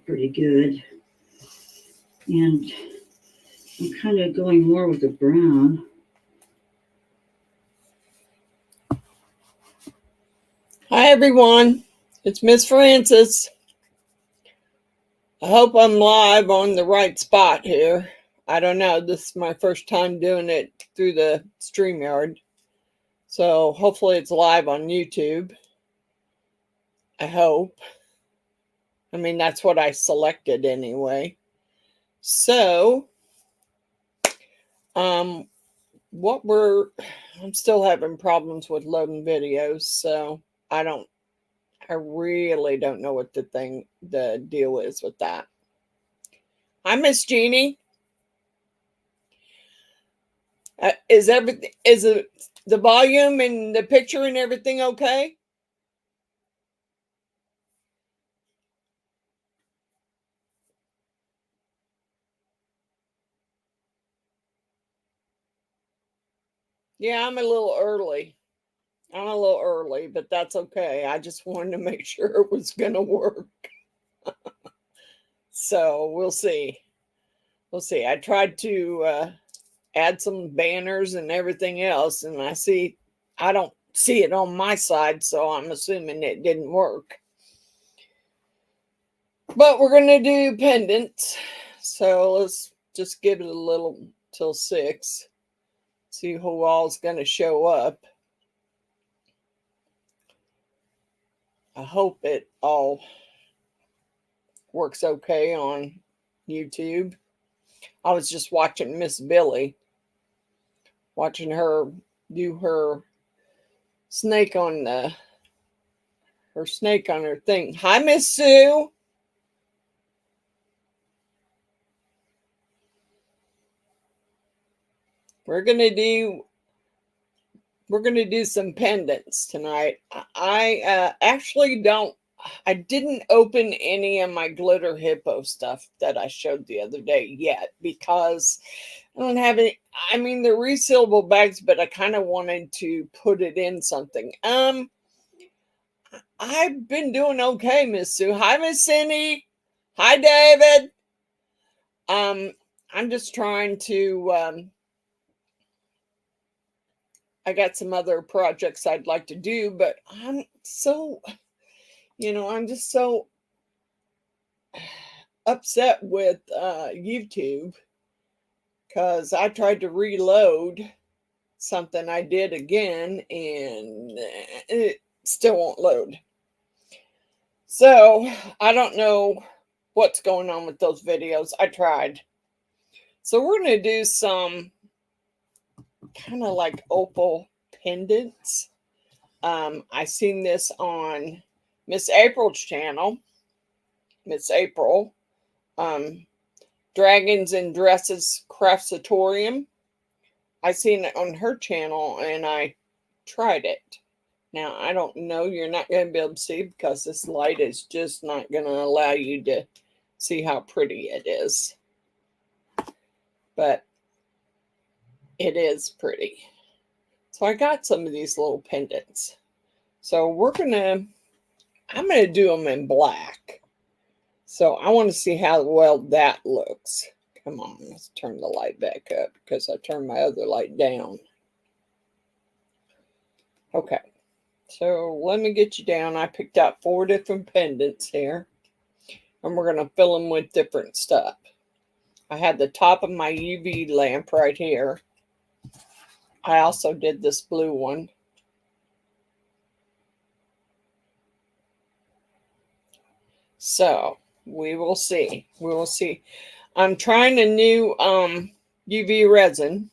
pretty good. And I'm kind of going more with the brown. Hi everyone, it's Miss Francis. I hope I'm live on the right spot here. I don't know, this is my first time doing it through the StreamYard. So hopefully it's live on YouTube. I hope. I mean, that's what I selected anyway. So, I'm still having problems with loading videos, so I really don't know what the deal is with that. Hi, Miss Jeannie. Is the volume and the picture and everything okay? Yeah, I'm a little early. But that's okay. I just wanted to make sure it was going to work. So we'll see. We'll see. I tried to add some banners and everything else, and I don't see it on my side, so I'm assuming it didn't work. But we're going to do pendants. So let's just give it a little till 6. See who all's going to show up. I hope it all works okay on YouTube. I was just watching Miss Billy, watching her do her snake on her thing. Hi, Miss Sue. We're gonna do some pendants tonight. I actually didn't open any of my glitter hippo stuff that I showed the other day yet because I don't have any. I mean, they're resealable bags, but I kind of wanted to put it in something. I've been doing okay, Miss Sue. Hi, Miss Cindy. Hi, David. I'm just trying to. I got some other projects I'd like to do, but I'm just so upset with YouTube because I tried to reload something I did again and it still won't load. So I don't know what's going on with those videos. I tried. So we're going to do some kind of like opal pendants. I seen this on Miss April's channel. Miss April. Dragons and Dresses Craftatorium. I seen it on her channel and I tried it. Now, I don't know, you're not going to be able to see because this light is just not going to allow you to see how pretty it is. But it is pretty. So I got some of these little pendants. So I'm going to do them in black. So I want to see how well that looks. Come on, let's turn the light back up because I turned my other light down. Okay, so let me get you down. I picked out 4 different pendants here, and we're going to fill them with different stuff. I had the top of my UV lamp right here. I also did this blue one. So we will see. We will see. I'm trying a new UV resin.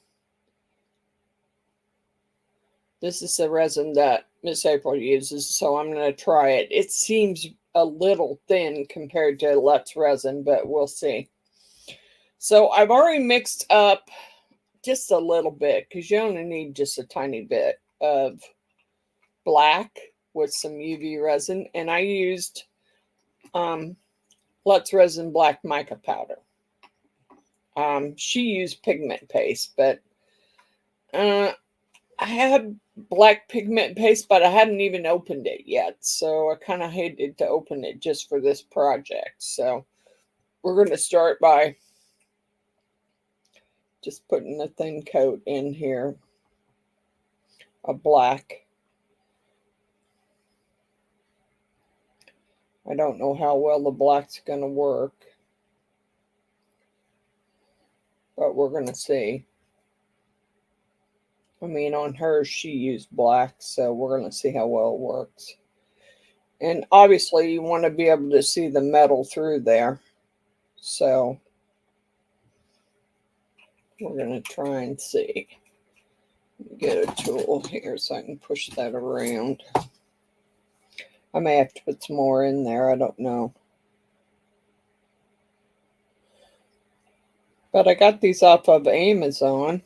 This is the resin that Miss April uses, so I'm going to try it. It seems a little thin compared to Lutz resin, but we'll see. So I've already mixed up just a little bit because you only need just a tiny bit of black with some UV resin, and I used Lutz resin black mica powder. She used pigment paste, but I had black pigment paste, but I hadn't even opened it yet, so I kind of hated to open it just for this project. So we're going to start by just putting a thin coat in here of black. I don't know how well the black's going to work, but we're going to see. I mean, on hers, she used black, so we're going to see how well it works. And obviously, you want to be able to see the metal through there. So, we're going to try and see. Get a tool here so I can push that around. I may have to put some more in there. I don't know. But I got these off of Amazon.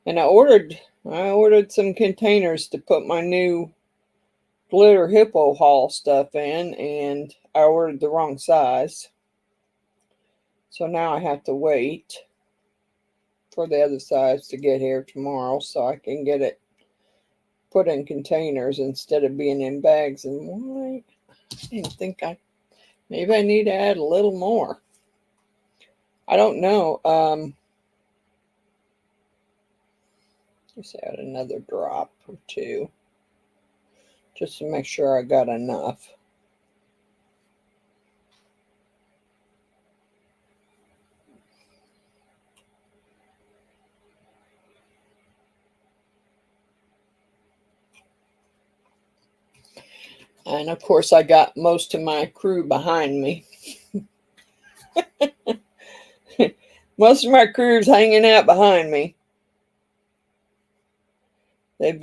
And I ordered some containers to put my new glitter hippo haul stuff in, and I ordered the wrong size. So now I have to wait for the other size to get here tomorrow so I can get it put in containers instead of being in bags. And why? I didn't think maybe I need to add a little more. I don't know. Let's add another drop or two just to make sure I got enough. And of course, I got most of my crew behind me. Most of my crew's hanging out behind me. They've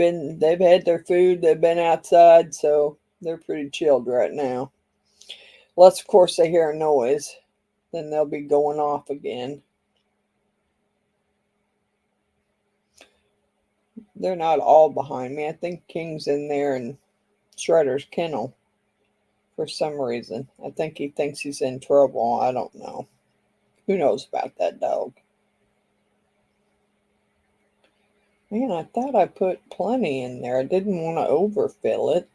had their food, they've been outside, so they're pretty chilled right now. Unless, of course, they hear a noise, then they'll be going off again. They're not all behind me. I think King's in there and Shredder's kennel for some reason. I think he thinks he's in trouble. I don't know. Who knows about that dog? Man, I thought I put plenty in there. I didn't want to overfill it.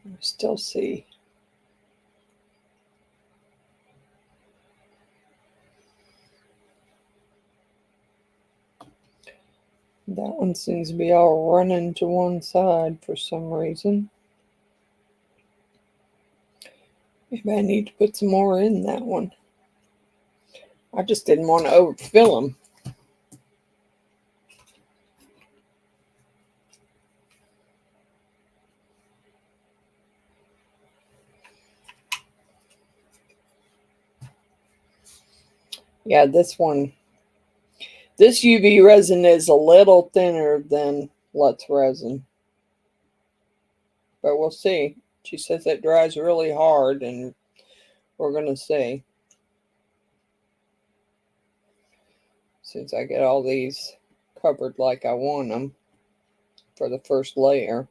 I still see. That one seems to be all running to one side for some reason. Maybe I need to put some more in that one. I just didn't want to overfill them. Yeah, this UV resin is a little thinner than Let's Resin. But we'll see. She says it dries really hard, and we're going to see. Since I get all these covered like I want them for the first layer.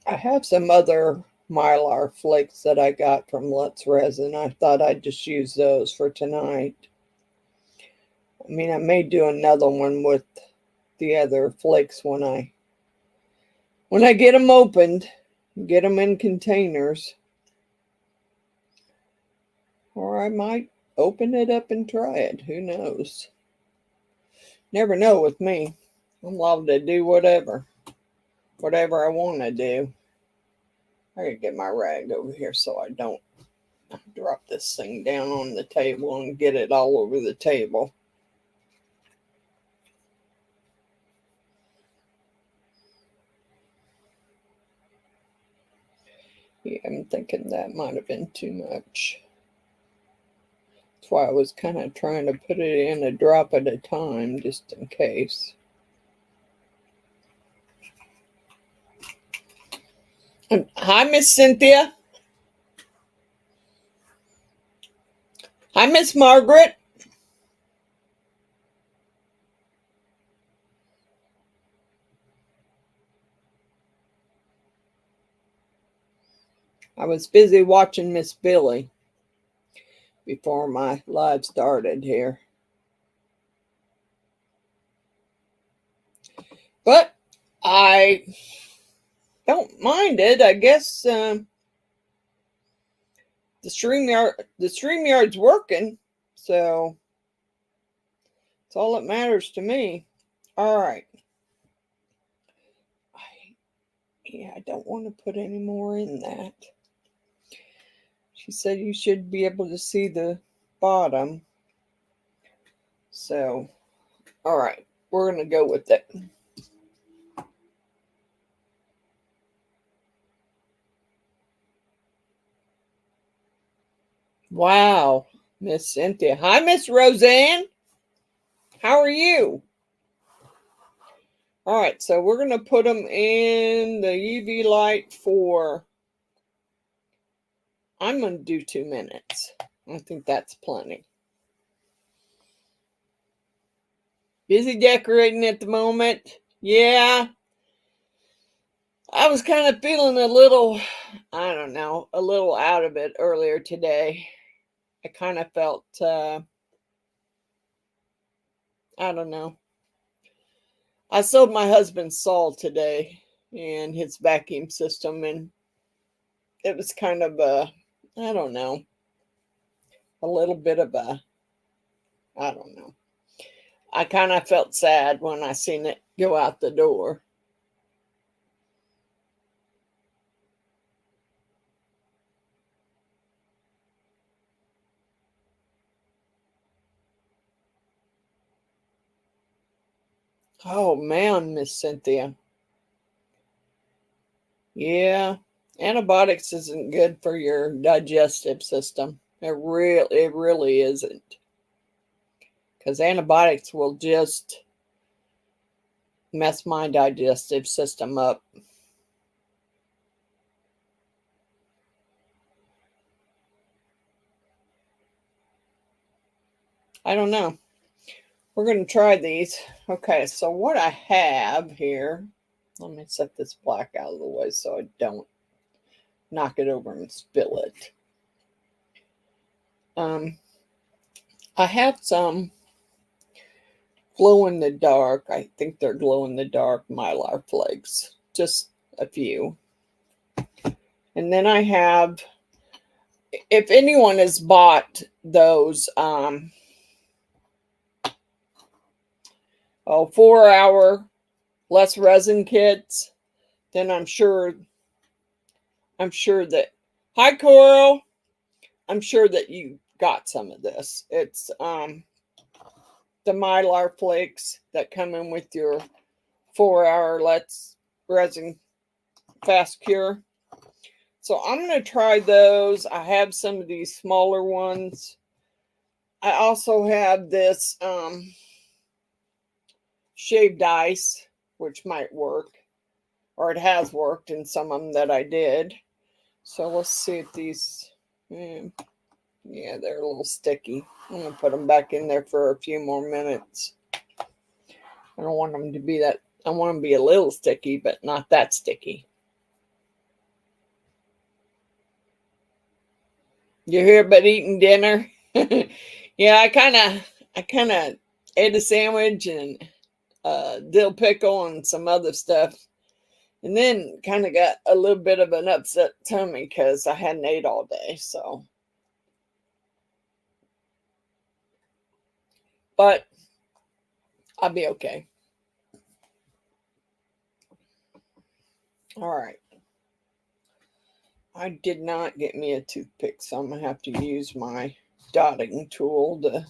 I have some other Mylar flakes that I got from Let's Resin. I thought I'd just use those for tonight. I mean, I may do another one with the other flakes when I get them opened, get them in containers. Or I might open it up and try it. Who knows? Never know with me. I'm liable to do whatever I want to do. I gotta get my rag over here so I don't drop this thing down on the table and get it all over the table. Yeah, I'm thinking that might have been too much. That's why I was kind of trying to put it in a drop at a time, just in case. Hi, Miss Cynthia. Hi, Miss Margaret. I was busy watching Miss Billy before my live started here. But I don't mind it. I guess the StreamYard's working, so it's all that matters to me. All right. I don't want to put any more in that. She said you should be able to see the bottom. So, all right, we're going to go with it. Wow, Miss Cynthia. Hi, Miss Roseanne. How are you? All right, so we're going to put them in the UV light for, I'm going to do 2 minutes. I think that's plenty. Busy decorating at the moment. Yeah. I was kind of feeling a little, I don't know, a little out of it earlier today. I kind of felt, I don't know. I sold my husband's saw today and his vacuum system, and it was kind of a, I don't know, a little bit of a, I don't know. I kind of felt sad when I seen it go out the door. Oh man, Miss Cynthia. Yeah, antibiotics isn't good for your digestive system. It really isn't. Because antibiotics will just mess my digestive system up. I don't know. We're going to try these. Okay, so what I have here, let me set this black out of the way so I don't knock it over and spill it. I have some glow in the dark. I think they're glow in the dark Mylar flakes. Just a few. And then I have, if anyone has bought those 4-hour less resin kits, then I'm sure that, hi Coral, I'm sure that you got some of this. It's the Mylar flakes that come in with your 4-hour less resin fast cure. So I'm going to try those. I have some of these smaller ones. I also have this shaved ice, which might work, or it has worked in some of them that I did. So let's see if these, yeah, they're a little sticky. I'm going to put them back in there for a few more minutes. I don't want them to be that, I want them to be a little sticky, but not that sticky. You're here but eating dinner? Yeah, I kind of ate a sandwich and dill pickle and some other stuff. And then kind of got a little bit of an upset tummy because I hadn't ate all day. So, but I'll be okay. All right. I did not get me a toothpick, so I'm going to have to use my dotting tool to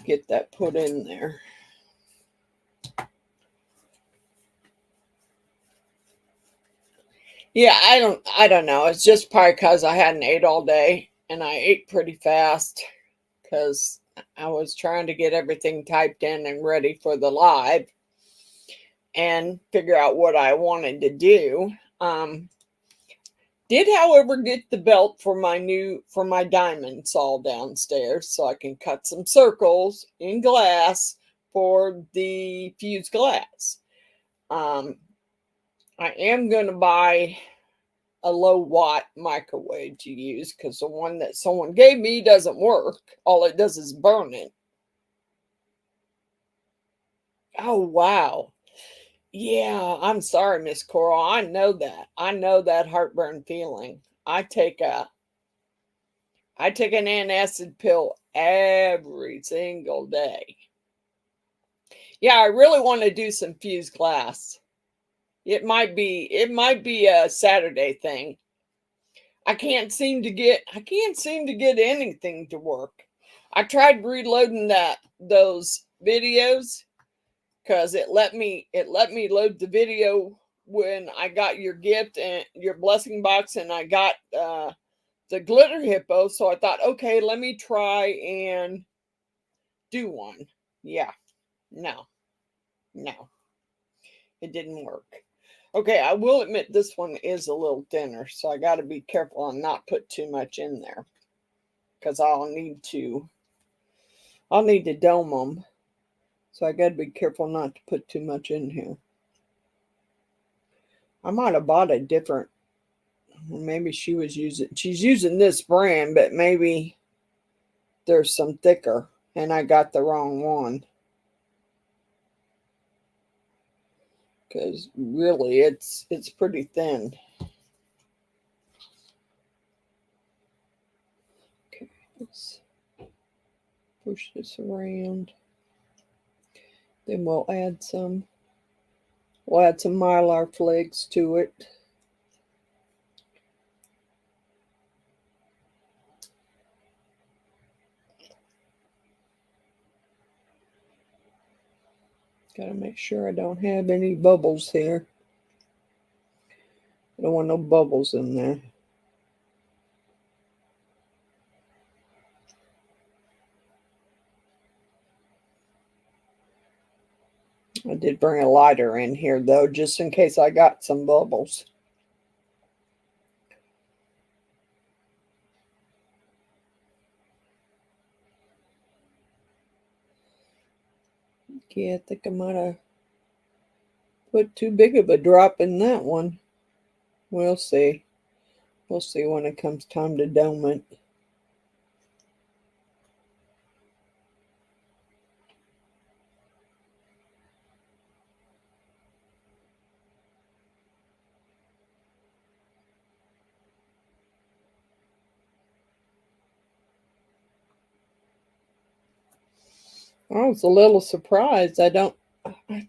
get that put in there. Yeah, I don't know. It's just probably because I hadn't ate all day and I ate pretty fast because I was trying to get everything typed in and ready for the live and figure out what I wanted to do. Did, however, get the belt for my diamond saw downstairs so I can cut some circles in glass for the fused glass. I am going to buy a low watt microwave to use because the one that someone gave me doesn't work. All it does is burn it. Oh, wow. Yeah, I'm sorry, Miss Coral. I know that. I know that heartburn feeling. I take an antacid pill every single day. Yeah, I really want to do some fused glass. It might be a Saturday thing. I can't seem to get anything to work. I tried reloading those videos because it let me load the video when I got your gift and your blessing box, and I got the glitter hippo. So I thought, okay, let me try and do one. Yeah, no, no, it didn't work. Okay, I will admit this one is a little thinner, so I got to be careful and not put too much in there because I'll need to dome them. So I got to be careful not to put too much in here. I might have bought a different. Maybe she's using this brand, but maybe there's some thicker and I got the wrong one. Because really it's pretty thin. Okay, let's push this around. Then we'll add some Mylar flakes to it. Gotta make sure I don't have any bubbles here. I don't want no bubbles in there. I did bring a lighter in here though, just in case I got some bubbles. Yeah, I think I might have put too big of a drop in that one. We'll see. We'll see when it comes time to dome it. I was a little surprised. I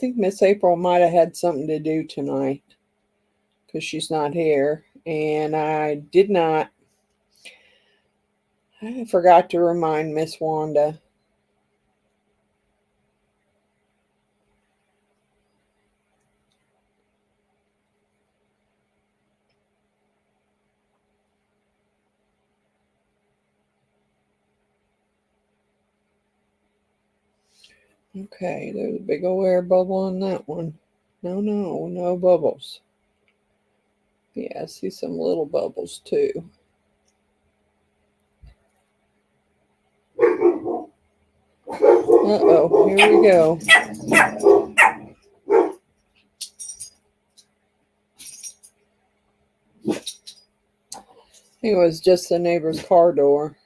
think Miss April might have had something to do tonight because she's not here. And I forgot to remind Miss Wanda. Okay, there's a big old air bubble on that one. No bubbles. Yeah, I see some little bubbles too. Uh-oh, here we go. It was just the neighbor's car door.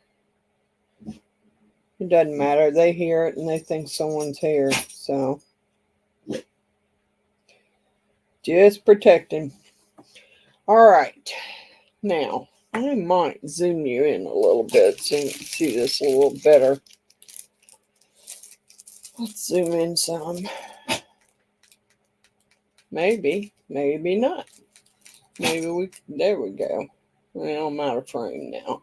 It doesn't matter. They hear it and they think someone's here. So just protecting. All right. Now, I might zoom you in a little bit so you can see this a little better. Let's zoom in some. Maybe not. There we go. Well, I'm out of frame now.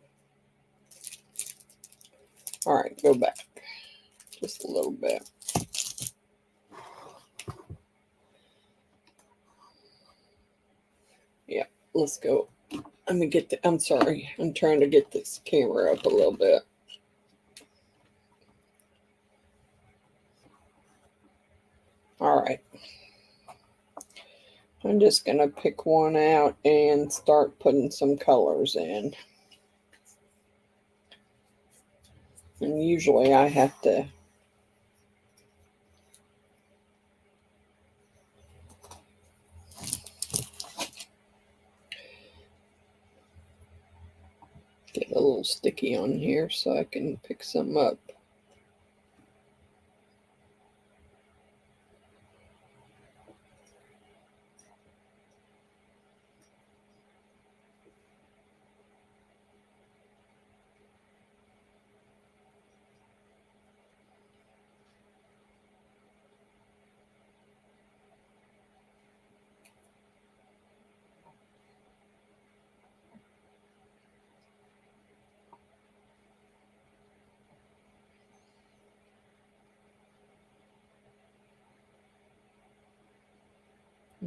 All right, go back just a little bit. Yeah, let's go. I'm sorry. I'm trying to get this camera up a little bit. All right. I'm just going to pick one out and start putting some colors in. And usually I have to get a little sticky on here so I can pick some up.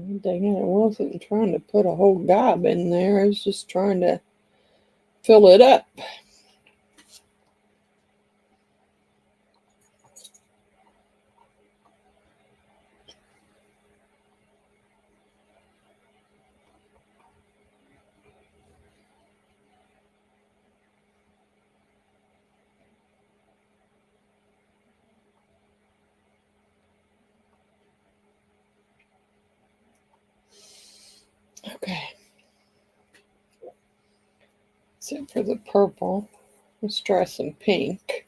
Dang it, I wasn't trying to put a whole gob in there. I was just trying to fill it up. Okay. That's it for the purple. Let's try some pink.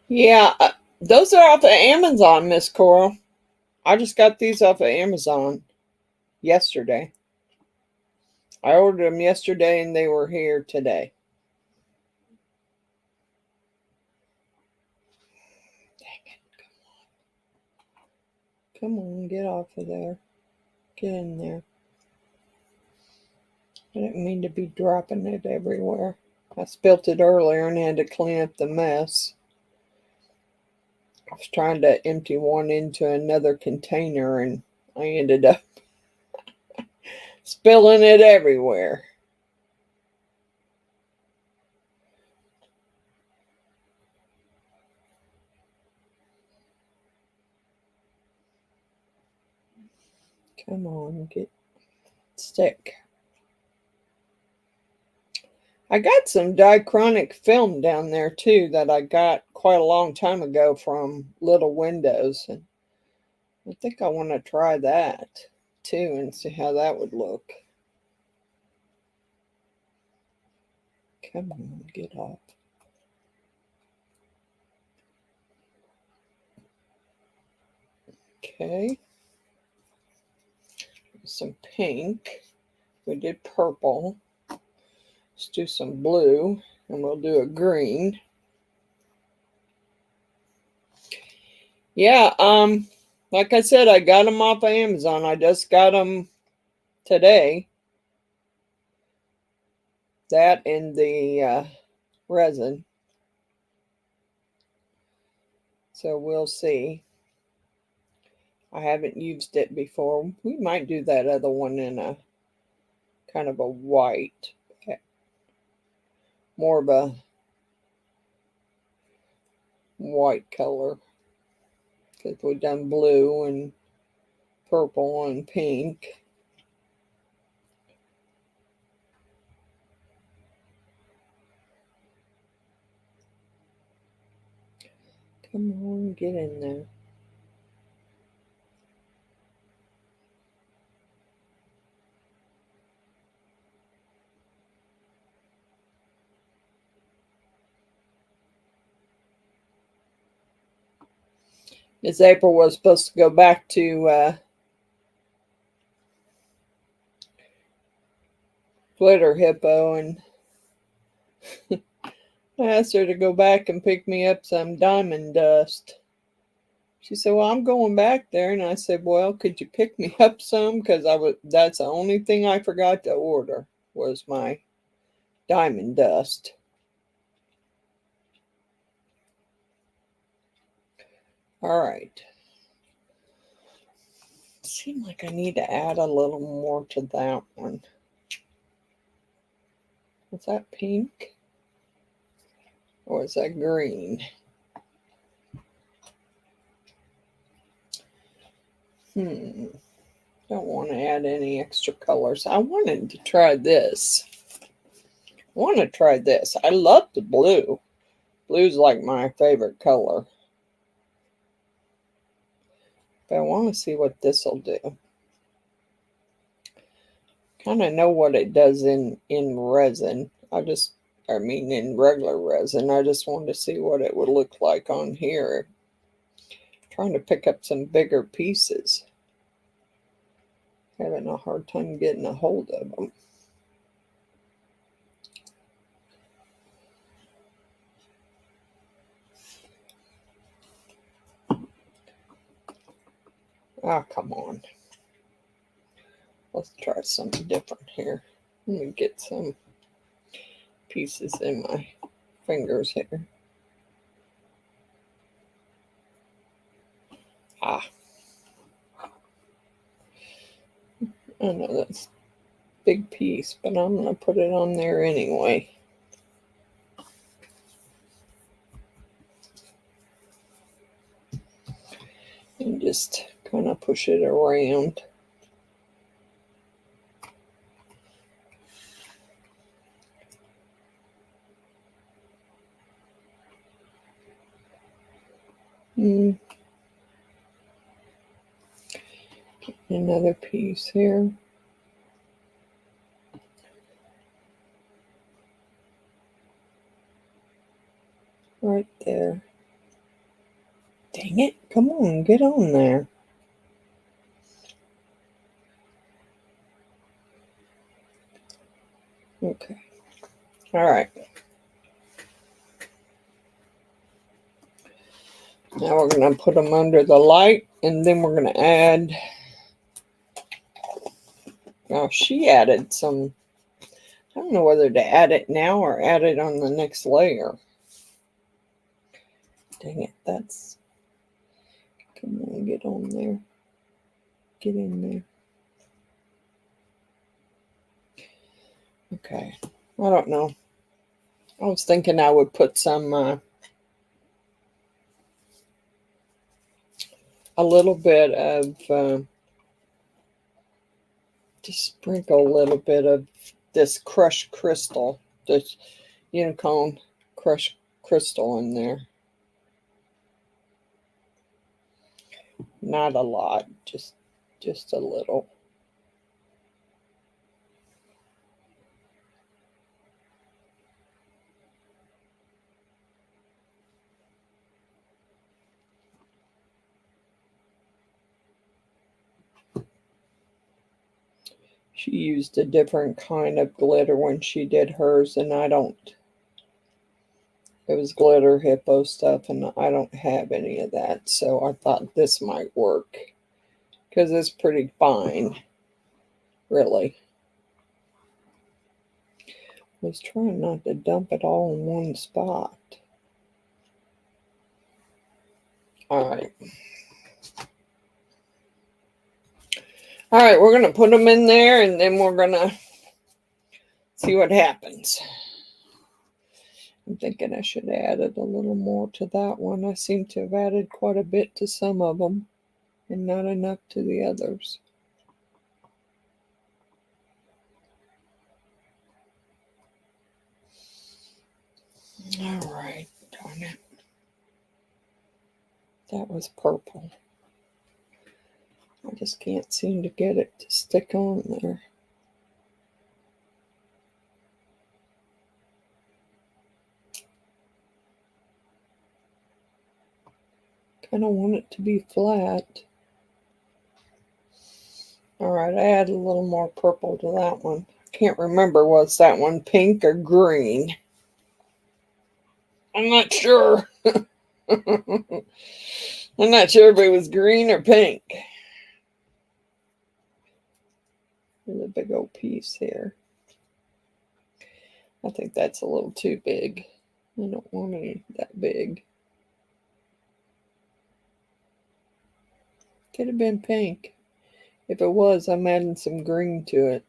Yeah, those are off of Amazon, Miss Coral. I just got these off of Amazon yesterday. I ordered them yesterday and they were here today. Dang it. Come on, get off of there. Get in there. I didn't mean to be dropping it everywhere. I spilt it earlier and had to clean up the mess. I was trying to empty one into another container and I ended up spilling it everywhere. Come on, get stick. I got some diachronic film down there too that I got quite a long time ago from Little Windows. And I think I want to try that too and see how that would look. Come on, get up. Okay. Some pink. We did purple. Let's do some blue and we'll do a green. Yeah, like I said, I got them off of Amazon. I just got them today. That and the resin. So we'll see. I haven't used it before. We might do that other one in a kind of a white. More of a white color. Because we've done blue and purple and pink. Come on, get in there. Miss April was supposed to go back to Glitter Hippo, and I asked her to go back and pick me up some diamond dust. She said, "Well, I'm going back there," and I said, "Well, could you pick me up some? Because that's the only thing I forgot to order was my diamond dust." All right. Seems like I need to add a little more to that one. Is that pink? Or is that green? Don't want to add any extra colors. I wanted to try this. I love the blue. Blue's like my favorite color. But I want to see what this will do. Kind of know what it does in resin. In regular resin. I just wanted to see what it would look like on here. Trying to pick up some bigger pieces. Having a hard time getting a hold of them. Ah, come on. Let's try something different here. Let me get some pieces in my fingers here. I know that's a big piece, but I'm going to put it on there anyway. And just kind of push it around. Another piece here. Right there. Dang it. Come on, get on there. Okay. All right. Now we're going to put them under the light, and then we're going to add. Now she added some. I don't know whether to add it now or add it on the next layer. Dang it, that's. Come on, get on there. Get in there. Okay. I don't know. I was thinking I would put some. A little bit of. Just sprinkle a little bit of this crushed crystal, this Unicone crushed crystal in there. Not a lot, just a little. She used a different kind of glitter when she did hers, and I don't. It was glitter hippo stuff, and I don't have any of that, so I thought this might work because it's pretty fine, really. I was trying not to dump it all in one spot. All right. All right, we're going to put them in there, and then we're going to see what happens. I'm thinking I should have added a little more to that one. I seem to have added quite a bit to some of them and not enough to the others. All right, darn it. That was purple. I just can't seem to get it to stick on there. Kind of want it to be flat. All right, I added a little more purple to that one. I can't remember, was that one pink or green? I'm not sure. I'm not sure if it was green or pink. There's a big old piece here. I think that's a little too big. I don't want any that big. Could have been pink. If it was, I'm adding some green to it.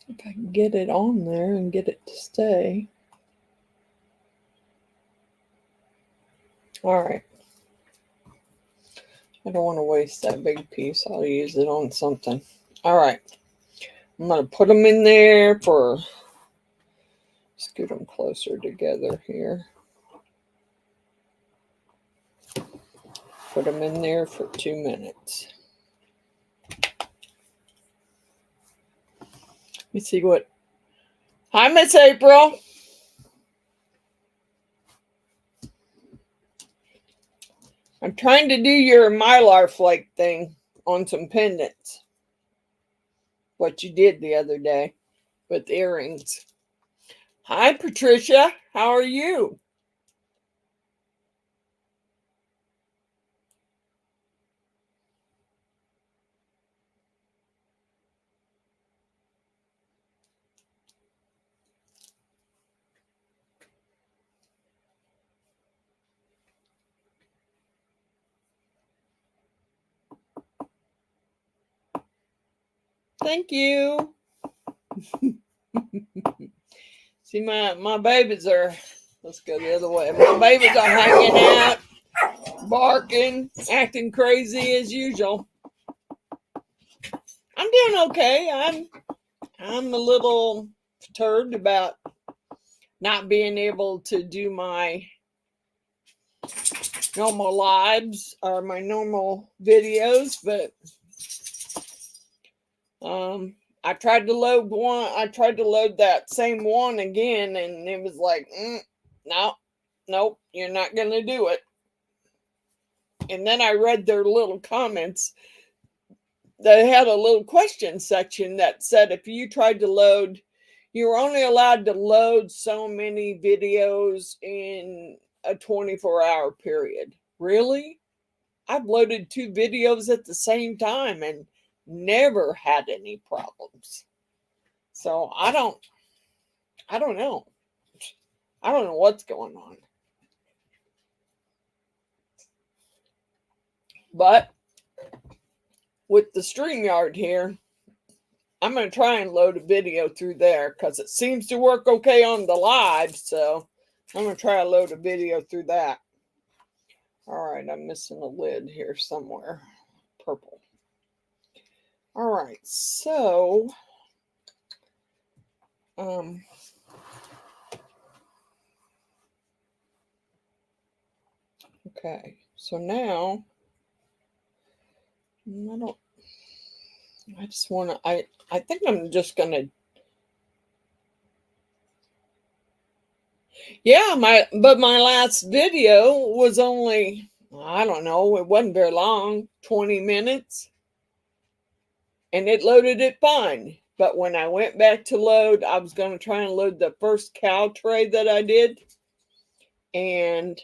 If I can get it on there and get it to stay. All right. I don't want to waste that big piece. I'll use it on something. All right. I'm going to put them in there for, scoot them closer together here. Put them in there for 2 minutes. Let me see what. Hi, Miss April. I'm trying to do your Mylar flake thing on some pendants. What you did the other day with earrings. Hi, Patricia. How are you? Thank you. See, my babies are, let's go the other way. My babies are hanging out, barking, acting crazy as usual. I'm doing okay. I'm a little perturbed about not being able to do my normal lives or my normal videos, but I tried to load one. I tried to load that same one again, and it was like, no, nope, you're not gonna do it. And then I read their little comments. They had a little question section that said if you tried to load, you were only allowed to load so many videos in a 24-hour period. Really? I've loaded 2 videos at the same time and never had any problems. So I don't know. I don't know what's going on. But with the StreamYard here, I'm going to try and load a video through there because it seems to work okay on the live. So I'm going to try to load a video through that. All right, I'm missing a lid here somewhere. Purple. All right, so okay, so now I just want to, I think I'm just going to, yeah, my last video was only, I don't know, it wasn't very long, 20 minutes, and it loaded it fine. But when I went back to load, I was going to try and load the first cow tray that I did, and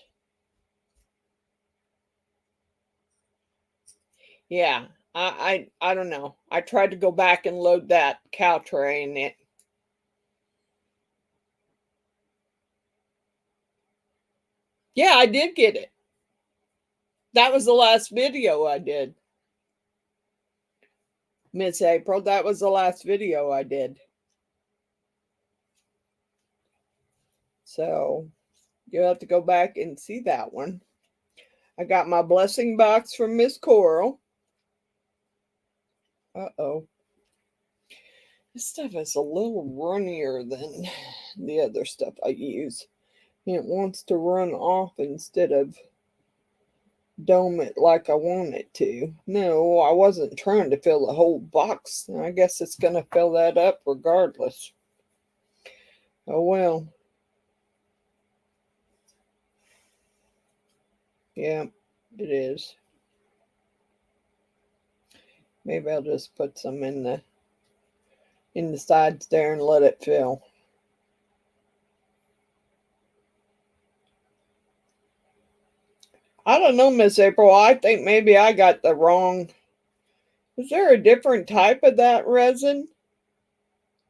yeah, I don't know. I tried to go back and load that cow tray, and yeah, I did get it. That was the last video I did. Miss April, that was the last video I did. So you'll have to go back and see that one. I got my blessing box from Miss Coral. Uh-oh. This stuff is a little runnier than the other stuff I use. It wants to run off instead of dome it like I want it to. No, I wasn't trying to fill the whole box. I guess it's going to fill that up regardless. Oh well. Yeah, it is. Maybe I'll just put some in the sides there and let it fill. I don't know, Miss April. I think maybe I got the wrong. Is there a different type of that resin?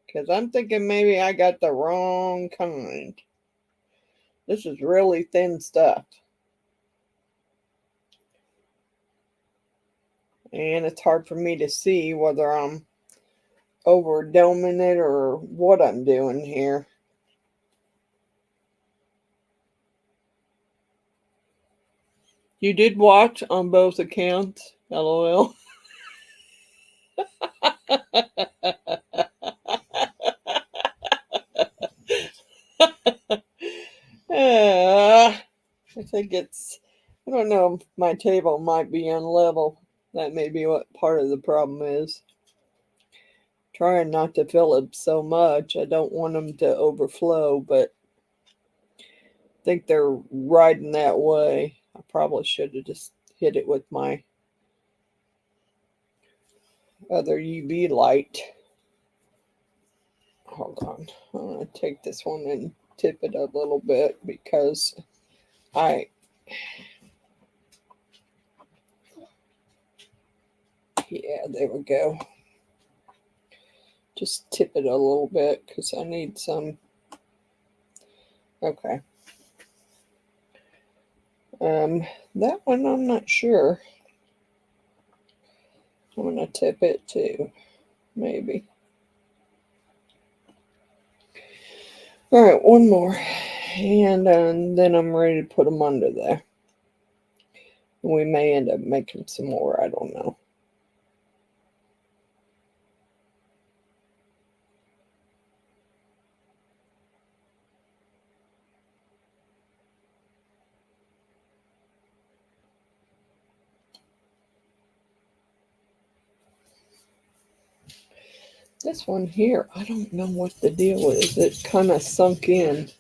Because I'm thinking maybe I got the wrong kind. This is really thin stuff. And it's hard for me to see whether I'm over doming it or what I'm doing here. You did watch on both accounts, LOL. I think I don't know if my table might be unlevel. That may be what part of the problem is. Trying not to fill it so much. I don't want them to overflow, but I think they're riding that way. I probably should have just hit it with my other UV light. Hold on. I'm going to take this one and tip it a little bit because yeah, there we go. Just tip it a little bit because I need some. Okay. That one I'm not sure. I'm going to tip it too. maybe. All right, one more. And then I'm ready to put them under there. We may end up making some more. I don't know. This one here, I don't know what the deal is. It kind of sunk in.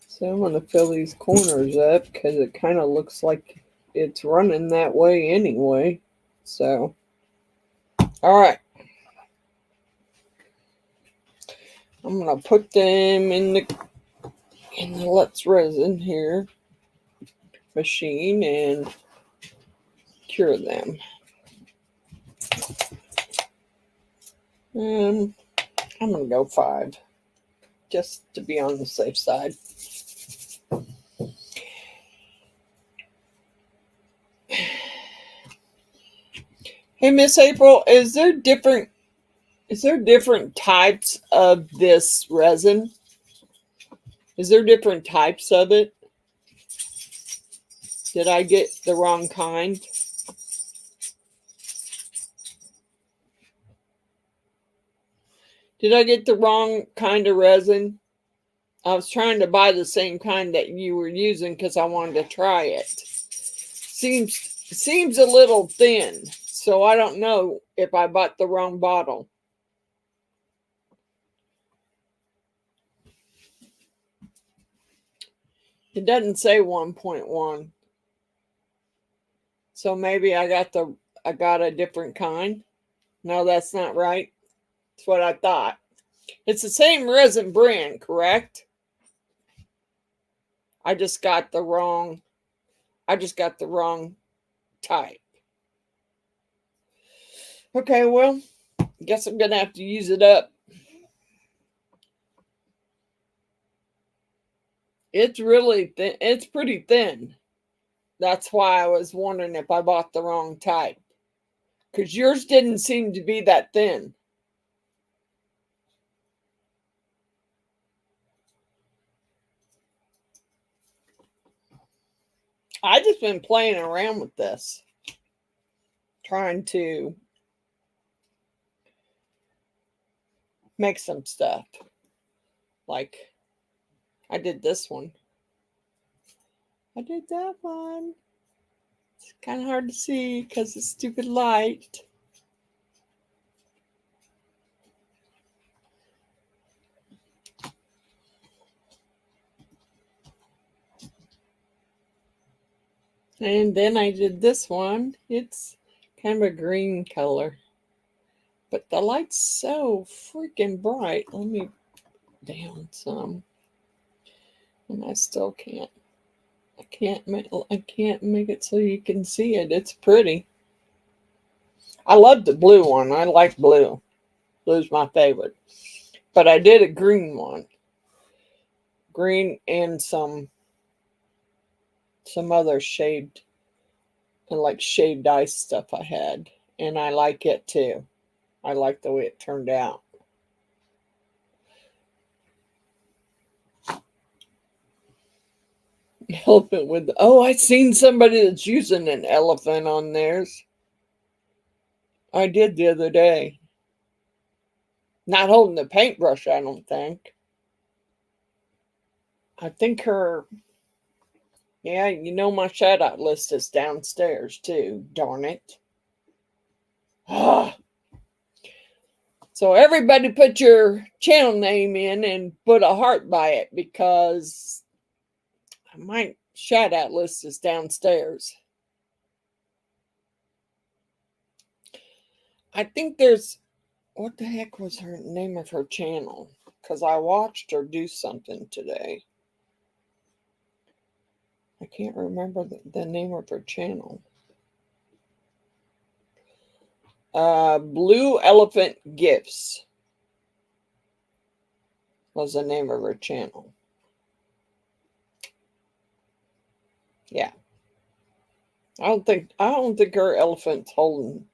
So I'm going to fill these corners up because it kind of looks like it's running that way anyway. So, all right. I'm going to put them in the Let's Resin here machine and cure them. I'm going to go 5 just to be on the safe side. Hey, Miss April, is there different types of this resin? Is there different types of it? Did I get the wrong kind? Did I get the wrong kind of resin? I was trying to buy the same kind that you were using because I wanted to try it. Seems a little thin, so I don't know if I bought the wrong bottle. It doesn't say 1.1. So maybe I got a different kind. No, that's not right. That's what I thought. It's the same resin brand, correct? I just got the wrong type. Okay, well, guess I'm gonna have to use it up. It's really thin. It's pretty thin. That's why I was wondering if I bought the wrong type. Because yours didn't seem to be that thin. I just been playing around with this. Trying to make some stuff. Like, I did this one. I did that one. It's kind of hard to see because it's stupid light. And then I did this one. It's kind of a green color. But the light's so freaking bright. Let me down some. And I still can't. I can't make it so you can see it. It's pretty. I love the blue one. I like blue. Blue's my favorite. But I did a green one. Green and some other shaved ice stuff I had. And I like it too. I like the way it turned out. Elephant with, I seen somebody that's using an elephant on theirs. I did the other day. Not holding the paintbrush, I don't think. I think her, yeah, my shout out list is downstairs too, darn it. So everybody put your channel name in and put a heart by it because my shout out list is downstairs. I think there's, what the heck was her name of her channel? Because I watched her do something today. I can't remember the name of her channel. Blue Elephant Gifts was the name of her channel. Yeah. I don't think her elephant's holding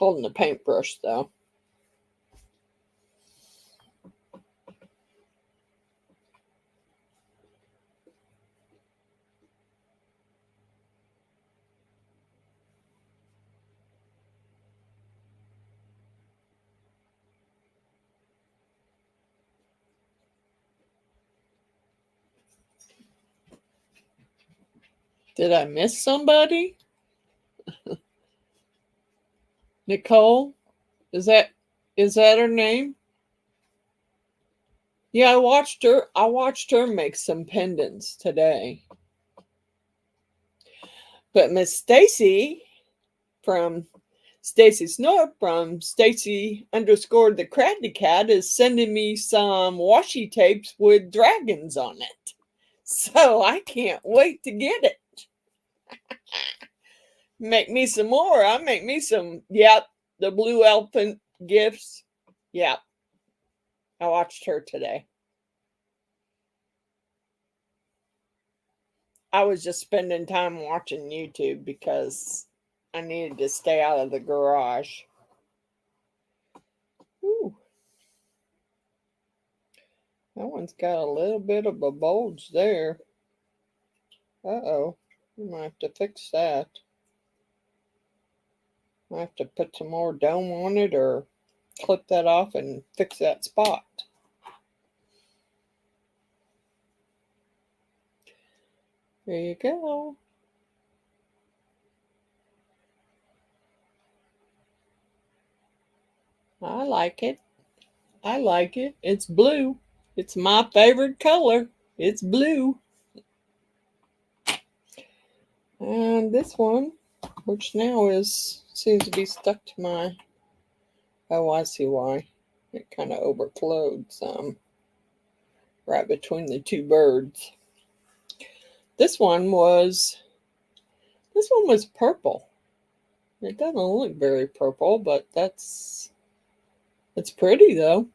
Holding the paintbrush though. Did I miss somebody? Nicole? Is that her name? Yeah, I watched her make some pendants today. But Miss Stacy from Stacy Snook from Stacy _ the Crafty Cat is sending me some washi tapes with dragons on it. So I can't wait to get it. Make me some more. I'll make me some. Yep, the blue elephant gifts. Yep. I watched her today. I was just spending time watching YouTube because I needed to stay out of the garage. Ooh. That one's got a little bit of a bulge there. Uh-oh. We might have to fix that. I have to put some more dome on it or clip that off and fix that spot. There you go. I like it. I like it. It's blue. It's my favorite color. It's blue. And this one, which now seems to be stuck to my, oh, I see why. It kind of overflowed some right between the two birds. This one was purple. It doesn't look very purple, but it's pretty though.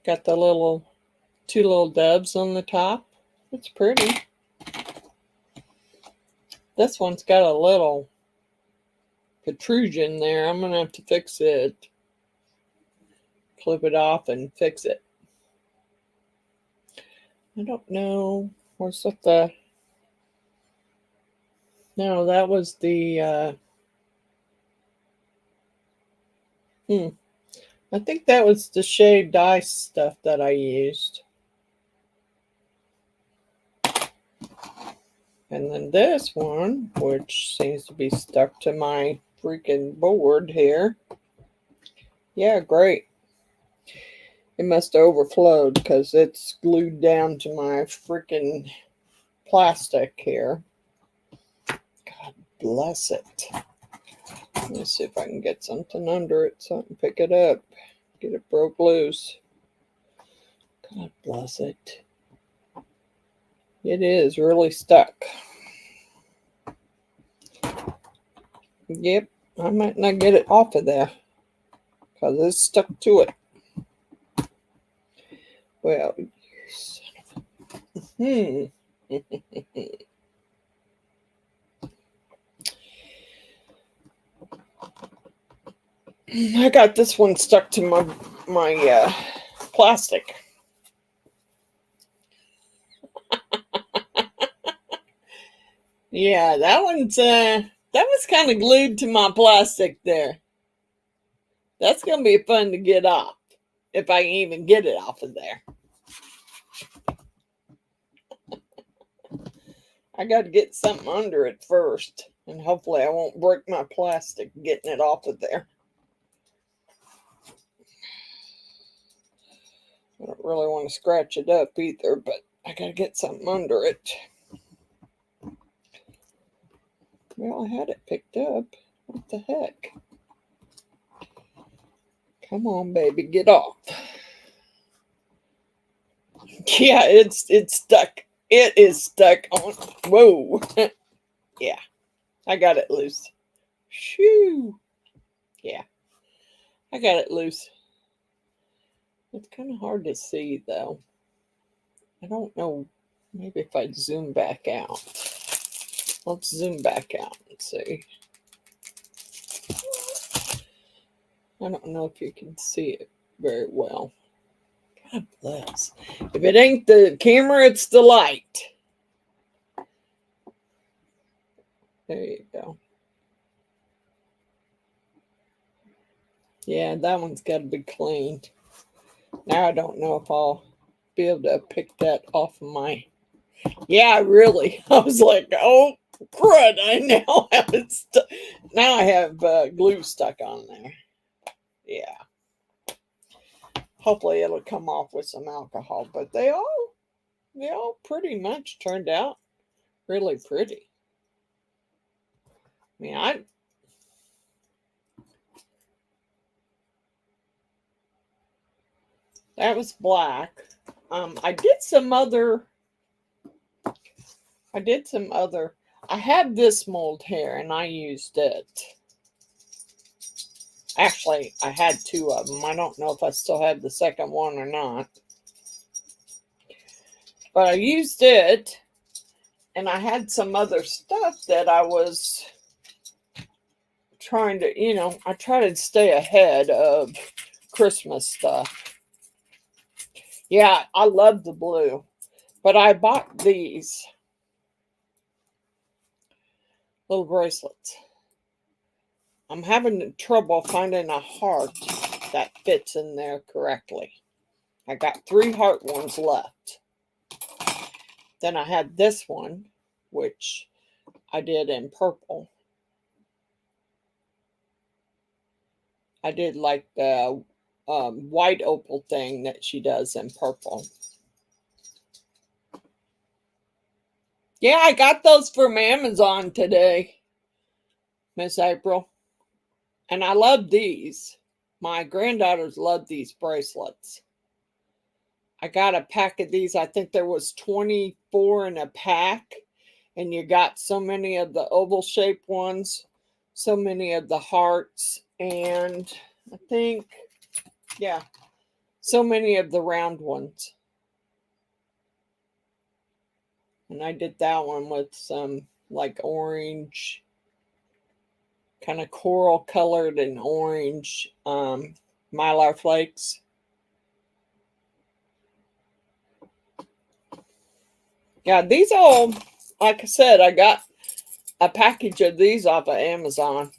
Got the two little doves on the top. It's pretty. This one's got a little protrusion there. I'm going to have to fix it. Clip it off and fix it. I don't know. What's with the... No, that was the... I think that was the shaved ice stuff that I used. And then this one, which seems to be stuck to my freaking board here. Yeah, great. It must have overflowed because it's glued down to my freaking plastic here. God bless it. Let me see if I can get something under it so I can pick it up. Get it broke loose. God bless it. It is really stuck. Yep, I might not get it off of there because it's stuck to it. Well, you son of a... I got this one stuck to my plastic. Yeah, that was kind of glued to my plastic there. That's gonna be fun to get off if I can even get it off of there. I got to get something under it first, and hopefully I won't break my plastic getting it off of there. I don't really want to scratch it up either, but I got to get something under it. Well, I had it picked up. What the heck? Come on, baby, get off. Yeah, it's stuck. It is stuck on. Whoa. Yeah, I got it loose. Shoo. Yeah, I got it loose. It's kind of hard to see, though. I don't know. Maybe if I zoom back out. Let's zoom back out and see. I don't know if you can see it very well. God bless. If it ain't the camera, it's the light. There you go. Yeah, that one's got to be cleaned. Now I don't know if I'll be able to pick that off of my... Yeah, really. I was like, oh, crud. I now have it now I have glue stuck on there. Yeah. Hopefully it'll come off with some alcohol, but they all pretty much turned out really pretty. I mean, that was black. I did some other. I had this mold here and I used it. Actually, I had two of them. I don't know if I still have the second one or not. But I used it, and I had some other stuff that I was trying to, I try to stay ahead of Christmas stuff. Yeah, I love the blue. But I bought these little bracelets. I'm having trouble finding a heart that fits in there correctly. I got 3 heart ones left. Then I had this one, which I did in purple. I did like the white opal thing that she does in purple. Yeah, I got those from Amazon today, Miss April. And I love these. My granddaughters love these bracelets. I got a pack of these. I think there was 24 in a pack. And you got so many of the oval shaped ones, so many of the hearts, and I think, yeah, so many of the round ones. And I did that one with some like orange, kind of coral colored and orange Mylar flakes. Yeah, these all, like I said, I got a package of these off of Amazon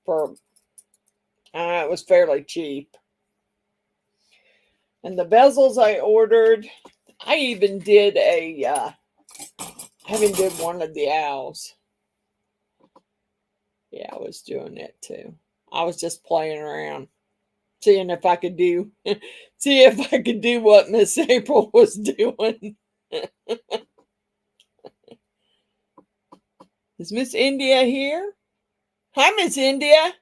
for, it was fairly cheap. And the bezels I ordered, I even did one of the owls. Yeah, I was doing it too. I was just playing around, seeing if I could do, what Miss April was doing. Is Miss India here? Hi, Miss India.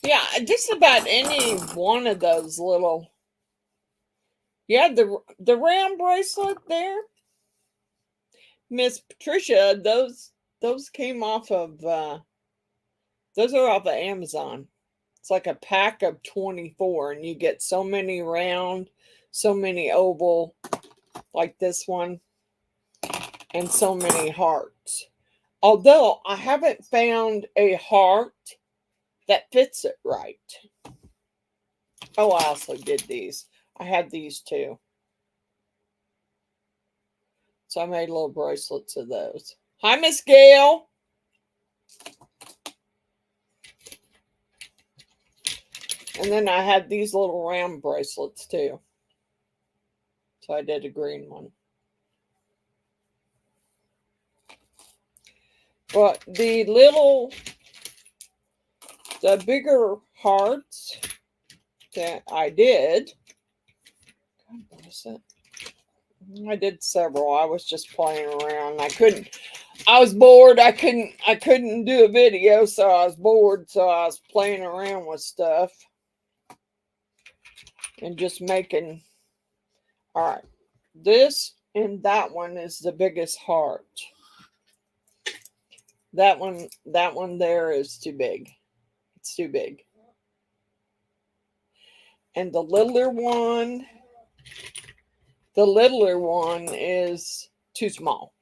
Yeah, just about any one of those little. Yeah, the round bracelet there, Miss Patricia. Those came off of. Those are off of Amazon. It's like a pack of 24, and you get so many round, so many oval, like this one, and so many hearts. Although I haven't found a heart that fits it right. Oh, I also did these. I had these too. So I made little bracelets of those. Hi, Miss Gail. And then I had these little round bracelets too. So I did a green one. But the bigger hearts that I did, God bless it. I did several. I was just playing around. I was bored. I couldn't do a video, so I was bored. So I was playing around with stuff and just making. All right, this and that one is the biggest heart. That one there is too big. It's too big. And the littler one is too small.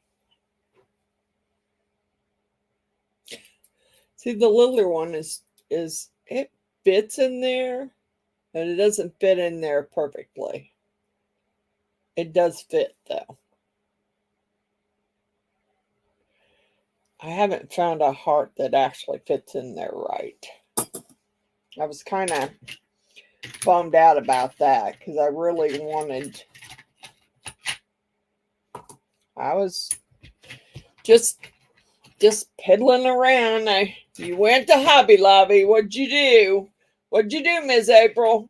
See, the littler one is it fits in there, but it doesn't fit in there perfectly. It does fit though. I haven't found a heart that actually fits in there right. I was kind of bummed out about that because I really wanted. I was just peddling around. You went to Hobby Lobby. What'd you do? What'd you do, Miss April?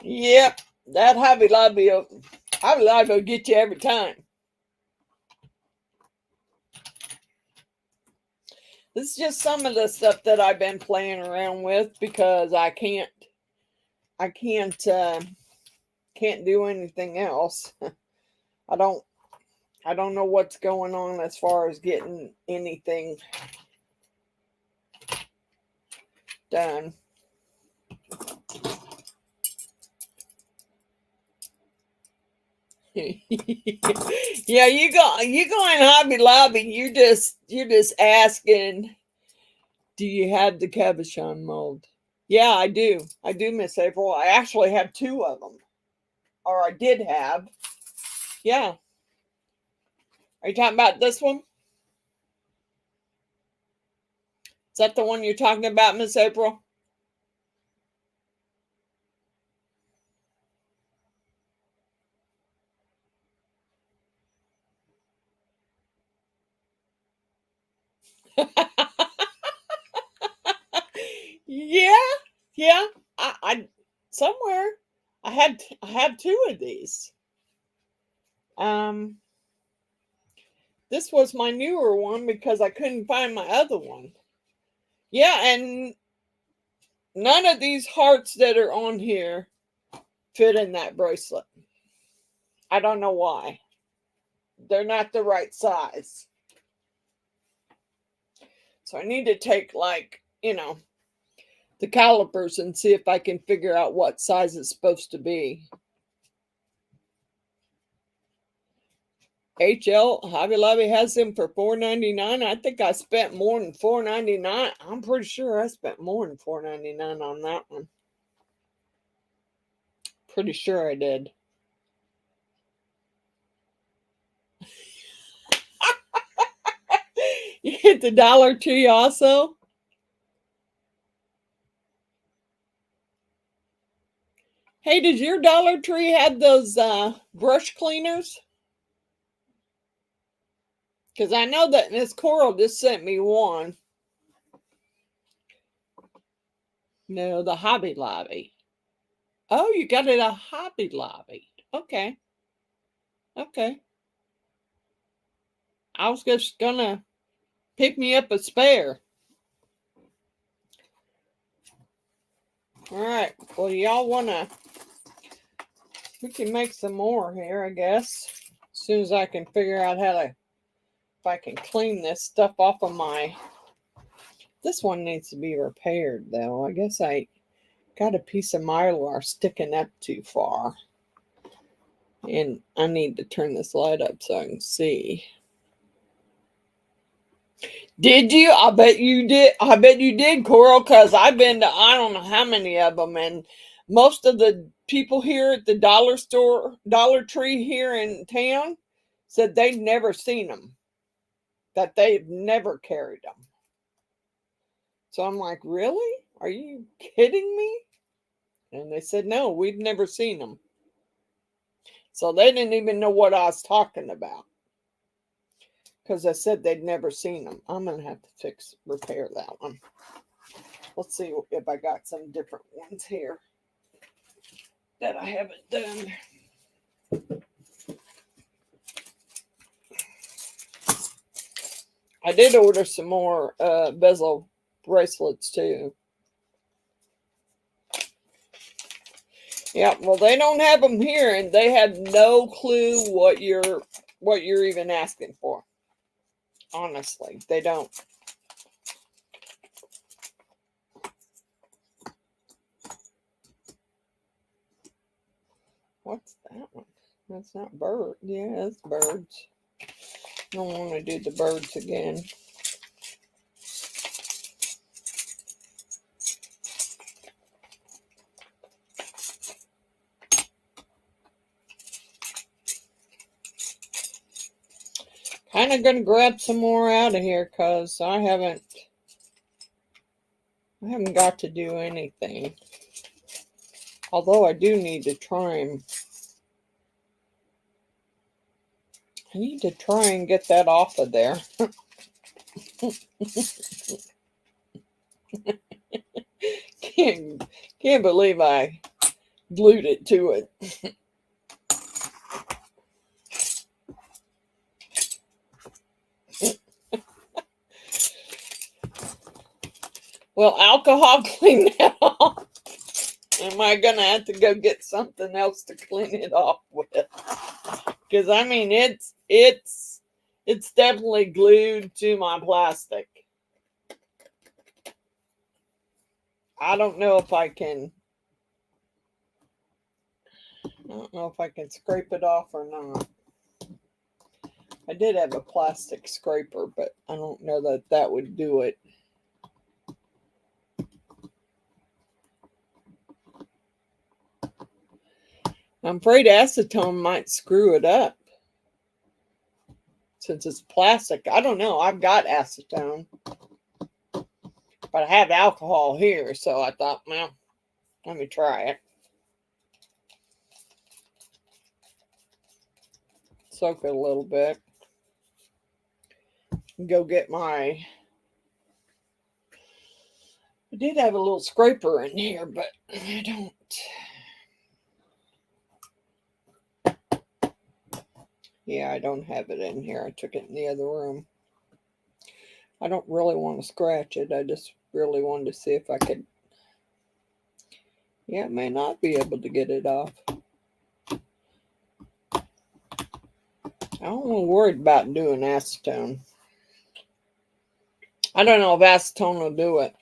Yep, that Hobby Lobby will get you every time. This is just some of the stuff that I've been playing around with because I can't do anything else. I don't know what's going on as far as getting anything done. Yeah, you go in Hobby Lobby, you're just asking, do you have the cabochon mold? Yeah, I do. I do, Miss April. I actually have 2 of them. Or I did have. Yeah. Are you talking about this one? Is that the one you're talking about, Miss April? Yeah. I somewhere I had 2 of these. This was my newer one because I couldn't find my other one. Yeah, and none of these hearts that are on here fit in that bracelet. I don't know why. They're not the right size. So I need to take the calipers and see if I can figure out what size it's supposed to be. HL Hobby Lobby has them for $4.99. I think I spent more than $4.99. I'm pretty sure I spent more than $4.99 on that one. Pretty sure I did. You hit the Dollar Tree also? Hey, did your Dollar Tree have those brush cleaners? Because I know that Miss Coral just sent me one. No, the Hobby Lobby. Oh, you got it at Hobby Lobby. Okay. Okay. I was just gonna pick me up a spare. All right. Well, y'all wanna? We can make some more here, I guess. As soon as I can figure out if I can clean this stuff off of my. This one needs to be repaired, though. I guess I got a piece of Mylar sticking up too far. And I need to turn this light up so I can see. Did you? I bet you did. I bet you did, Coral, because I've been to I don't know how many of them. And most of the people here at the Dollar Tree here in town said they'd never seen them, that they've never carried them. So I'm like, really? Are you kidding me? And they said, no, we've never seen them. So they didn't even know what I was talking about. Because I said they'd never seen them. I'm going to have to repair that one. Let's see if I got some different ones here that I haven't done. I did order some more bezel bracelets too. Yeah, well, they don't have them here, and they have no clue what you're even asking for. Honestly, they don't. What's that one? That's not bird. Yeah, that's birds. I don't want to do the birds again. Kind of gonna grab some more out of here because I haven't got to do anything. Although I do need to try and get that off of there. Can't believe I glued it to it. Will alcohol clean that off? Am I gonna have to go get something else to clean it off with? Because I mean, it's definitely glued to my plastic. I don't know if I can. I don't know if I can scrape it off or not. I did have a plastic scraper, but I don't know that that would do it. I'm afraid acetone might screw it up. Since it's plastic. I don't know. I've got acetone. But I have alcohol here, so I thought, well, let me try it. Soak it a little bit. Go get my... I did have a little scraper in here, but I don't... Yeah, I don't have it in here. I took it in the other room. I don't really want to scratch it. I just really wanted to see if I could... Yeah, I may not be able to get it off. I don't want to worry about doing acetone. I don't know if acetone will do it.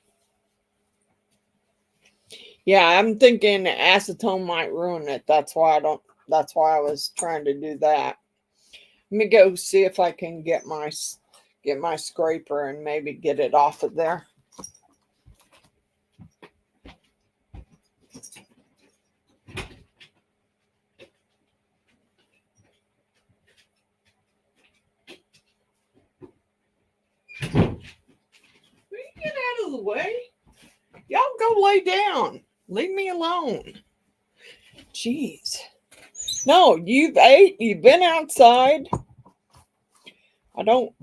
Yeah, I'm thinking acetone might ruin it. That's why I was trying to do that. Let me go see if I can get my scraper and maybe get it off of there. Will you get out of the way? Y'all go lay down. Leave me alone. Jeez. No, you've ate. You've been outside. I don't.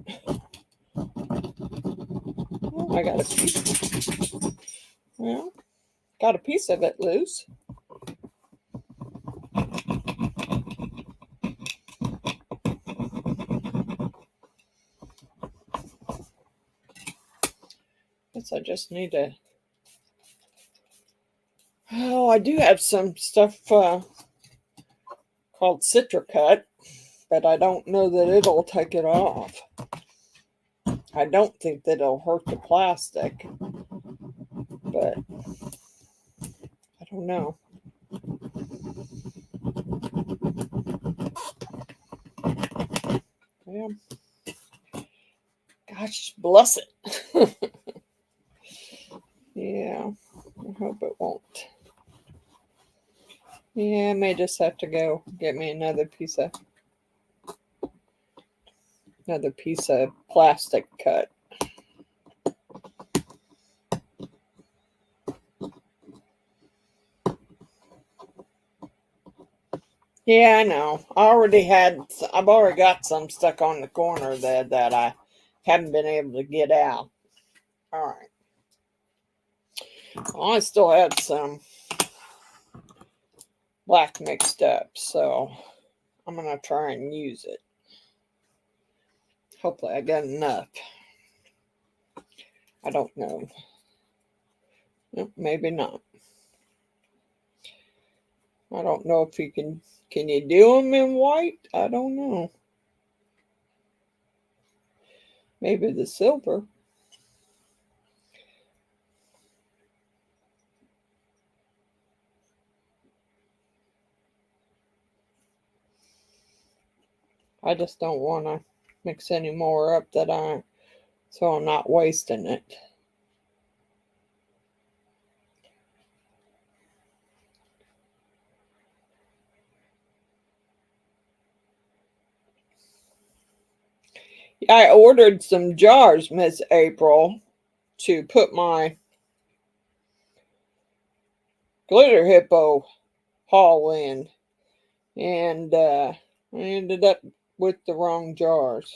Oh, I got a piece. Well, got a piece of it loose. Guess I just need to. Oh, I do have some stuff called Citricut, but I don't know that it'll take it off. I don't think that it'll hurt the plastic, but I don't know. Yeah. Gosh, bless it. Yeah, I hope it won't. Yeah, I may just have to go get me another piece of plastic cut. Yeah, I know. I've already got some stuck on the corner there that I haven't been able to get out. All right. Well, I still have some black mixed up, so I'm going to try and use it. Hopefully I got enough. I don't know. Maybe not. I don't know if you can you do them in white? I don't know. Maybe the silver. I just don't want to mix any more up so I'm not wasting it. I ordered some jars, Miss April, to put my glitter hippo haul in. And I ended up with the wrong jars.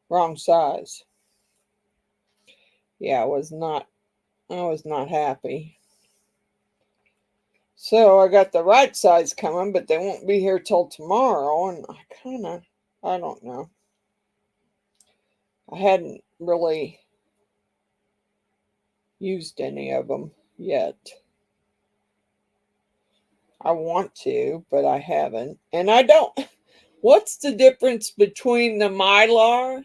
Wrong size. Yeah, I was not happy. So I got the right size coming, but they won't be here till tomorrow, and I don't know. I hadn't really used any of them yet. I want to, but I haven't. And I don't. What's the difference between the Mylar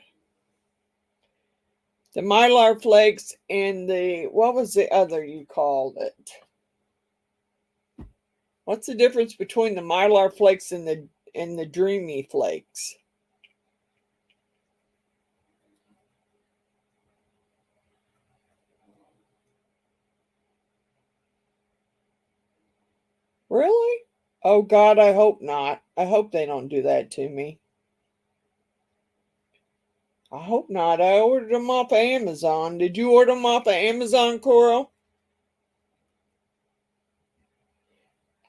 flakes and what was the other you called it? What's the difference between the Mylar flakes and the Dreamy flakes? Really? Oh God, I hope not. I hope they don't do that to me. I hope not. I ordered them off of Amazon. Did you order them off of Amazon, Coral?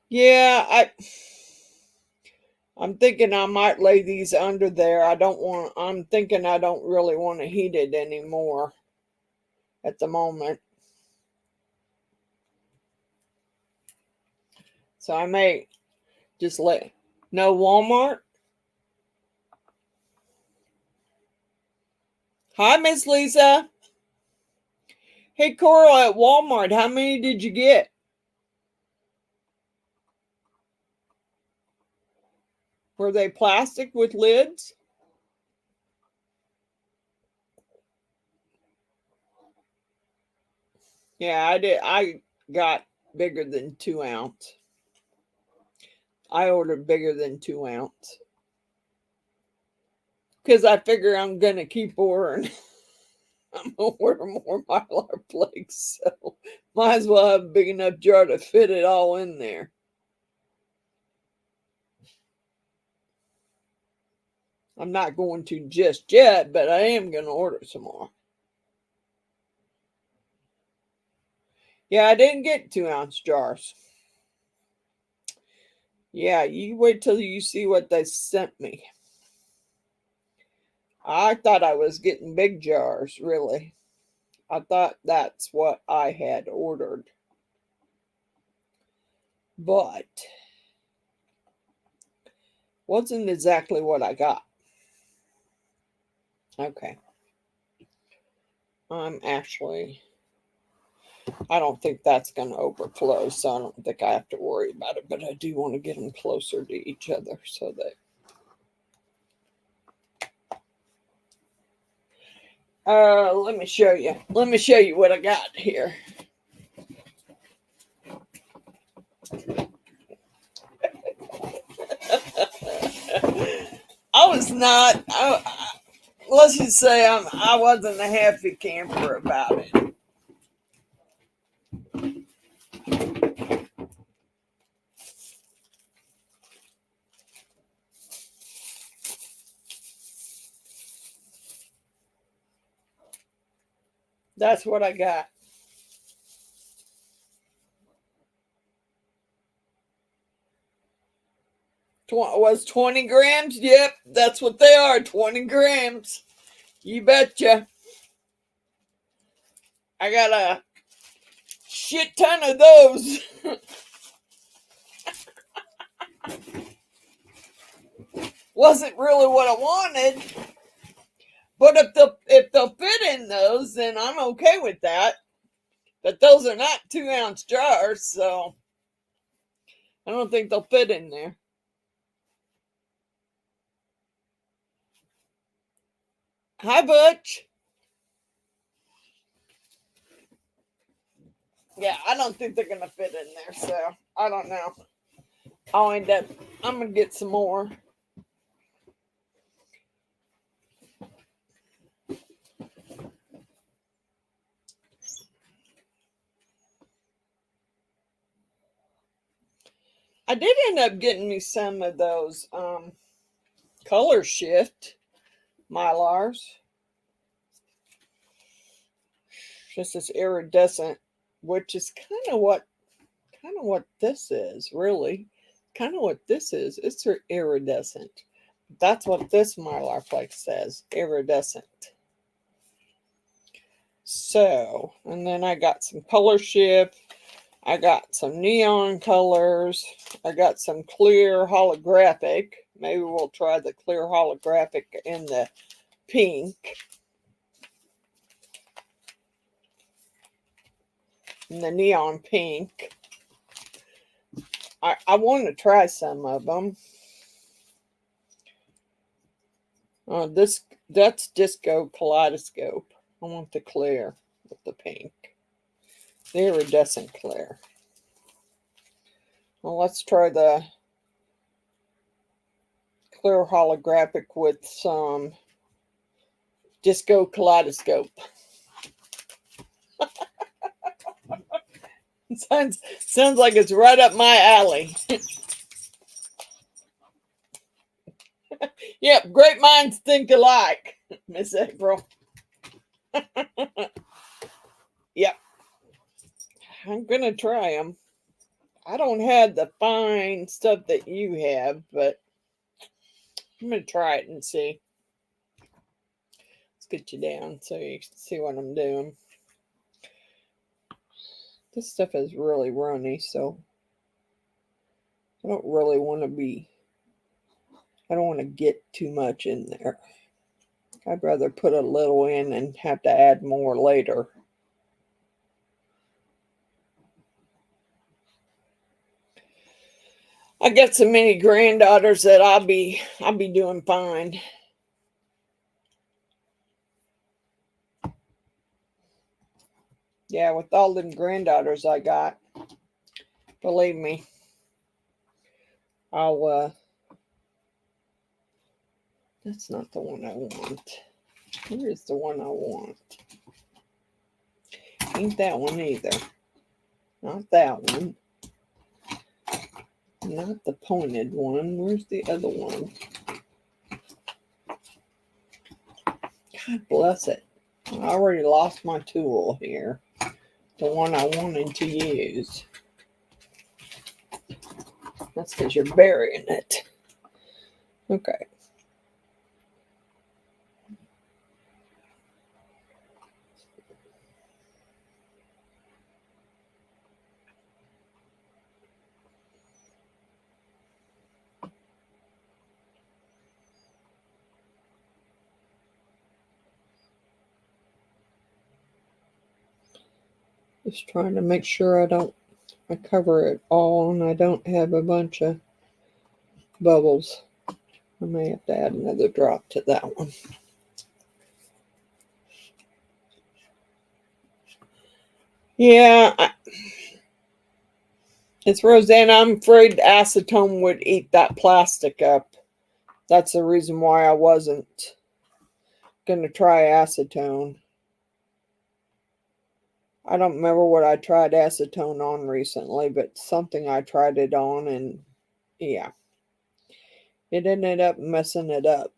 Yeah, I'm thinking I might lay these under there. I'm thinking I don't really want to heat it anymore at the moment. So I may just no Walmart. Hi, Miss Lisa. Hey, Coral, at Walmart, how many did you get? Were they plastic with lids? Yeah, I did. I got bigger than 2 ounce. I ordered bigger than 2 ounce because I figure I'm gonna keep ordering. I'm gonna order more Mylar flakes, so might as well have a big enough jar to fit it all in there. I'm not going to just yet, but I am gonna order some more. Yeah, I didn't get 2 ounce jars. Yeah, you wait till you see what they sent me. I thought I was getting big jars, really. I thought that's what I had ordered. But wasn't exactly what I got. Okay. I don't think that's going to overflow, so I don't think I have to worry about it, but I do want to get them closer to each other so that let me show you. Let me show you what I got here. Let's just say I wasn't a happy camper about it. That's what I got. Was 20 grams? Yep, that's what they are, 20 grams. You betcha. I got a shit ton of those. Wasn't really what I wanted. But if they'll fit in those, then I'm okay with that. But those are not 2 ounce jars, so I don't think they'll fit in there. Hi, Butch. Yeah, I don't think they're gonna fit in there, so I don't know. I'm gonna get some more. I did end up getting me some of those color shift Mylars. Just this iridescent, which is kind of what this is, really. Kind of what this is. It's iridescent. That's what this Mylar Flakes says, iridescent. So, and then I got some color shift. I got some neon colors. I got some clear holographic. Maybe we'll try the clear holographic in the pink. And the neon pink. I want to try some of them. That's Disco Kaleidoscope. I want the clear with the pink. The iridescent clear. Well, let's try the clear holographic with some Disco Kaleidoscope. Sounds like it's right up my alley. Yep, great minds think alike, Miss April. Yep. I'm going to try them. I don't have the fine stuff that you have, but I'm going to try it and see. Let's get you down so you can see what I'm doing. This stuff is really runny, so I don't really want to I don't want to get too much in there. I'd rather put a little in and have to add more later. I got so many granddaughters that I'll be doing fine. Yeah, with all them granddaughters I got, believe me, that's not the one I want. Here's the one I want. Ain't that one either. Not that one. Not the pointed one. Where's the other one? God bless it. I already lost my tool here. The one I wanted to use. That's because you're burying it. Okay. Just trying to make sure I cover it all and I don't have a bunch of bubbles. I may have to add another drop to that one. Yeah, it's Roseanne. I'm afraid acetone would eat that plastic up. That's the reason why I wasn't going to try acetone. I don't remember what I tried acetone on recently, but something I tried it on, and yeah, it ended up messing it up.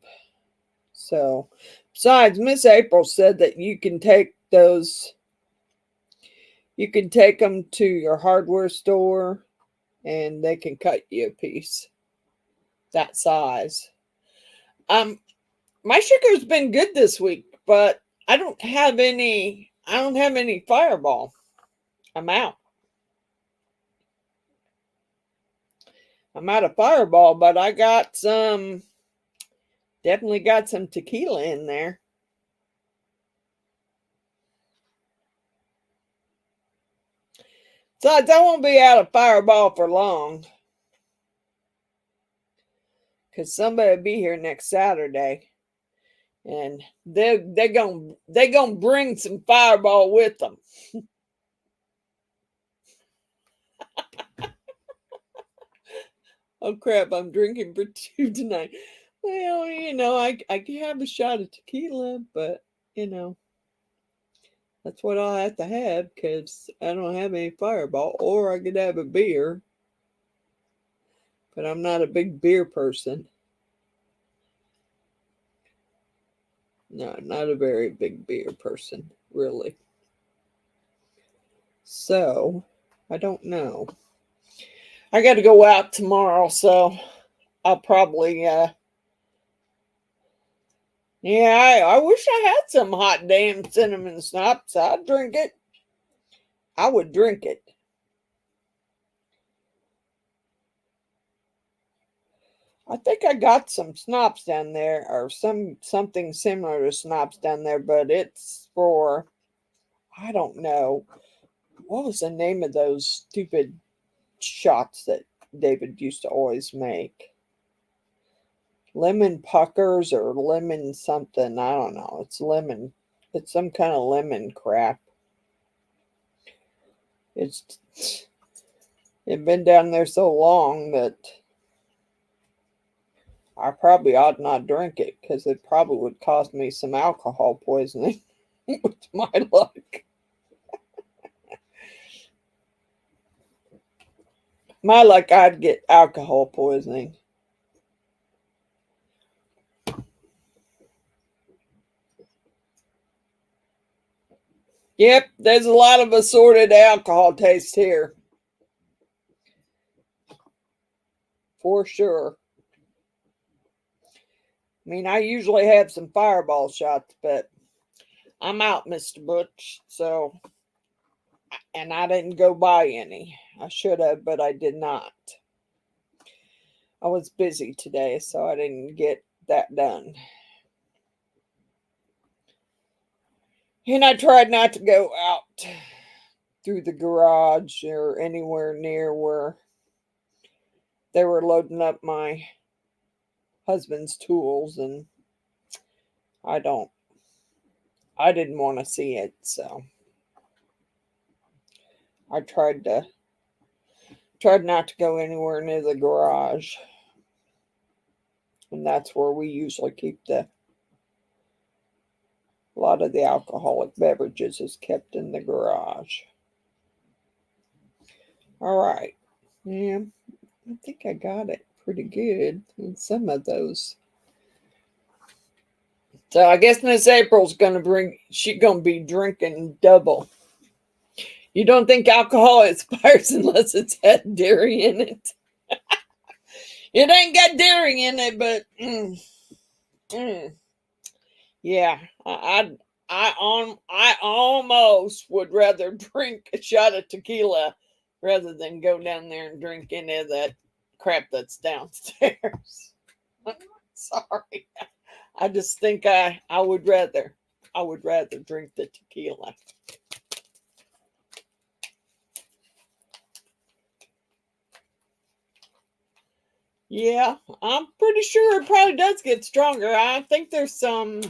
So, besides, Miss April said that you can take them to your hardware store and they can cut you a piece that size. My sugar's been good this week, but I don't have any Fireball. I'm out. I'm out of Fireball, but I got definitely got some tequila in there. So I won't be out of Fireball for long. Because somebody will be here next Saturday. And they're gonna bring some Fireball with them. Oh crap, I'm drinking for two tonight. Well, I can have a shot of tequila, but that's what I'll have to have because I don't have any Fireball, or I could have a beer. but I'm not a big beer person. No, not a very big beer person, really. So, I don't know. I got to go out tomorrow, so I'll probably, yeah, I wish I had some hot damn cinnamon schnapps. I'd drink it. I would drink it. I think I got some schnapps down there, or something similar to schnapps down there, but it's for, I don't know. What was the name of those stupid shots that David used to always make? Lemon puckers or lemon something. I don't know. It's lemon. It's some kind of lemon crap. It's been down there so long that I probably ought not drink it because it probably would cause me some alcohol poisoning with my luck. My luck, I'd get alcohol poisoning. Yep, there's a lot of assorted alcohol taste here. For sure. I mean, I usually have some Fireball shots, but I'm out, Mr. Butch. So, and I didn't go buy any. I should have, but I did not. I was busy today, so I didn't get that done. And I tried not to go out through the garage or anywhere near where they were loading up my husband's tools, and I didn't want to see it, so I tried not to go anywhere near the garage. And that's where we usually keep a lot of the alcoholic beverages is kept in the garage. All right. Yeah, I think I got it pretty good in some of those. So I guess Miss April's gonna be drinking double. You don't think alcohol expires unless it's had dairy in it? It ain't got dairy in it, but yeah, I almost would rather drink a shot of tequila rather than go down there and drink any of that crap that's downstairs. Sorry, I just think I would rather drink the tequila. Yeah, I'm pretty sure it probably does get stronger. I think there's some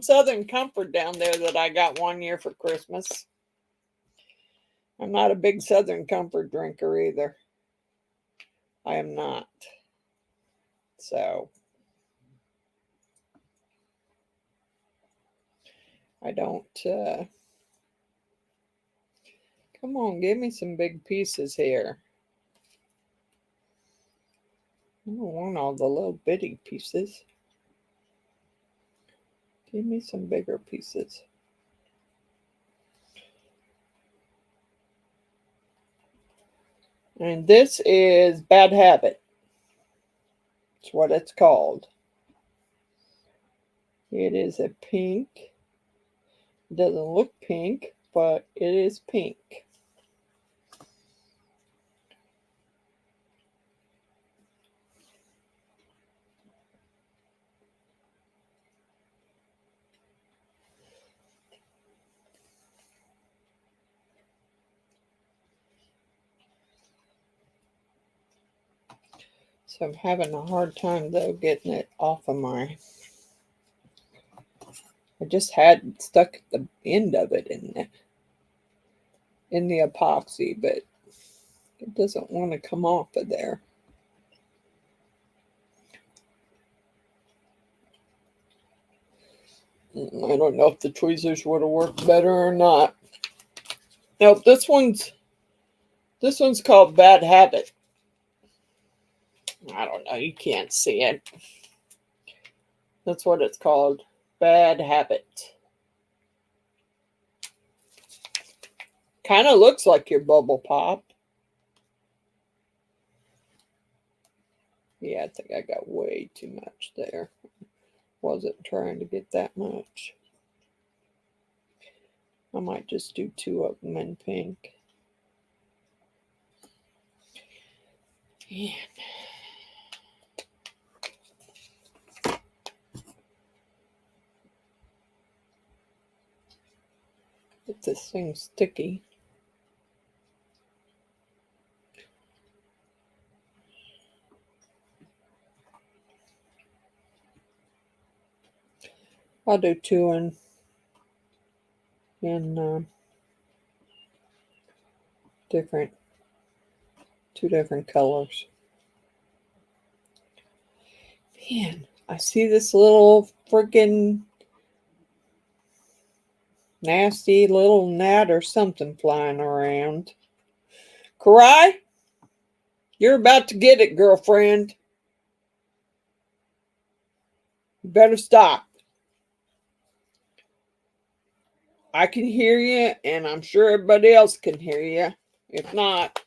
Southern Comfort down there that I got one year for Christmas. I'm not a big Southern Comfort drinker either. I am not. So I don't come on, give me some big pieces here. I don't want all the little bitty pieces. Give me some bigger pieces. And this is Bad Habit. That's what it's called. It is a pink. It doesn't look pink, but it is pink. So I'm having a hard time though getting it off of my. I just had stuck the end of it in the epoxy, but it doesn't want to come off of there. I don't know if the tweezers would have worked better or not. Nope, this one's called Bad Habit. I don't know. You can't see it. That's what it's called. Bad habit. Kind of looks like your bubble pop. Yeah, I think I got way too much there. Wasn't trying to get that much. I might just do 2 of them in pink. Man. Get this thing sticky. I'll do 2 in two different colors. Man, I see this little freaking nasty little gnat or something flying around. Karai, you're about to get it, girlfriend. You better stop. I can hear you, and I'm sure everybody else can hear you. If not,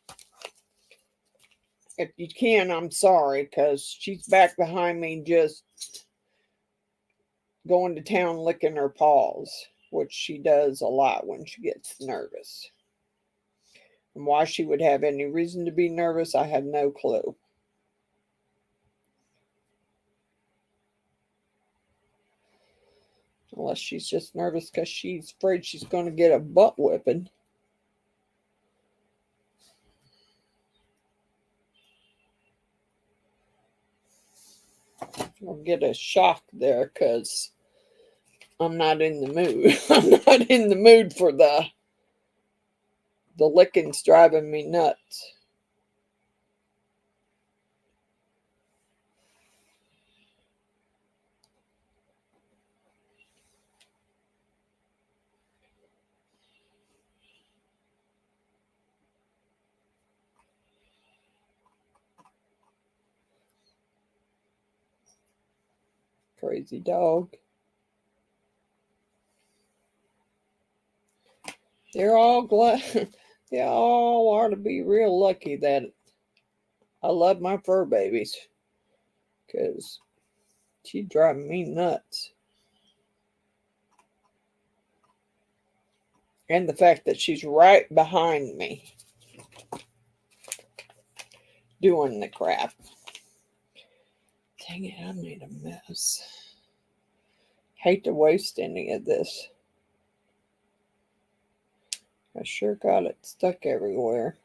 if you can, I'm sorry, because she's back behind me just going to town licking her paws, which she does a lot when she gets nervous. And why she would have any reason to be nervous, I have no clue. Unless she's just nervous because she's afraid she's going to get a butt whipping. Or get a shock there because I'm not in the mood. I'm not in the mood for the licking's driving me nuts. Crazy dog. They're all glad. They all are to be real lucky that I love my fur babies, because she's driving me nuts. And the fact that she's right behind me doing the crap. Dang it, I made a mess. Hate to waste any of this. I sure got it stuck everywhere.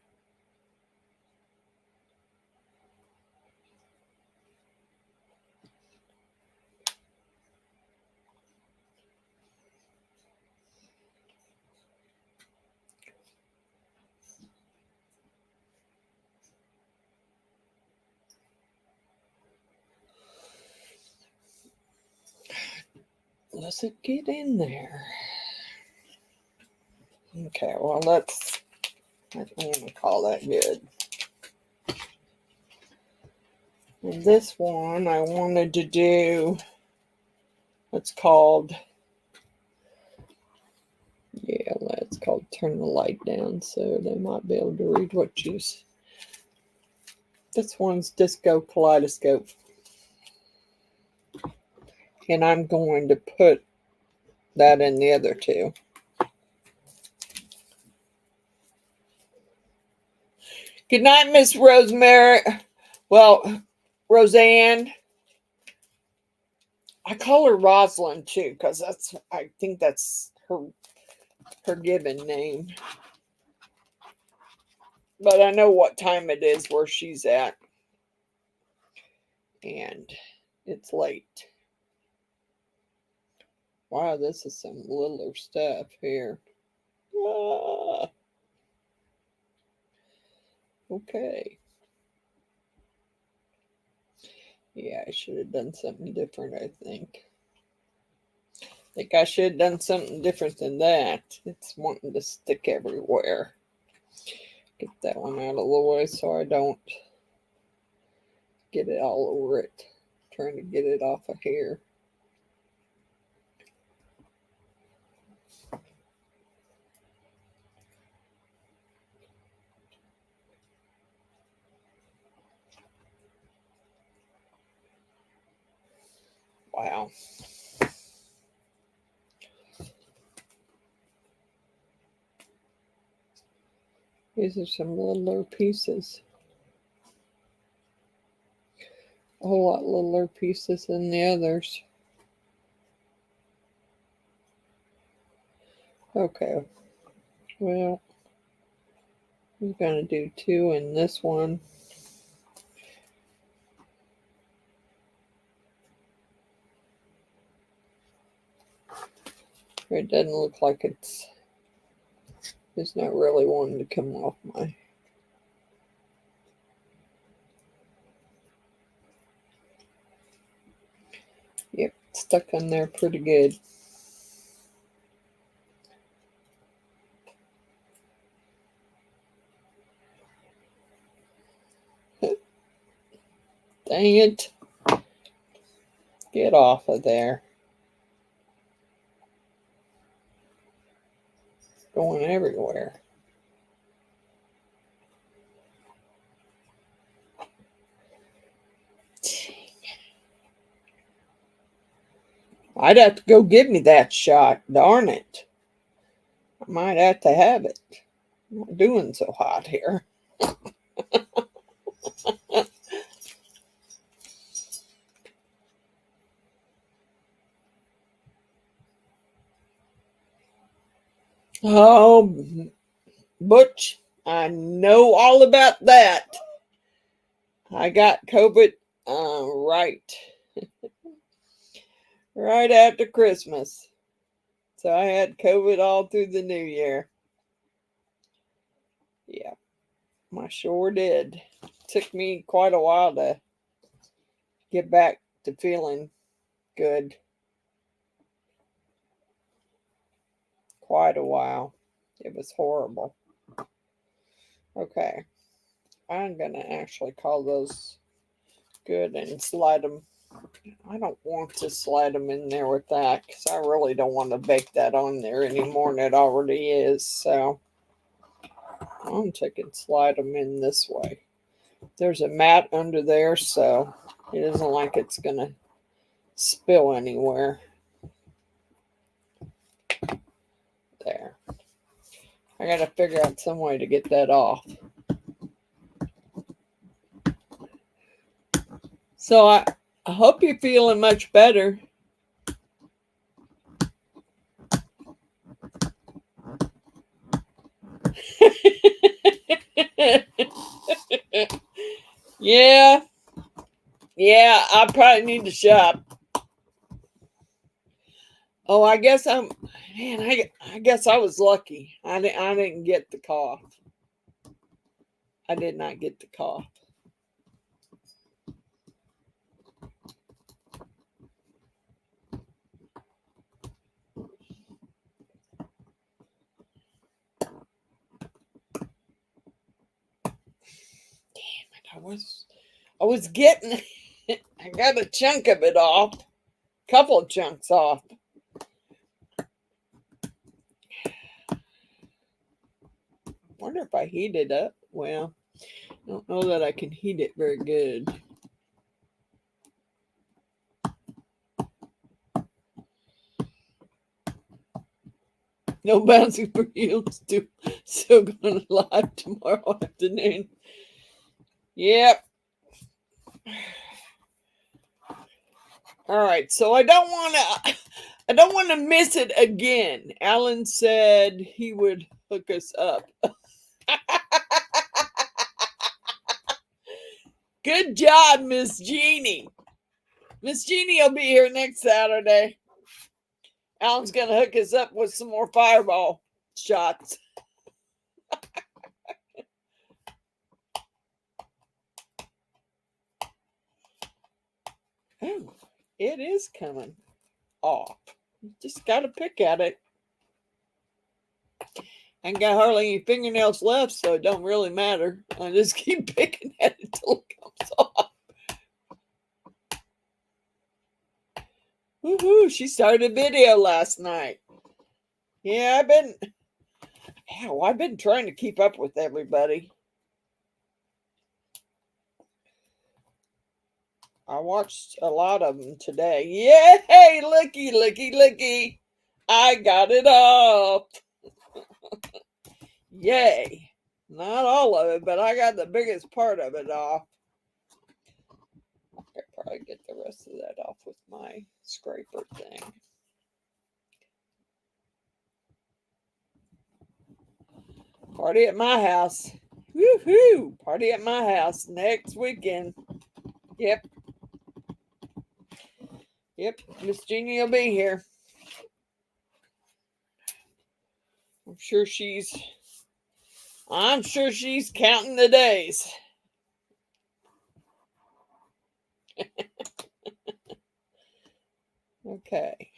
Let's it get in there. Okay, well, I don't want to call that good. And this one I wanted to do, it's called, it's called Turn the Light Down, so they might be able to read what you. This one's Disco Kaleidoscope. And I'm going to put that in the other 2. Good night, Miss Rosemary. Well, Roseanne. I call her Rosalind too, because I think that's her given name. But I know what time it is where she's at. And it's late. Wow, this is some littler stuff here. Ah. Okay. Yeah, I should have done something different, I think. I should have done something different than that. It's wanting to stick everywhere. Get that one out of the way so I don't get it all over it. Trying to get it off of here. Wow. These are some littler pieces. A whole lot littler pieces than the others. Okay. Well, I'm going to do 2 in this one. It doesn't look like it's not really wanting to come off my. Yep, stuck on there pretty good. Dang it. Get off of there. Going everywhere. I'd have to go give me that shot. Darn it. I might have to have it. I'm not doing so hot here. Oh, Butch, I know all about that. I got COVID right after Christmas. So I had COVID all through the new year. Yeah, I sure did. Took me quite a while to get back to feeling good. Quite a while. It was horrible. Okay. I'm going to actually call those good and slide them. I don't want to slide them in there with that because I really don't want to bake that on there any more than it already is. So I'm going to take and slide them in this way. There's a mat under there, so it isn't like it's going to spill anywhere. There. I got to figure out some way to get that off. So I hope you're feeling much better. Yeah, I probably need to shop. Oh, I guess I guess I was lucky. I didn't get the cough. I did not get the cough. Damn it, I was getting I got a chunk of it off. Couple of chunks off. Wonder if I heat it up. Well, I don't know that I can heat it very good. No bouncing for heels. Still going live tomorrow afternoon. Yep. All right. So I don't want to miss it again. Alan said he would hook us up. Good job, Miss Jeannie. Miss Jeannie will be here next Saturday. Alan's going to hook us up with some more fireball shots. Oh, it is coming off. You just got to pick at it. I ain't got hardly any fingernails left, so it don't really matter. I just keep picking at it till it comes off. Woohoo! She started a video last night. Yeah, I've been trying to keep up with everybody. I watched a lot of them today. Yay! Looky, looky, looky. I got it up. Yay. Not all of it, but I got the biggest part of it off. I could probably get the rest of that off with my scraper thing. Party at my house. Woohoo! Party at my house next weekend. Yep. Yep. Miss Jeannie will be here. I'm sure she's counting the days. Okay.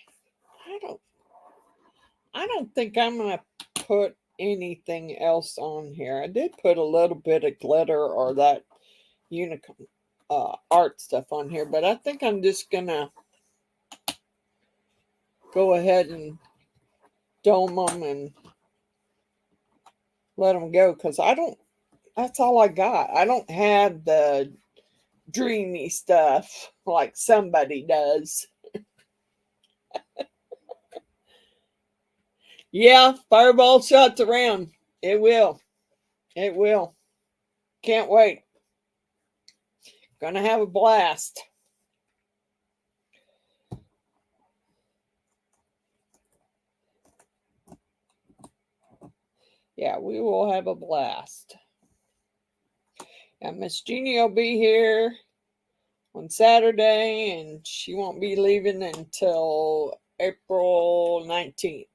I don't think I'm gonna put anything else on here. I did put a little bit of glitter or that Unicone art stuff on here, but I think I'm just gonna go ahead and dome them and let them go, because that's all I got. I don't have the dreamy stuff like somebody does. Yeah, fireball shots around. It will. It will. Can't wait. Gonna have a blast. Yeah, we will have a blast. And Miss Jeannie will be here on Saturday, and she won't be leaving until April 19th.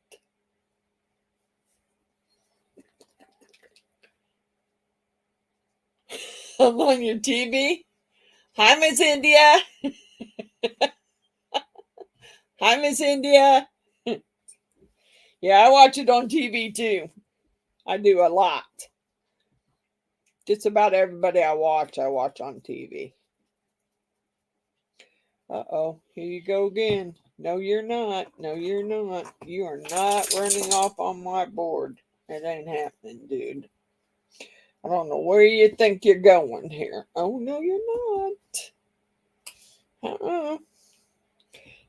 I'm on your TV. Hi, Miss India. Hi, Miss India. Yeah, I watch it on TV too. I do a lot. Just about everybody I watch on TV. Uh-oh, here you go again. No, you're not. No, you're not. You are not running off on my board. It ain't happening, dude. I don't know where you think you're going here. Oh, no, you're not. Uh-uh.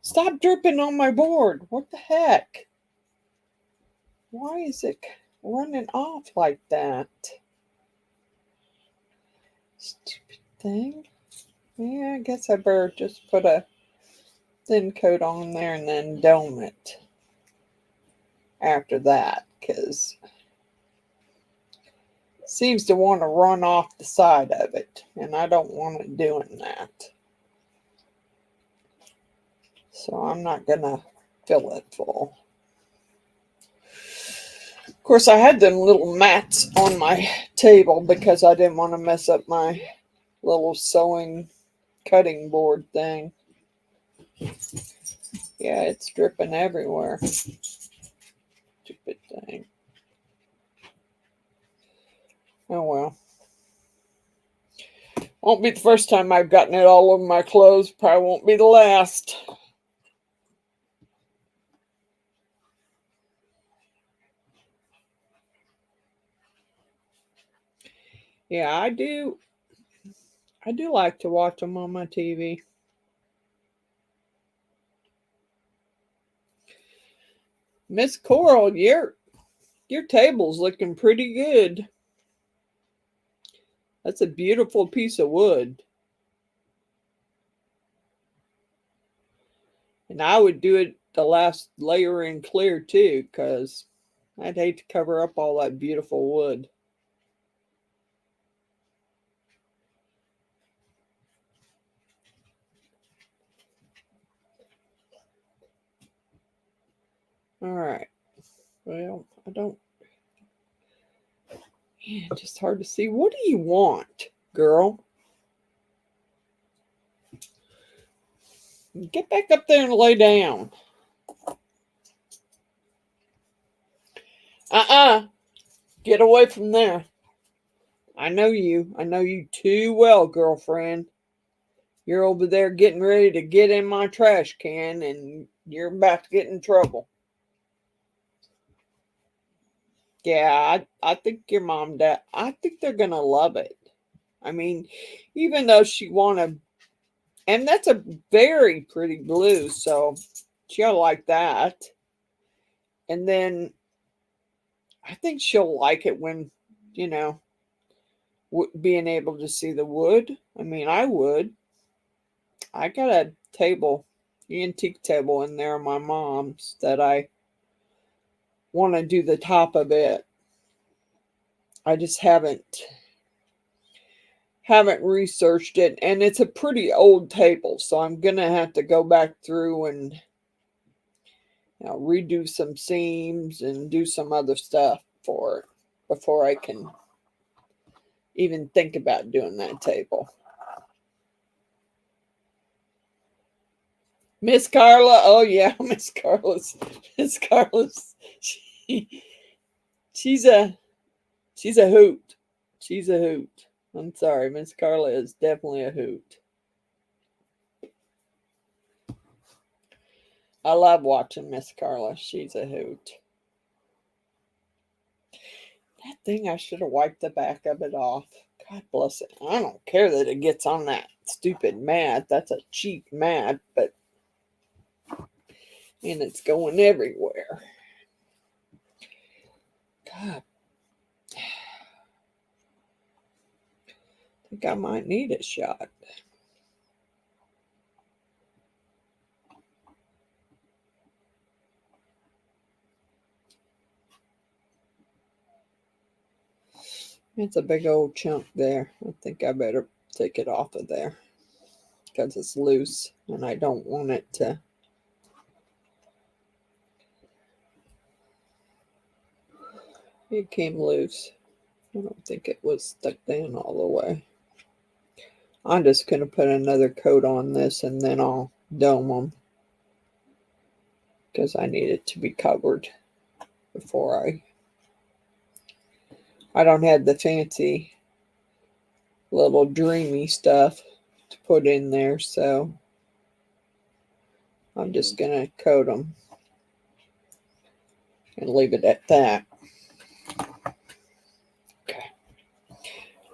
Stop dripping on my board. What the heck? Why is it running off like that? Stupid thing. Yeah, I guess I better just put a thin coat on there and then dome it after that, because it seems to want to run off the side of it, and I don't want it doing that. So I'm not going to fill it full. Of course, I had them little mats on my table because I didn't want to mess up my little sewing cutting board thing. Yeah, it's dripping everywhere. Stupid thing. Oh well. Won't be the first time I've gotten it all over my clothes. Probably won't be the last. Yeah, I do like to watch them on my TV. Miss Coral, your table's looking pretty good. That's a beautiful piece of wood. And I would do it the last layer in clear too, because I'd hate to cover up all that beautiful wood. All right. Well, I don't. Yeah, just hard to see. What do you want, girl? Get back up there and lay down. Get away from there. I know you. I know you too well, girlfriend. You're over there getting ready to get in my trash can and you're about to get in trouble. Yeah, I think your mom, dad, I think they're going to love it. I mean, even though she wanted, and that's a very pretty blue, so she'll like that. And then I think she'll like it when, you know, being able to see the wood. I mean, I would. I got a table, antique table in there, my mom's, that I want to do the top of it. I just haven't researched it, and it's a pretty old table, so I'm gonna have to go back through and, you know, redo some seams and do some other stuff for it before I can even think about doing that table. Miss Carla, oh yeah, Miss Carla's, she's a hoot. She's a hoot. I'm sorry, Miss Carla is definitely a hoot. I love watching Miss Carla. She's a hoot. That thing, I should have wiped the back of it off. God bless it. I don't care that it gets on that stupid mat. That's a cheap mat, but and it's going everywhere. God. I think I might need a shot. It's a big old chunk there. I think I better take it off of there because it's loose and I don't want it to. It came loose. I don't think it was stuck down all the way. I'm just going to put another coat on this and then I'll dome them because I need it to be covered before I don't have the fancy little dreamy stuff to put in there, so I'm just going to coat them and leave it at that. Okay.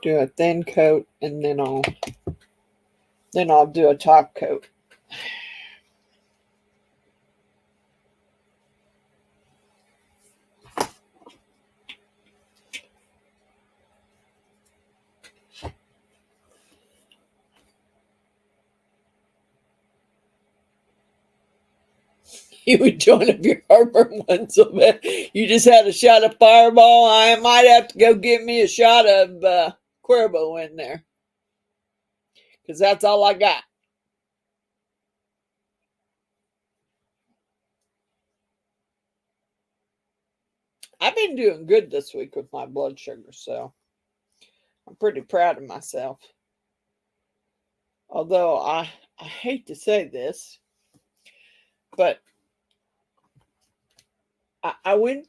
Do a thin coat and then I'll do a top coat. You would join up your heartburn one so bad. You just had a shot of Fireball. I might have to go get me a shot of Cuervo in there. Because that's all I got. I've been doing good this week with my blood sugar, so I'm pretty proud of myself. Although I hate to say this, but I went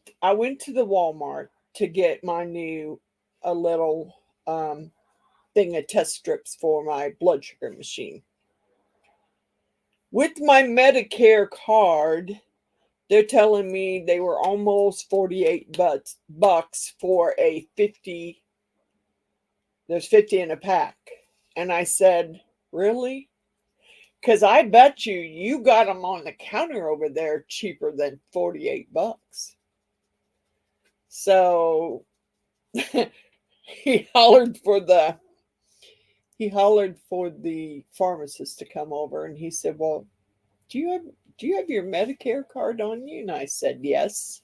to the Walmart to get my new a little thing of test strips for my blood sugar machine. With my Medicare card, they're telling me they were almost 48 bucks for a 50. There's 50 in a pack. And I said, really? Because I bet you got them on the counter over there cheaper than 48 bucks. So he hollered for the pharmacist to come over, and he said, well, do you have your Medicare card on you? And I said, yes.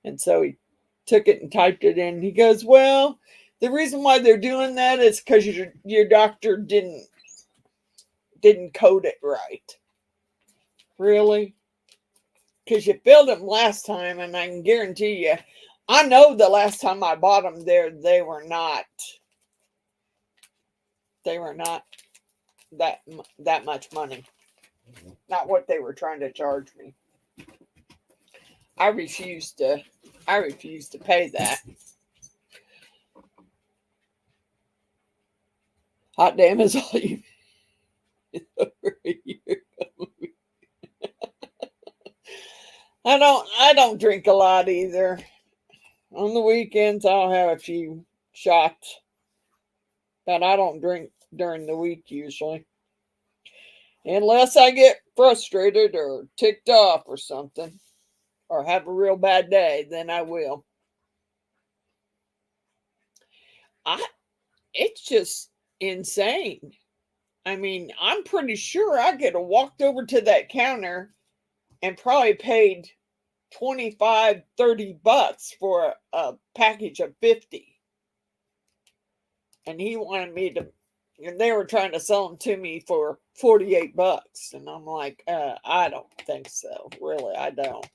And so he took it and typed it in. He goes, well, the reason why they're doing that is because your doctor didn't code it right. Really? Because you filled them last time, and I can guarantee you, I know the last time I bought them there, they were not that much money. Not what they were trying to charge me. I refused to pay that. Hot damn is all you. It's over a year ago. I don't drink a lot either. On the weekends I'll have a few shots, but I don't drink during the week usually. Unless I get frustrated or ticked off or something, or have a real bad day, then I will. I It's just insane. I mean, I'm pretty sure I could have walked over to that counter and probably paid 25, $30 for a package of 50. And he wanted me to, and they were trying to sell them to me for $48. And I'm like, I don't think so. Really, I don't.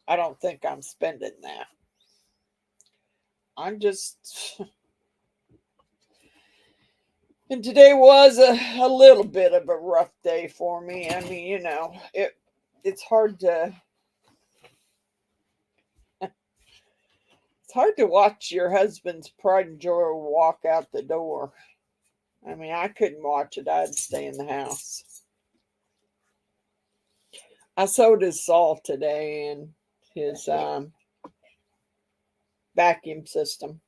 I don't think I'm spending that. I'm just, and today was a little bit of a rough day for me. I mean, it's hard to watch your husband's pride and joy walk out the door. I mean, I couldn't watch it. I'd stay in the house. I sewed his saw today and his vacuum system.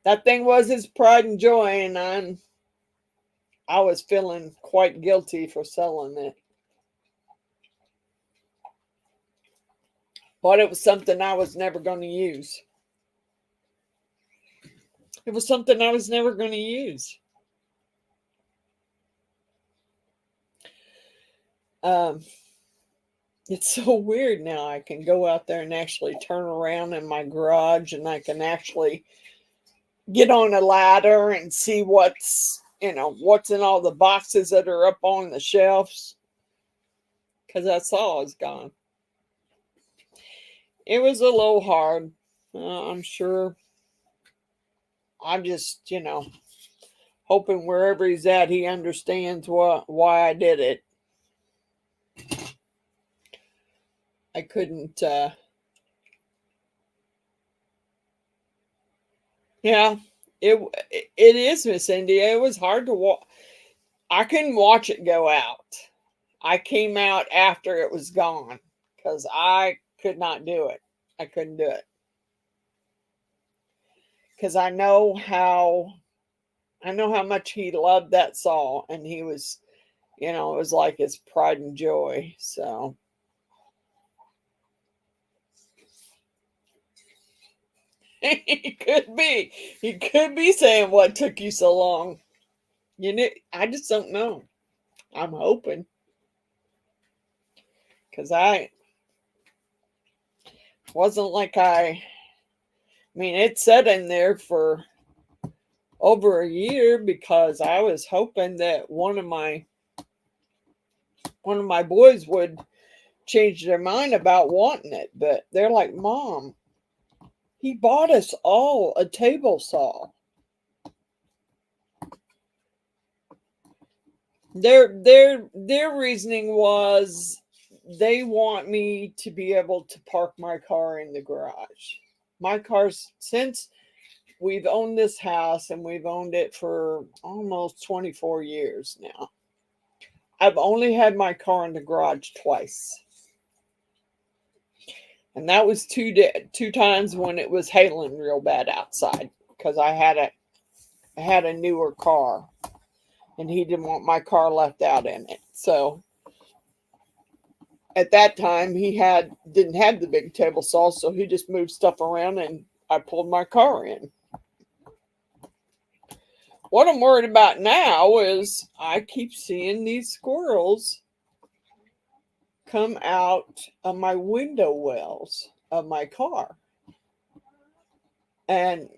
That thing was his pride and joy, and I was feeling quite guilty for selling it. But it was something I was never going to use. It was something I was never going to use. It's so weird now. I can go out there and actually turn around in my garage, and I can actually get on a ladder and see what's in all the boxes that are up on the shelves, because that saw is gone. It was a little hard. I'm sure. I'm just, hoping wherever he's at, he understands why I did it. I couldn't, yeah, it is, Miss India. It was hard to watch. I couldn't watch it go out. I came out after it was gone because I could not do it. I couldn't do it. Because I know how much he loved that saw, and he was, it was like his pride and joy. So he could be saying, what took you so long? I just don't know. I'm hoping, because I wasn't like I mean, it sat in there for over a year because I was hoping that one of my boys would change their mind about wanting it. But they're like, Mom, he bought us all a table saw. Their reasoning was they want me to be able to park my car in the garage. My car's, since we've owned this house, and we've owned it for almost 24 years now, I've only had my car in the garage twice. And that was two times when it was hailing real bad outside, because I had a newer car, and he didn't want my car left out in it. So at that time he didn't have the big table saw, so he just moved stuff around and I pulled my car in. What I'm worried about now is I keep seeing these squirrels come out of my window wells of my car. And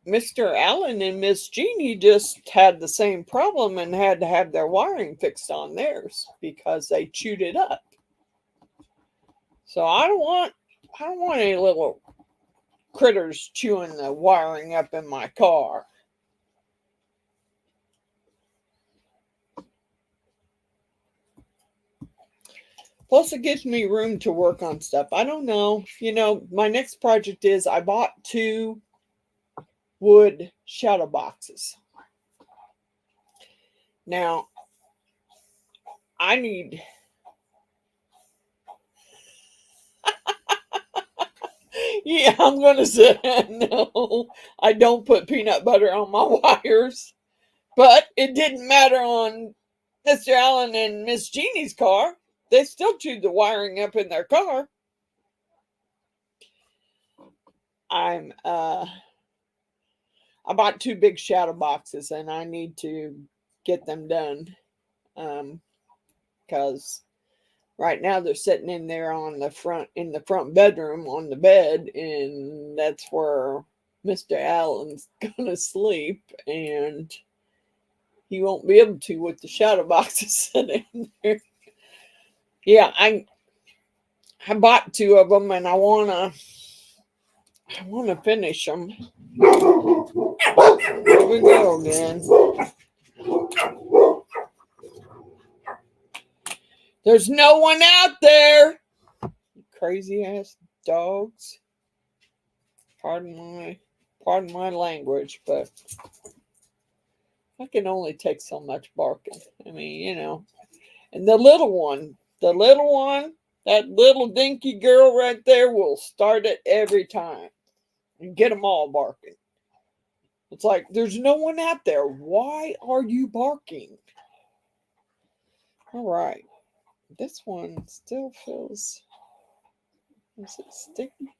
Mr. Allen and Miss Jeannie just had the same problem and had to have their wiring fixed on theirs because they chewed it up. So I don't want any little critters chewing the wiring up in my car. Plus, it gives me room to work on stuff. I don't know. You know, my next project is I bought 2 wood shadow boxes. Now, I need... Yeah, I'm going to say no. I don't put peanut butter on my wires. But it didn't matter on Mr. Allen and Miss Jeannie's car. They still chewed the wiring up in their car. I bought 2 big shadow boxes and I need to get them done. Because right now they're sitting in there in the front bedroom on the bed, and that's where Mr. Allen's gonna sleep, and he won't be able to with the shadow boxes sitting there. Yeah, I bought 2 of them, and I wanna finish them. Here we go again. There's no one out there. Crazy ass dogs. Pardon my language, but I can only take so much barking. I mean, you know. And the little one, that little dinky girl right there will start it every time and get them all barking. It's like, there's no one out there. Why are you barking? All right. This one still feels... Is it sticky?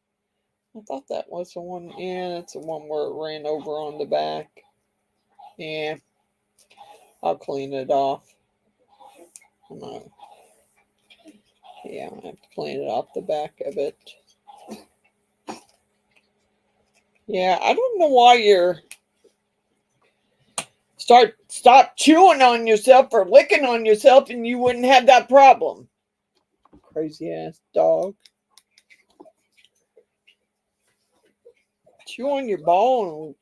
I thought that was the one. Yeah, it's the one where it ran over on the back. Yeah. I'll clean it off. Yeah, I have to clean it off the back of it. Yeah, I don't know why you're... Stop chewing on yourself or licking on yourself and you wouldn't have that problem. Crazy ass dog. Chew on your ball and...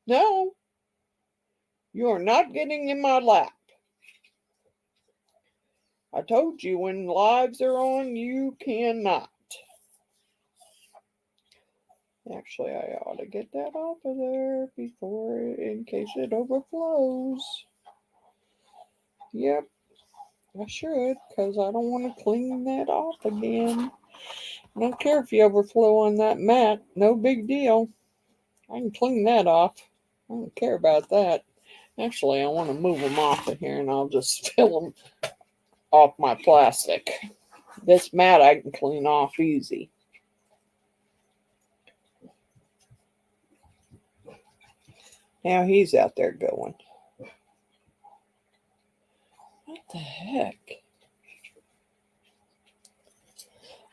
No. You are not getting in my lap. I told you when lives are on, you cannot. Actually, I ought to get that off of there before, in case it overflows. Yep, I should, because I don't want to clean that off again. I don't care if you overflow on that mat. No big deal. I can clean that off. I don't care about that. Actually, I want to move them off of here, and I'll just fill them off my plastic. This mat I can clean off easy. Now he's out there going. What the heck?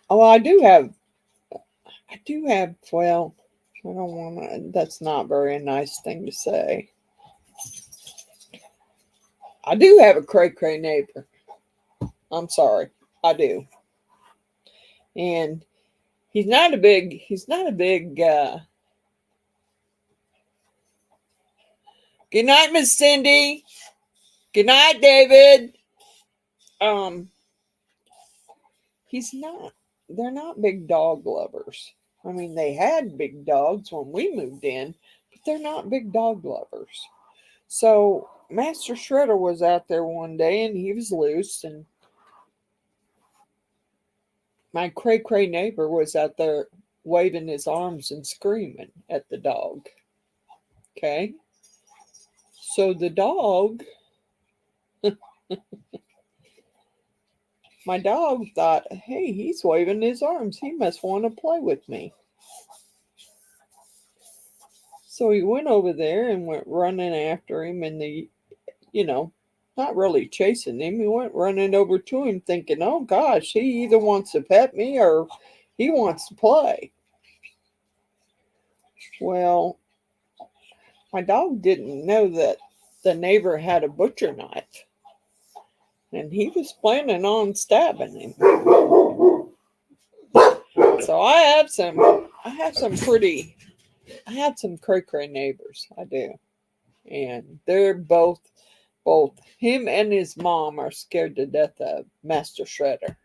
Oh, I do have, well, I don't want to, that's not very nice thing to say. I do have a cray-cray neighbor. I'm sorry. I do. And he's not a big, good night, Miss Cindy. Good night, David. They're not big dog lovers. I mean, they had big dogs when we moved in, but they're not big dog lovers. So Master Shredder was out there one day and he was loose, and my cray-cray neighbor was out there waving his arms and screaming at the dog. Okay? So the dog, my dog thought, hey, he's waving his arms. He must want to play with me. So he went over there and went running after him, and not really chasing him. He went running over to him thinking, oh gosh, he either wants to pet me or he wants to play. Well, my dog didn't know that the neighbor had a butcher knife, and he was planning on stabbing him. So I have some cray-cray neighbors. I do. And they're both Both him and his mom are scared to death of Master Shredder.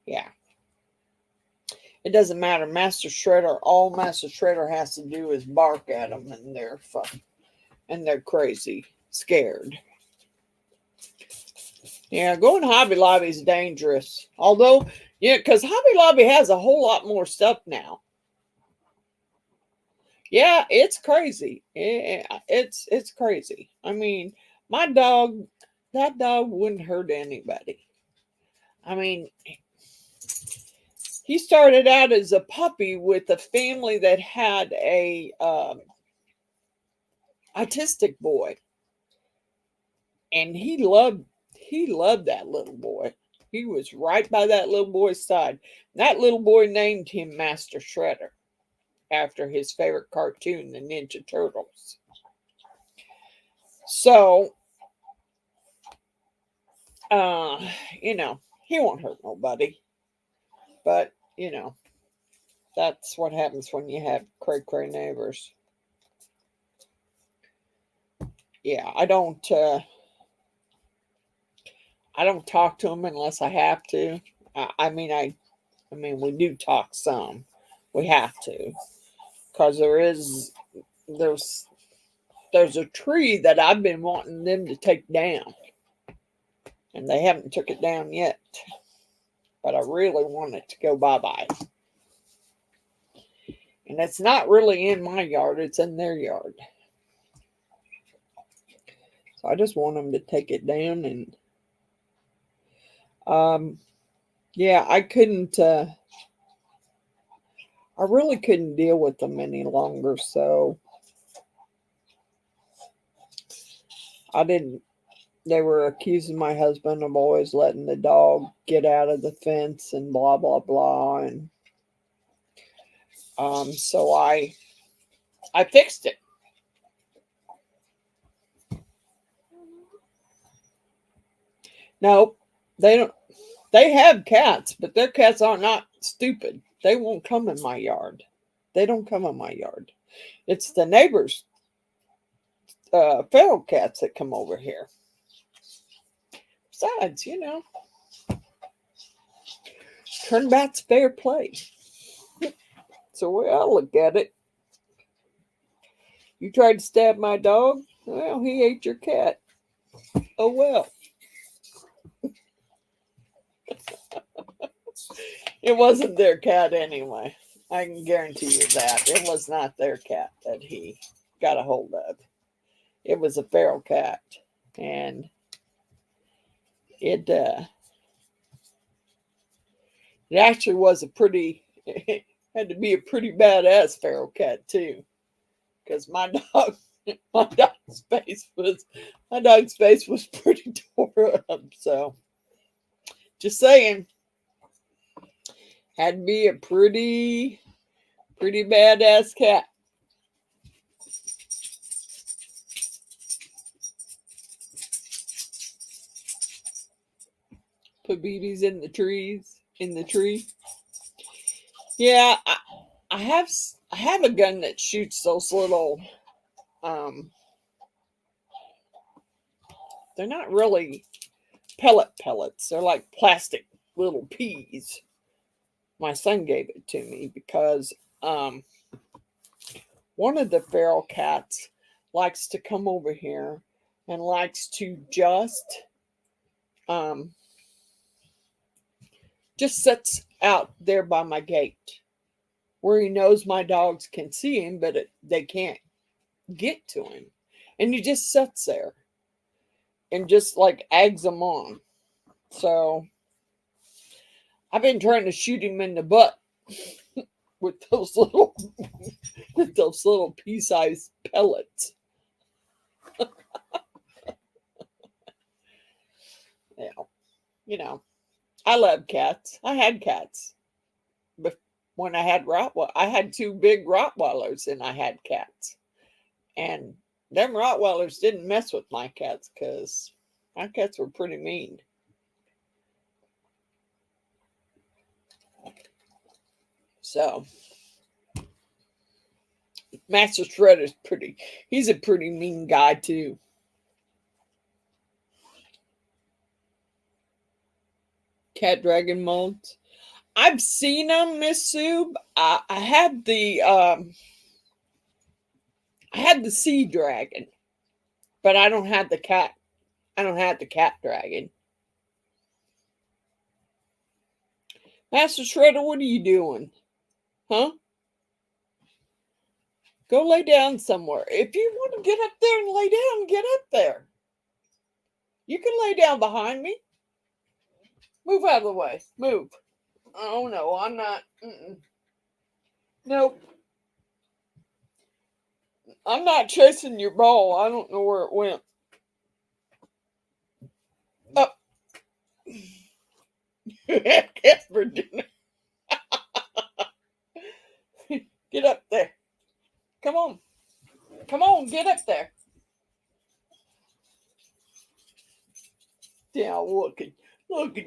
Yeah. It doesn't matter. Master Shredder, all Master Shredder has to do is bark at them and they're fun. And they're crazy, scared. Yeah, going to Hobby Lobby is dangerous. Although, yeah, because Hobby Lobby has a whole lot more stuff now. Yeah, it's crazy. It's crazy. I mean, my dog, that dog wouldn't hurt anybody. I mean, he started out as a puppy with a family that had a autistic boy, and he loved that little boy. He was right by that little boy's side. That little boy named him Master Shredder after his favorite cartoon, the Ninja Turtles. So, you know, he won't hurt nobody. But, you know, that's what happens when you have cray neighbors. Yeah, I don't talk to them unless I have to. I mean, we do talk some. We have to, because there's a tree that I've been wanting them to take down, and they haven't took it down yet. But I really want it to go bye-bye. And it's not really in my yard; it's in their yard. So I just want them to take it down, and yeah, I really couldn't deal with them any longer, so I didn't. They were accusing my husband of always letting the dog get out of the fence and blah blah blah, and so I fixed it. No, they don't. They have cats, but their cats are not stupid. They won't come in my yard. They don't come in my yard. It's the neighbors' feral cats that come over here. Besides, you know, turnabout's fair play. So the way I look at it, you tried to stab my dog. Well, he ate your cat. Oh well. It wasn't their cat anyway. I can guarantee you that. It was not their cat that he got a hold of. It was a feral cat. And it actually was it had to be a pretty badass feral cat too. Because my dog's face was pretty tore up. So just saying. Had to be a pretty badass cat. Put BBs in the tree. Yeah, I have a gun that shoots those little they're not really pellets. They're like plastic little peas. My son gave it to me because one of the feral cats likes to come over here and likes to just sits out there by my gate where he knows my dogs can see him, but they can't get to him. And he just sits there and just like eggs them on. So I've been trying to shoot him in the butt with those little pea-sized pellets. Yeah, you know, I love cats. I had cats, but when I had I had two big Rottweilers, and I had cats, and them Rottweilers didn't mess with my cats because my cats were pretty mean. So, Master Shredder's pretty. He's a pretty mean guy too. Cat dragon molds. I've seen them, Miss Sue. I had the sea dragon, but I don't have the cat. I don't have the cat dragon. Master Shredder, what are you doing? Huh? Go lay down somewhere. If you want to get up there and lay down, get up there. You can lay down behind me. Move out of the way. Move. Oh, no, I'm not. Nope. I'm not chasing your ball. I don't know where it went. Up. Cat for dinner. Get up there. Come on. Come on, get up there. Now look at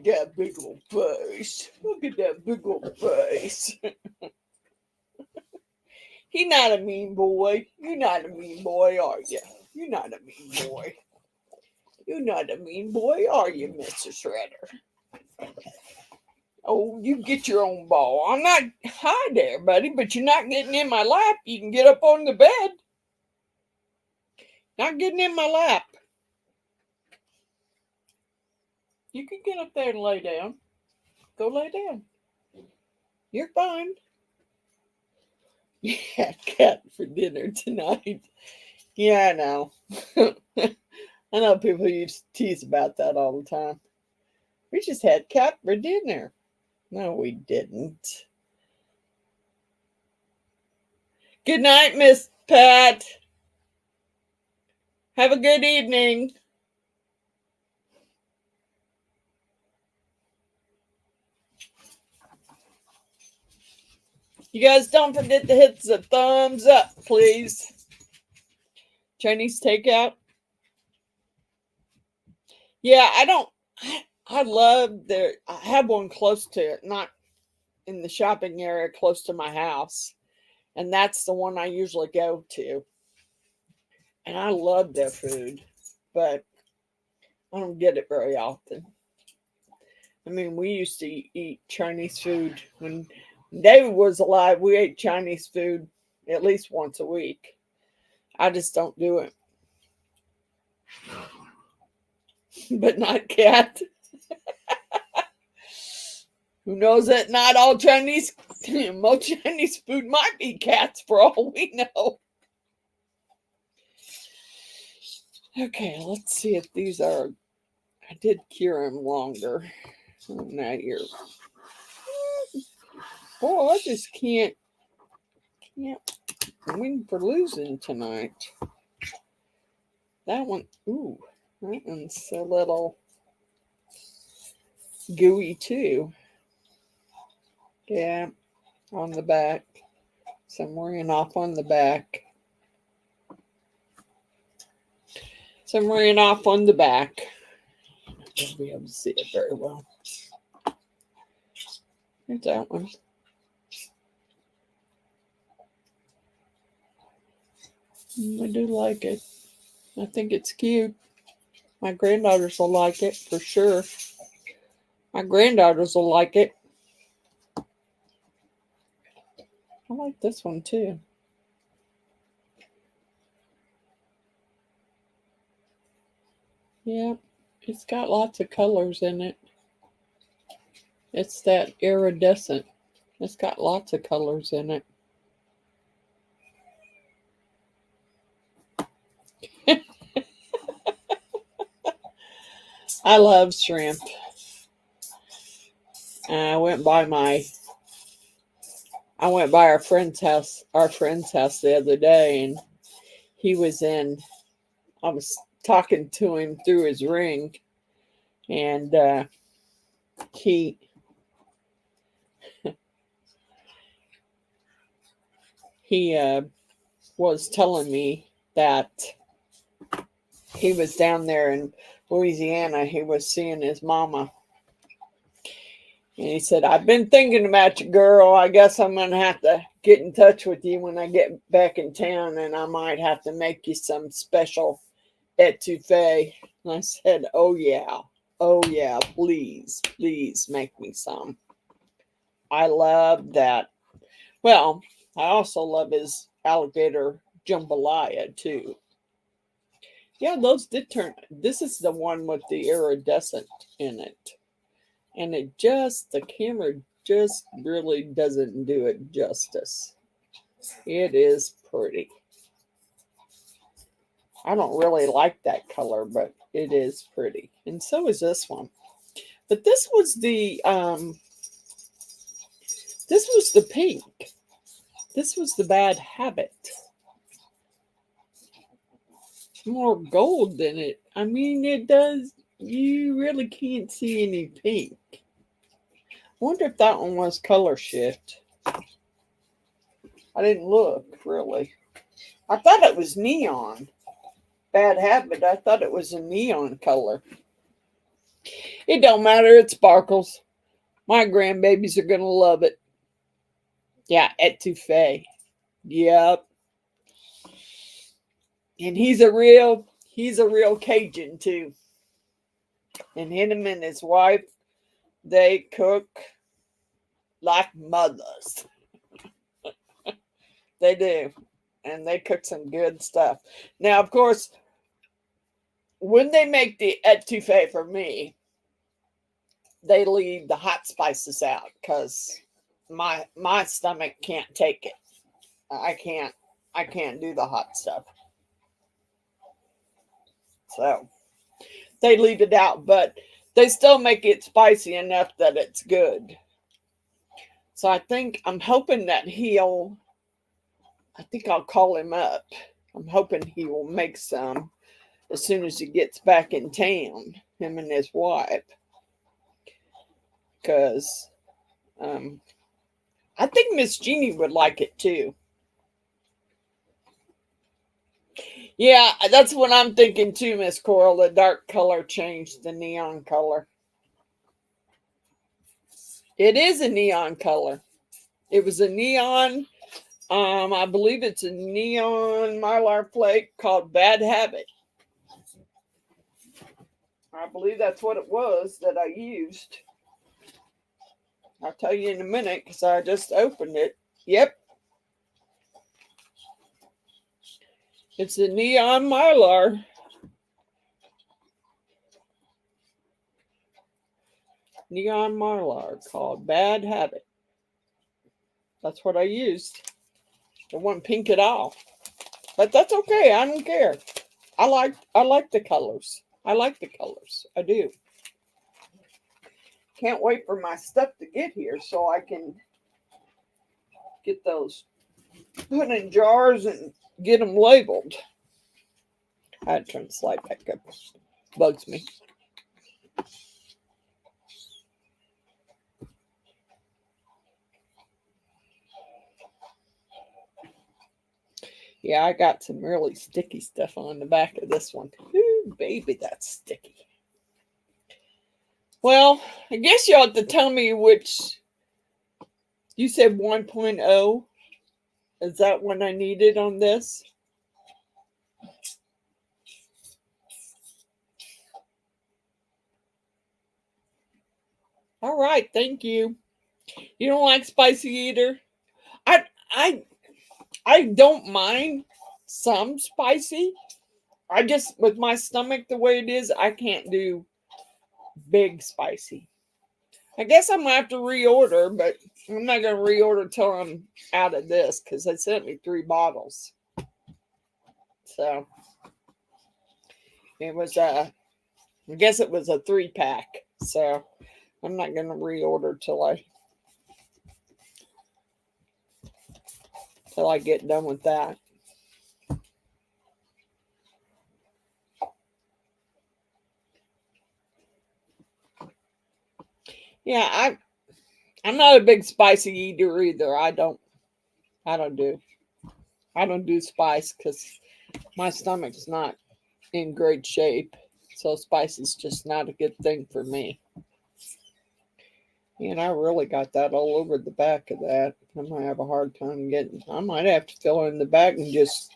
that big old face. Look at that big old face. He's not a mean boy. You're not a mean boy, are you? You're not a mean boy. You're not a mean boy, are you, Mr. Shredder? Oh, you get your own ball. I'm not hi there, buddy, but you're not getting in my lap. You can get up on the bed. Not getting in my lap. You can get up there and lay down. Go lay down. You're fine. Yeah, cat for dinner tonight. Yeah, I know. I know people used to tease about that all the time. We just had cat for dinner. No, we didn't. Good night, Miss Pat. Have a good evening. You guys don't forget to hit the thumbs up, please. Chinese takeout. Yeah, I love I have one close to it, not in the shopping area close to my house. And that's the one I usually go to. And I love their food, but I don't get it very often. I mean, we used to eat Chinese food when David was alive. We ate Chinese food at least once a week. I just don't do it. But not cat. Who knows that not all Chinese, most Chinese food might be cats for all we know. Okay, let's see if these are, I did cure them longer. Oh, now you're, boy, I just can't win for losing tonight. That one, ooh, that one's a little gooey too. Yeah, on the back. Somewhere and off on the back. Somewhere and off on the back. I won't be able to see it very well. There's that one. I do like it. I think it's cute. My granddaughters will like it for sure. My granddaughters will like it. I like this one too. Yeah, it's got lots of colors in it. It's that iridescent. It's got lots of colors in it. I love shrimp. I went by our friend's house the other day, and I was talking to him through his ring, and he was telling me that he was down there in Louisiana. He was seeing his mama. And he said, I've been thinking about you, girl. I guess I'm going to have to get in touch with you when I get back in town, and I might have to make you some special etouffee. And I said, oh yeah, please, please make me some. I love that. Well, I also love his alligator jambalaya too. Yeah, those did turn. This is the one with the iridescent in it. And the camera just really doesn't do it justice. It is pretty. I don't really like that color, but it is pretty. And so is this one. But this was the pink. This was the bad habit. More gold than it. I mean, it does. You really can't see any pink. I wonder if that one was color shift. I didn't look, really. I thought it was neon. Bad habit. I thought it was a neon color. It don't matter. It sparkles. My grandbabies are going to love it. Yeah, etouffee. Yep. And he's a real Cajun too. And him and his wife, they cook like mothers. They do. And they cook some good stuff. Now, of course, when they make the etouffee for me, they leave the hot spices out because my stomach can't take it. I can't do the hot stuff. So they leave it out, but they still make it spicy enough that it's good. So I'm hoping that I think I'll call him up. I'm hoping he will make some as soon as he gets back in town, him and his wife. Because I think Miss Jeannie would like it too. Yeah, that's what I'm thinking too, Miss Coral. The dark color changed the neon color. It is a neon color. It was a neon, I believe it's a neon Mylar flake called Bad Habit. I believe that's what it was that I used. I'll tell you in a minute because I just opened it. Yep. It's a neon Mylar. Neon Mylar called Bad Habit. That's what I used. It wasn't pink at all. But that's okay. I don't care. I like the colors. I like the colors. I do. Can't wait for my stuff to get here so I can get those put in jars and get them labeled. I had to turn the slide back up. Bugs me. Yeah, I got some really sticky stuff on the back of this one. Ooh, baby, that's sticky. Well, I guess you'll have to tell me which. You said 1.0. Is that what I needed on this? All right, thank you. You don't like spicy either? I don't mind some spicy. I just, with my stomach the way it is, I can't do big spicy. I guess I'm gonna have to reorder, but I'm not gonna reorder till I'm out of this because they sent me 3 bottles. So it was I guess it was a 3-pack. So I'm not gonna reorder till I get done with that. Yeah, I'm not a big spicy eater either. I don't do spice because my stomach's not in great shape. So spice is just not a good thing for me. And I really got that all over the back of that. I'm gonna have a hard time getting. I might have to fill in the back and just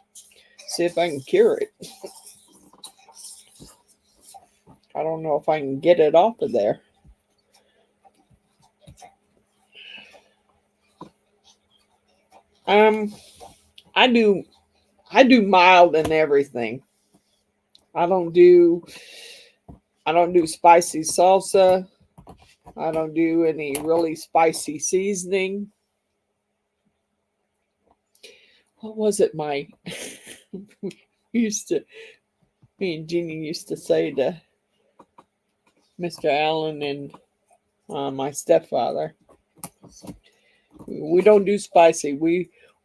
see if I can cure it. I don't know if I can get it off of there. I do mild and everything. I don't do spicy salsa. I don't do any really spicy seasoning. What was it my used to me and Jeannie used to say to Mr. Allen and my stepfather? We don't do spicy.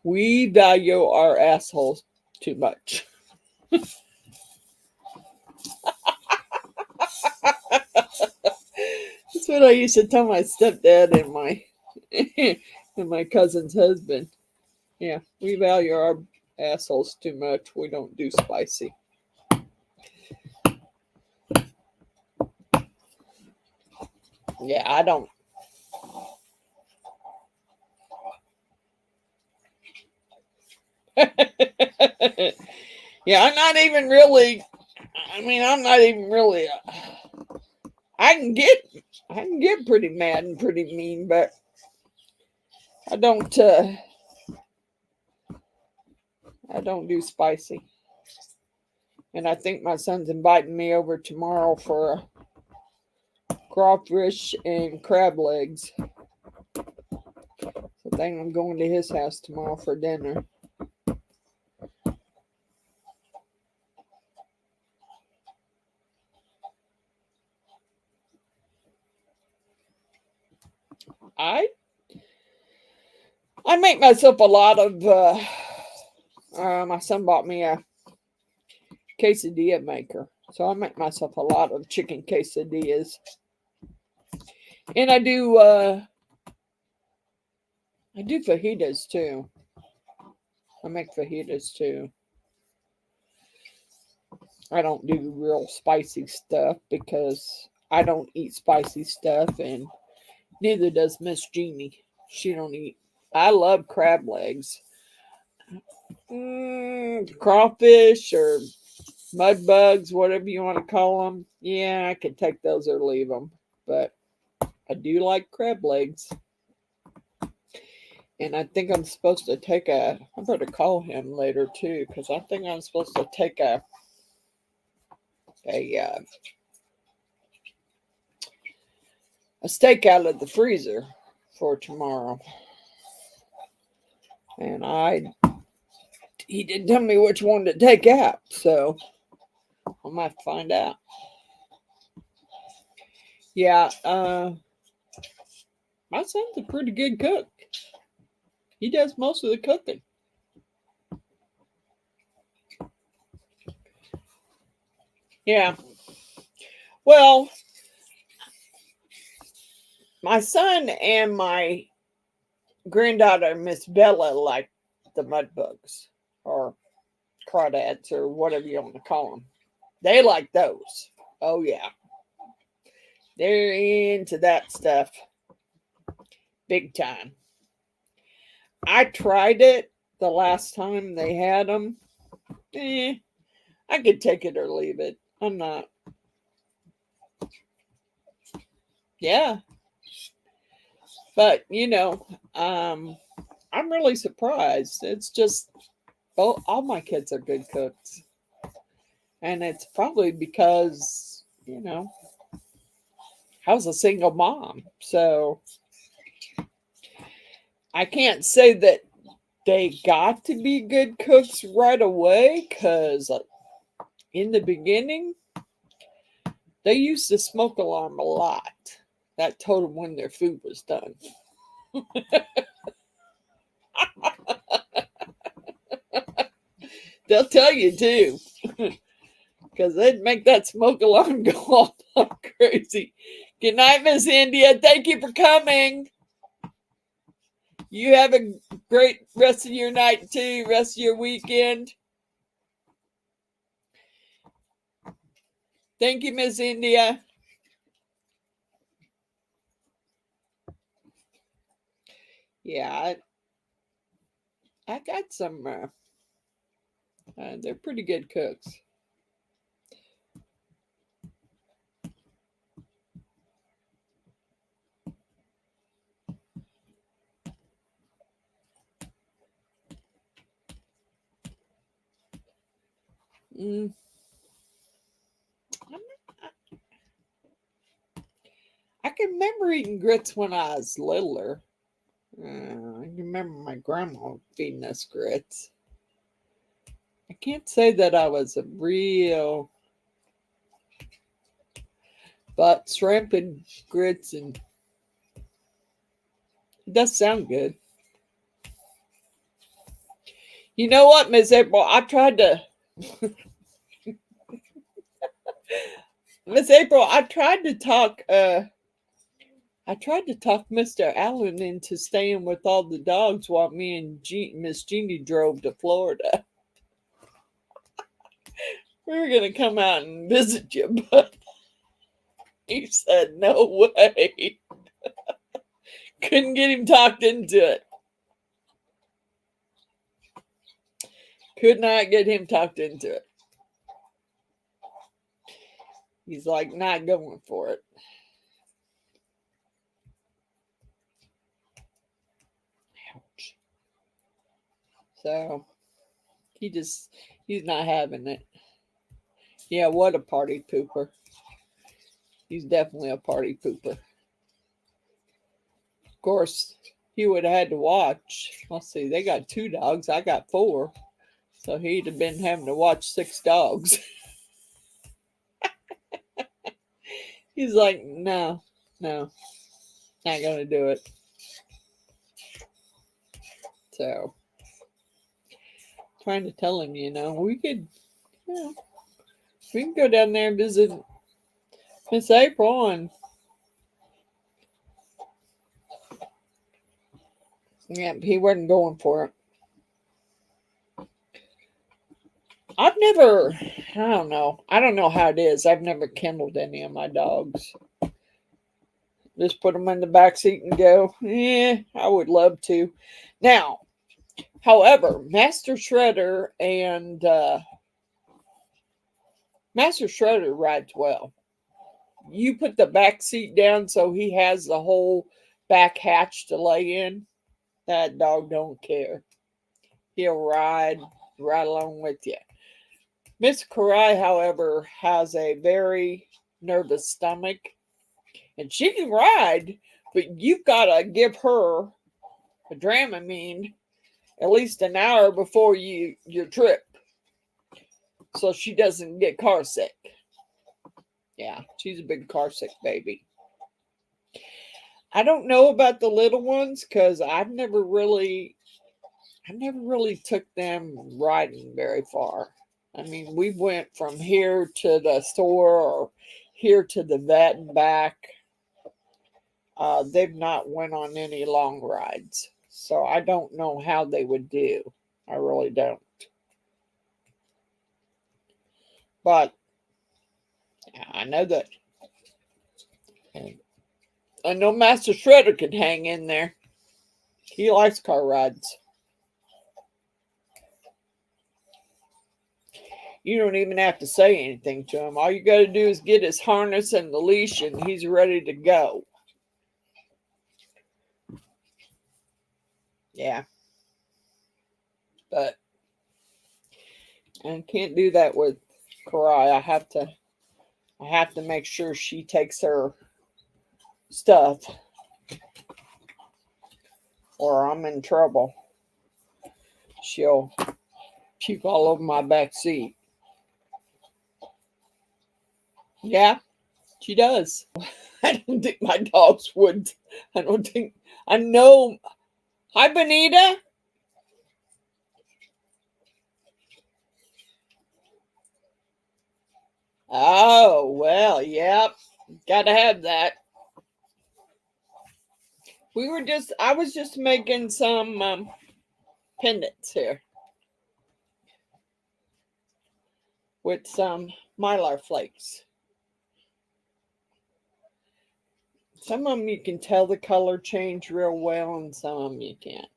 We value our assholes too much. That's what I used to tell my stepdad and my and my cousin's husband. Yeah, we value our assholes too much. We don't do spicy. Yeah, I don't. Yeah, I'm not even really. I mean, I'm not even really. I can get pretty mad and pretty mean, but I don't. I don't do spicy. And I think my son's inviting me over tomorrow for crawfish and crab legs. So I think I'm going to his house tomorrow for dinner. I make myself a lot of. My son bought me a quesadilla maker, so I make myself a lot of chicken quesadillas, and I do fajitas too. I make fajitas too. I don't do real spicy stuff because I don't eat spicy stuff, and neither does Miss Jeannie. She don't eat. I love crab legs. Crawfish or mud bugs, whatever you want to call them. Yeah, I could take those or leave them, but I do like crab legs. And I think I'm supposed to take I better call him later too, because I think I'm supposed to take a steak out of the freezer for tomorrow. And he didn't tell me which one to take out, so I might have to find out. Yeah, my son's a pretty good cook. He does most of the cooking. Yeah. Well, my son and my granddaughter, Miss Bella, like the mud bugs or crawdads or whatever you want to call them. They like those. Oh, yeah. They're into that stuff big time. I tried it the last time they had them. I could take it or leave it. I'm not. Yeah. But, I'm really surprised. It's just, all my kids are good cooks. And it's probably because, I was a single mom. So I can't say that they got to be good cooks right away, because in the beginning, they used the smoke alarm a lot. That told them when their food was done. They'll tell you too, because they'd make that smoke alarm go all crazy. Good night, Miss India. Thank you for coming. You have a great rest of your night too, rest of your weekend. Thank you, Miss India. Yeah, I got some. They're pretty good cooks. Mm. I can remember eating grits when I was littler. I can remember my grandma feeding us grits. I can't say that I was a real, but shrimp and grits, and it does sound good. You know what, Miss April? I tried to, Miss April. I tried to talk Mr. Allen into staying with all the dogs while me and Miss Jeannie drove to Florida. We were gonna come out and visit you, but he said no way. Couldn't get him talked into it. Could not get him talked into it. He's like not going for it. Ouch. So he's not having it. Yeah, what a party pooper. He's definitely a party pooper. Of course, he would have had to watch. Let's see, they got 2 dogs. I got 4. So he'd have been having to watch 6 dogs. He's like, no, not gonna do it. So trying to tell him, we could, we can go down there and visit Miss April, and yeah, he wasn't going for it. I don't know how it is. I've never kenneled any of my dogs. Just put them in the back seat and go. Yeah, I would love to. Now, however, Master Shredder rides well. You put the back seat down so he has the whole back hatch to lay in. That dog don't care. He'll ride right along with you. Miss Karai, however, has a very nervous stomach, and she can ride, but you've got to give her a Dramamine at least an hour before your trip, so she doesn't get car sick. Yeah, she's a big car sick baby. I don't know about the little ones because I've never really took them riding very far. I mean, we went from here to the store or here to the vet and back. They've not went on any long rides, so I don't know how they would do. I really don't. But I know that. I know Master Shredder could hang in there. He likes car rides. You don't even have to say anything to him. All you got to do is get his harness and the leash, and he's ready to go. Yeah. But I can't do that with Karai. I have to make sure she takes her stuff, or I'm in trouble. She'll puke all over my back seat. Yeah, she does. I don't think my dogs would. I know. Hi, Benita. Oh, well, yep. Gotta have that. I was just making some pendants here with some Mylar flakes. Some of them you can tell the color change real well, and some of them you can't.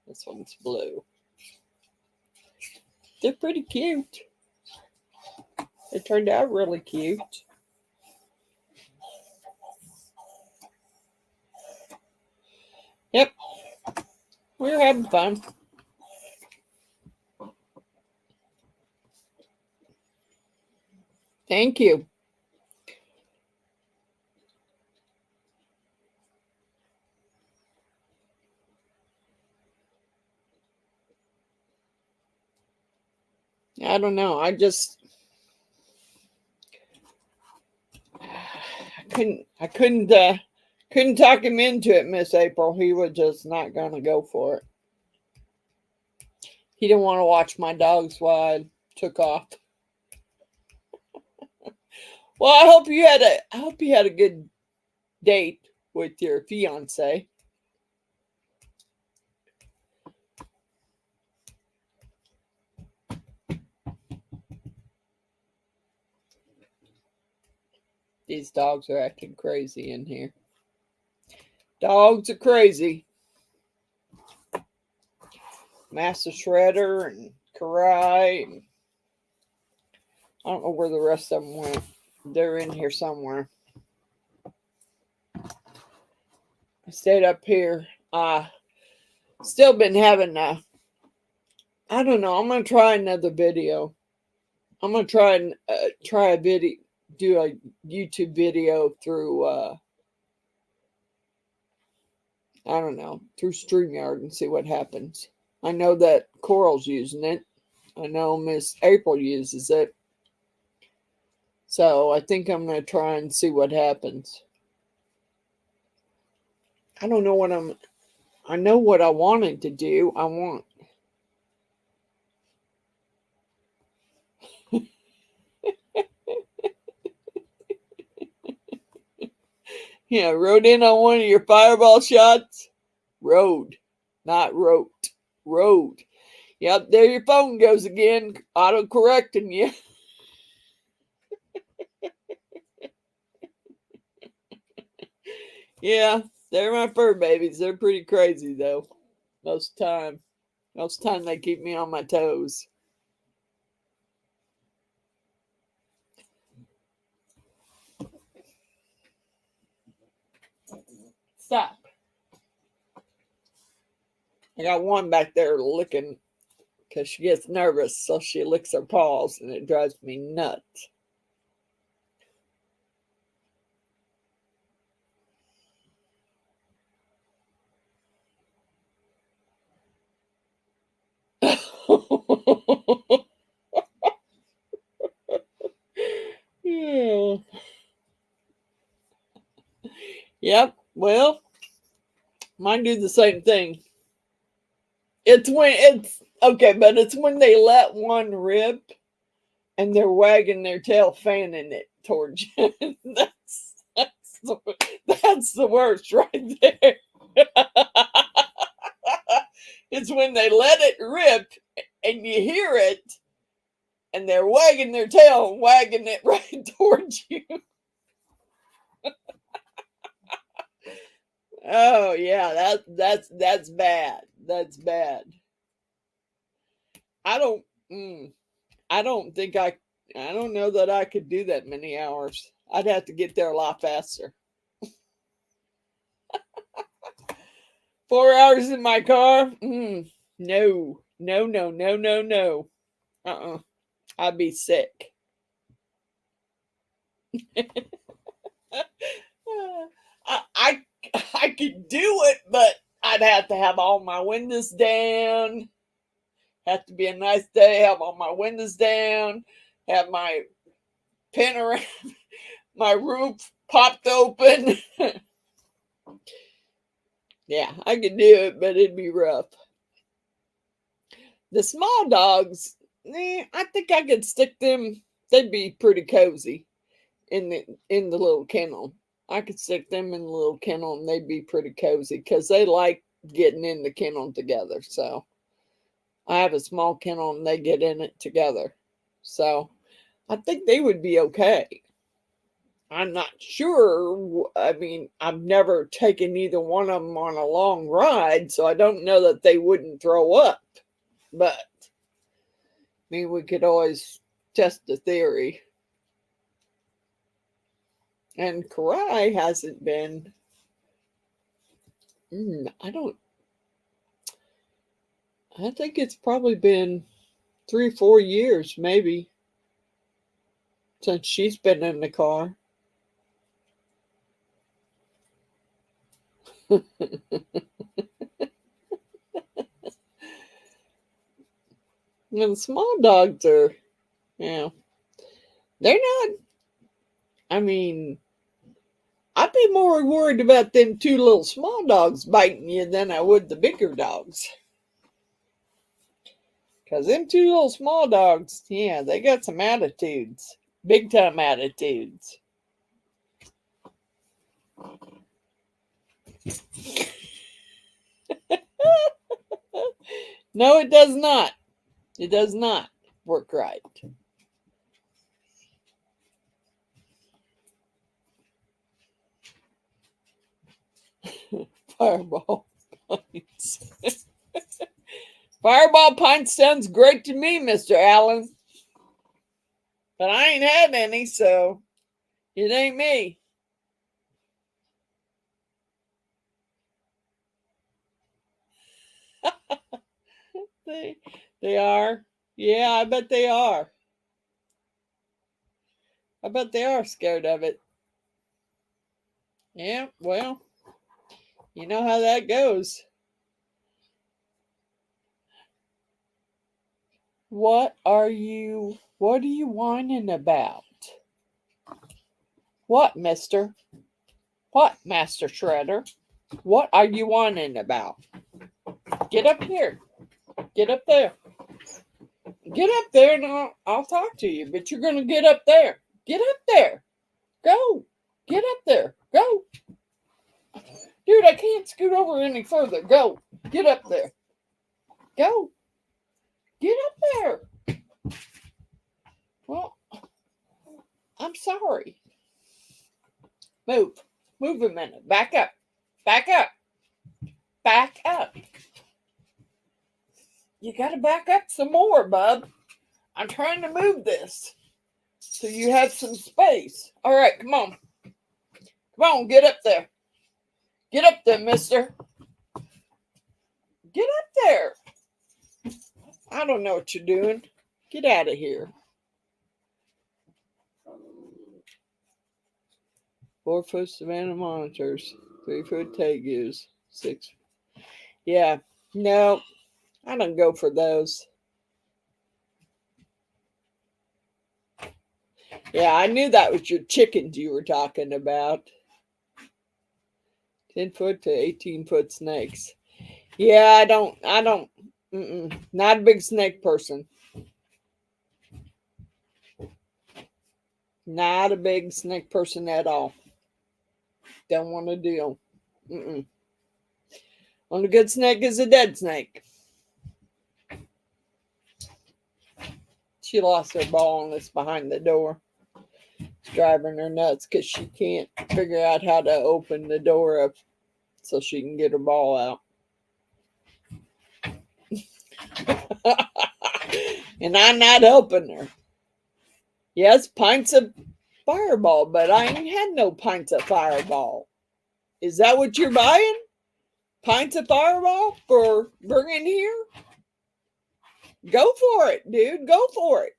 This one's blue. They're pretty cute. They turned out really cute. Yep. We're having fun. Thank you. I don't know. I couldn't talk him into it, Miss April. He was just not gonna go for it. He didn't want to watch my dogs while I took off. Well, I hope you had a good date with your fiance. These dogs are acting crazy in here. Dogs are crazy. Master Shredder and Karai. And I don't know where the rest of them went. They're in here somewhere. I stayed up here. Still been having I don't know. I'm gonna try another video. I'm gonna try and try a video, do a YouTube video through I don't know, through StreamYard and see what happens. I know that Coral's using it. I know Miss April uses it. So I think I'm gonna try and see what happens. I don't know what I know what I wanted to do. I want yeah, rode in on one of your fireball shots. Rode, not wrote. Rode. Yep, there your phone goes again, auto correcting you. Yeah, they're my fur babies. They're pretty crazy though. Most time they keep me on my toes. Stop. I got one back there licking because she gets nervous, so she licks her paws, and it drives me nuts. Yeah. Yep. Well, mine do the same thing. It's okay, but it's when they let one rip and they're wagging their tail, fanning it towards you. That's the worst right there. It's when they let it rip and you hear it and they're wagging their tail and wagging it right towards you. Oh yeah, that's bad. That's bad. I don't I don't think I don't know that I could do that many hours. I'd have to get there a lot faster. 4 hours in my car? No. No, no, no, no, no. I'd be sick. I could do it, but I'd have to have all my windows down. Have to be a nice day, have all my windows down, have my panorama, my roof popped open. Yeah, I could do it, but it'd be rough. The small dogs, I think I could stick them. They'd be pretty cozy in the little kennel. I could stick them in the little kennel and they'd be pretty cozy because they like getting in the kennel together. So I have a small kennel and they get in it together. So I think they would be okay. I'm not sure. I mean, I've never taken either one of them on a long ride, so I don't know that they wouldn't throw up. But, I mean, we could always test the theory. And Karai hasn't been. I think it's probably been 3 or 4 years, maybe, since she's been in the car. And small dogs are, they're not, I mean, I'd be more worried about them 2 little small dogs biting you than I would the bigger dogs. Because them 2 little small dogs, they got some attitudes. Big time attitudes. No, it does not. It does not work right. Fireball pints. Fireball pints sounds great to me, Mr. Allen. But I ain't had any, so it ain't me. They are. Yeah, I bet they are. I bet they are scared of it. Yeah, well, you know how that goes. What are you whining about? What, mister? What, Master Shredder? What are you whining about? Get up here. Get up there. Get up there and I'll talk to you, but you're going to get up there. Get up there. Go. Get up there. Go. Dude, I can't scoot over any further. Go. Get up there. Go. Get up there. Well, I'm sorry. Move. Move a minute. Back up. Back up. Back up. You got to back up some more, bub. I'm trying to move this so you have some space. All right, come on. Come on, get up there. Get up there, mister. Get up there. I don't know what you're doing. Get out of here. 4-foot Savannah monitors, 3-foot tegus, 6. Yeah, no, I don't go for those. Yeah, I knew that was your chickens you were talking about. 10-foot to 18-foot snakes. Yeah, I don't, not a big snake person. Not a big snake person at all. Don't want to deal. Only good snake is a dead snake. She lost her ball and it's behind the door. It's driving her nuts because she can't figure out how to open the door up so she can get her ball out. And I'm not helping her. Yes, pints of Fireball, but I ain't had no pints of Fireball. Is that what you're buying? Pints of Fireball for bringing here? Go for it, dude. Go for it.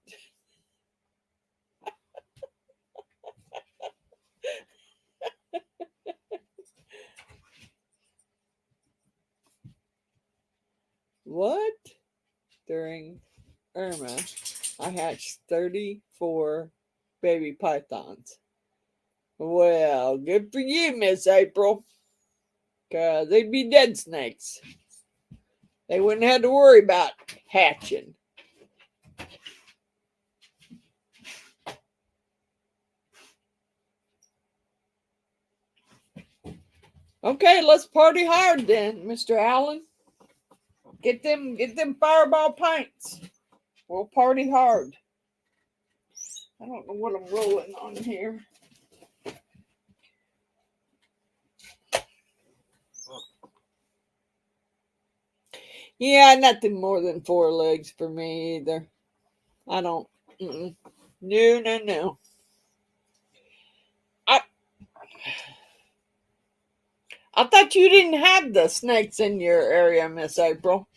What? During Irma, I hatched 34 baby pythons. Well, good for you, Miss April. Because they'd be dead snakes. They wouldn't have to worry about hatching. Okay, let's party hard then, Mr. Allen. Get them Fireball pints. We'll party hard. I don't know what I'm rolling on here. Yeah, nothing more than 4 legs for me either. I don't. Mm-mm. No, no, no. I I thought you didn't have the snakes in your area, Miss April.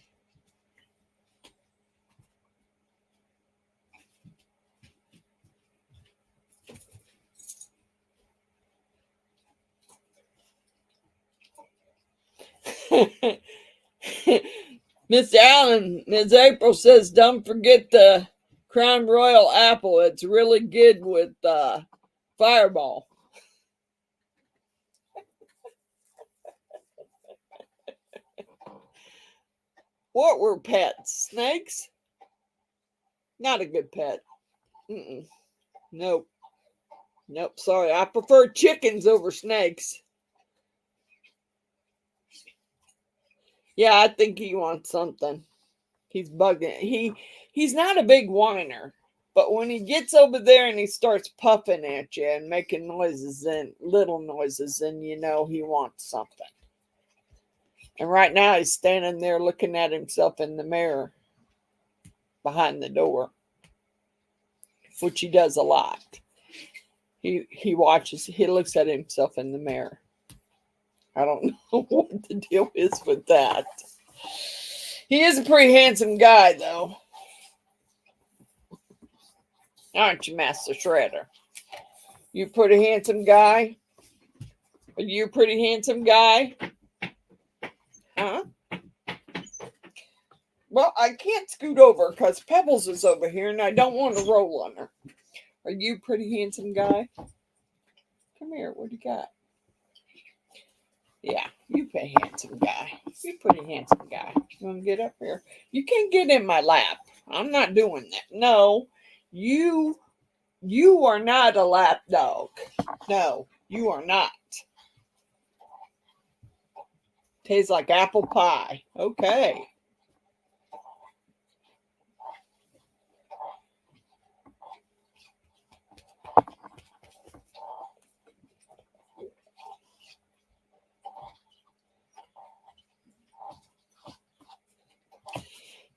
Miss Allen, Miss April says, don't forget the Crown Royal apple. It's really good with Fireball. What were pets? Snakes? Not a good pet. Mm-mm. Nope. Nope. Sorry. I prefer chickens over snakes. Yeah, I think he wants something. He's bugging. He's not a big whiner, but when he gets over there and he starts puffing at you and making noises and little noises, then you know he wants something. And right now he's standing there looking at himself in the mirror behind the door, which he does a lot. He watches. He looks at himself in the mirror. I don't know what the deal is with that. He is a pretty handsome guy, though. Aren't you, Master Shredder? You a pretty handsome guy? Are you a pretty handsome guy? Huh? Well, I can't scoot over because Pebbles is over here and I don't want to roll on her. Are you a pretty handsome guy? Come here. What do you got? Yeah, you pretty handsome guy. You pretty handsome guy. You want to get up here? You can't get in my lap. I'm not doing that. No, you are not a lap dog. No, you are not. Tastes like apple pie. Okay.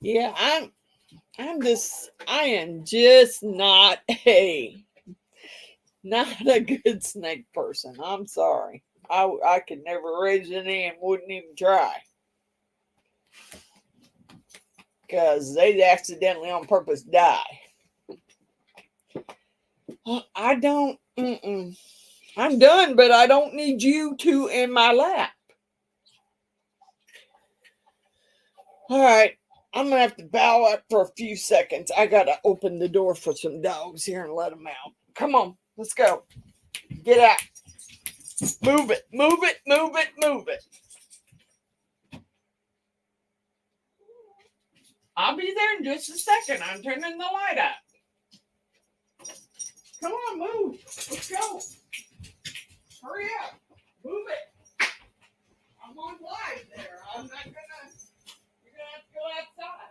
Yeah, I am just not a good snake person. I'm sorry. I could never raise any and wouldn't even try. Because they accidentally on purpose die. I don't, I'm done, but I don't need you two in my lap. All right. I'm going to have to bow up for a few seconds. I got to open the door for some dogs here and let them out. Come on. Let's go. Get out. Move it. Move it. Move it. Move it. I'll be there in just a second. I'm turning the light up. Come on, move. Let's go. Hurry up. Move it. I'm on live there. I'm not going to, you're going to have to go outside.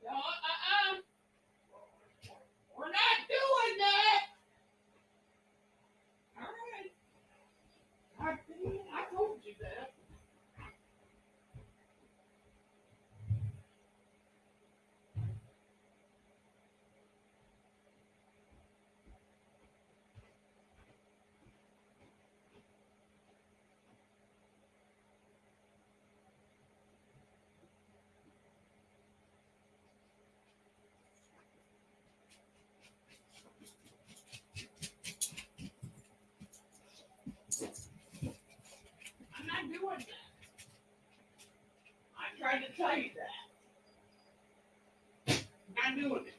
No, we're not doing that. All right. I told you that. I'm not doing that. I tried to tell you that. I'm not doing it.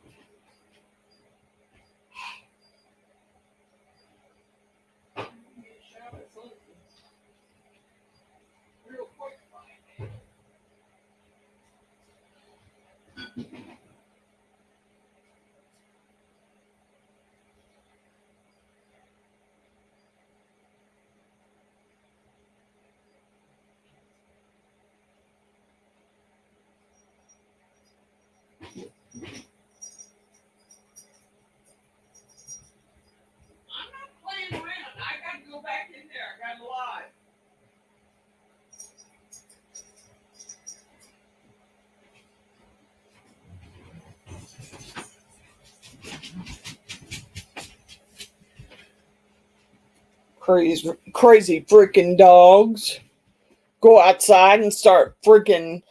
Real quick. crazy freaking dogs. Go outside and start freaking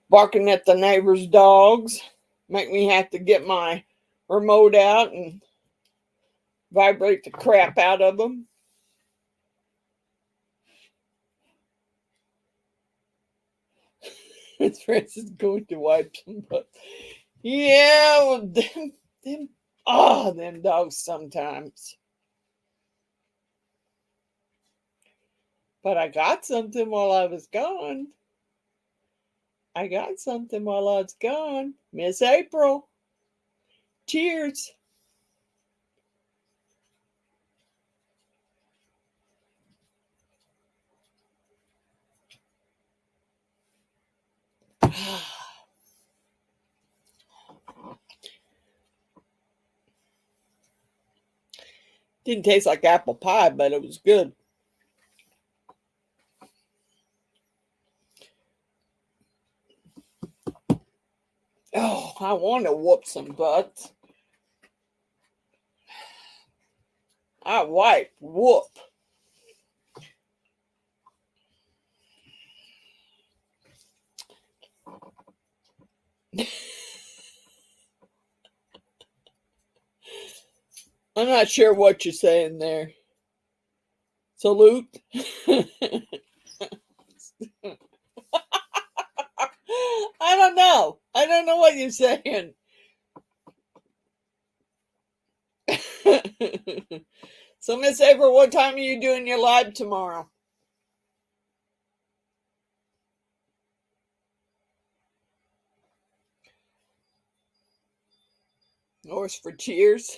barking at the neighbor's dogs. Make me have to get my remote out and vibrate the crap out of them. His friends is going to wipe some butt. Yeah, well, them dogs sometimes. But I got something while I was gone. Miss April. Cheers. Didn't taste like apple pie, but it was good. Oh, I want to whoop some butts. I wipe, whoop. I'm not sure what you're saying there. Salute. I don't know. I don't know what you're saying. So, Miss April, what time are you doing your live tomorrow? Norse for cheers.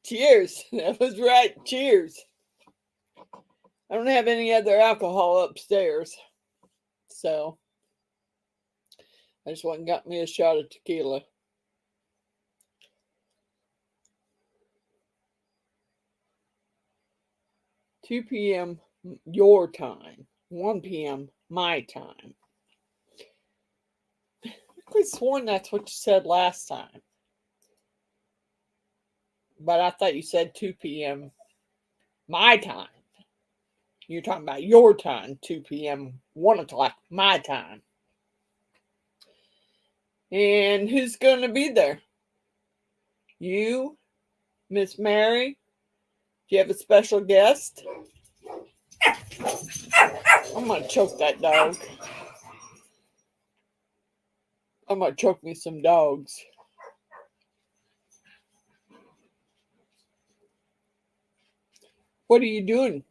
Cheers. That was right. Cheers. I don't have any other alcohol upstairs. So I just went and got me a shot of tequila. $2 p.m. your time. 1 p.m. my time. I could have sworn that's what you said last time. But I thought you said 2 p.m. my time. You're talking about your time, 2 p.m., 1 o'clock, my time. And who's going to be there? You, Miss Mary? Do you have a special guest? I'm going to choke that dog. I'm going to choke me some dogs. What are you doing?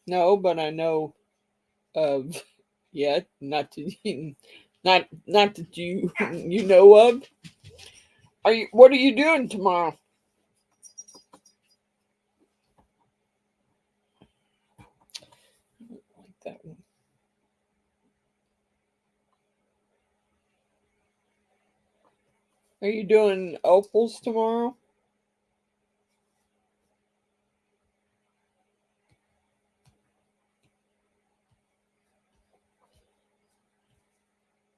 No, but I know of yet. Not that you know of. What are you doing tomorrow? Like that one. Are you doing opals tomorrow?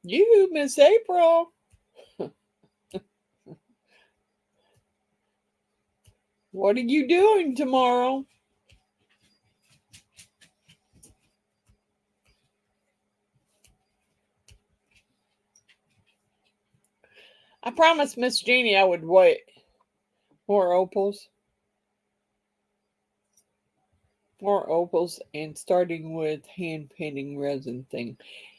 You, Miss April. What are you doing tomorrow? I promised Miss Jeannie I would wait. More opals. More opals and starting with hand painting resin thing.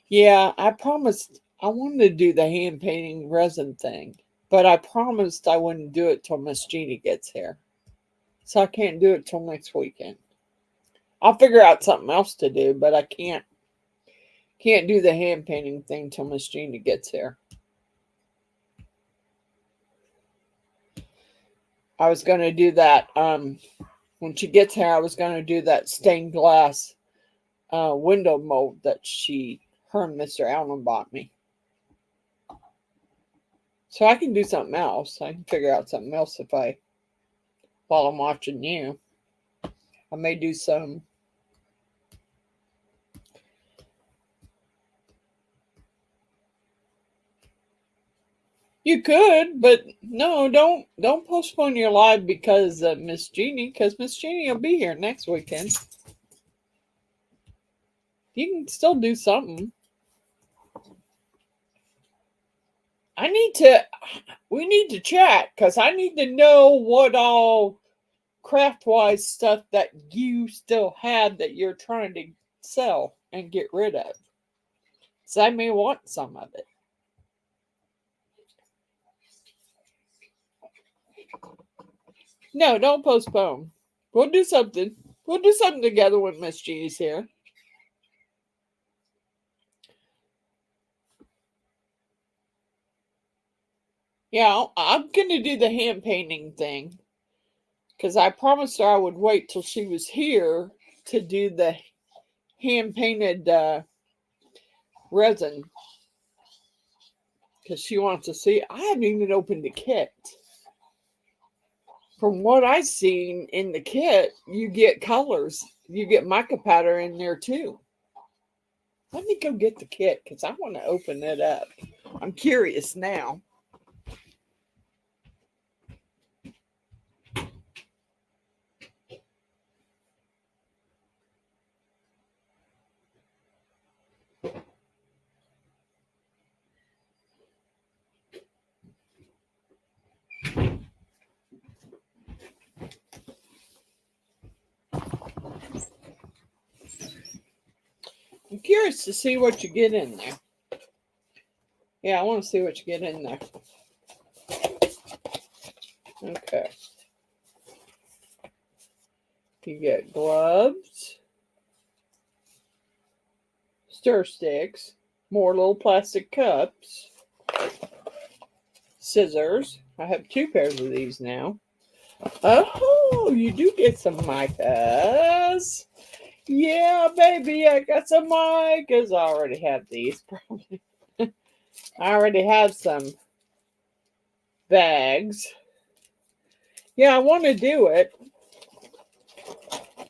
Yeah, I promised I wanted to do the hand painting resin thing, but I promised I wouldn't do it till Miss Jeannie gets here. So I can't do it till next weekend. I'll figure out something else to do, but I can't do the hand painting thing till Miss Jeannie gets here. I was going to do that when she gets here. I was going to do that stained glass window mold that her and Mr. Allen bought me. So I can do something else. I can figure out something else while I'm watching you. I may do some. You could, but no, don't postpone your live because Miss Jeannie will be here next weekend. You can still do something. We need to chat because I need to know what all craft-wise stuff that you still have that you're trying to sell and get rid of. So I may want some of it. No, don't postpone. We'll do something. We'll do something together when Miss G's here. Yeah, I'm going to do the hand painting thing. Because I promised her I would wait till she was here to do the hand painted resin. Because she wants to see. I haven't even opened the kit. From what I've seen in the kit, you get colors. You get mica powder in there too. Let me go get the kit because I want to open it up. I'm curious now. I'm curious to see what you get in there. Yeah, I want to see what you get in there. Okay. You get gloves, stir sticks, more little plastic cups, scissors. I have 2 pairs of these now. Oh, you do get some micas. Yeah, baby, I got some micas. I already have these, probably. I already have some bags. Yeah, I want to do it.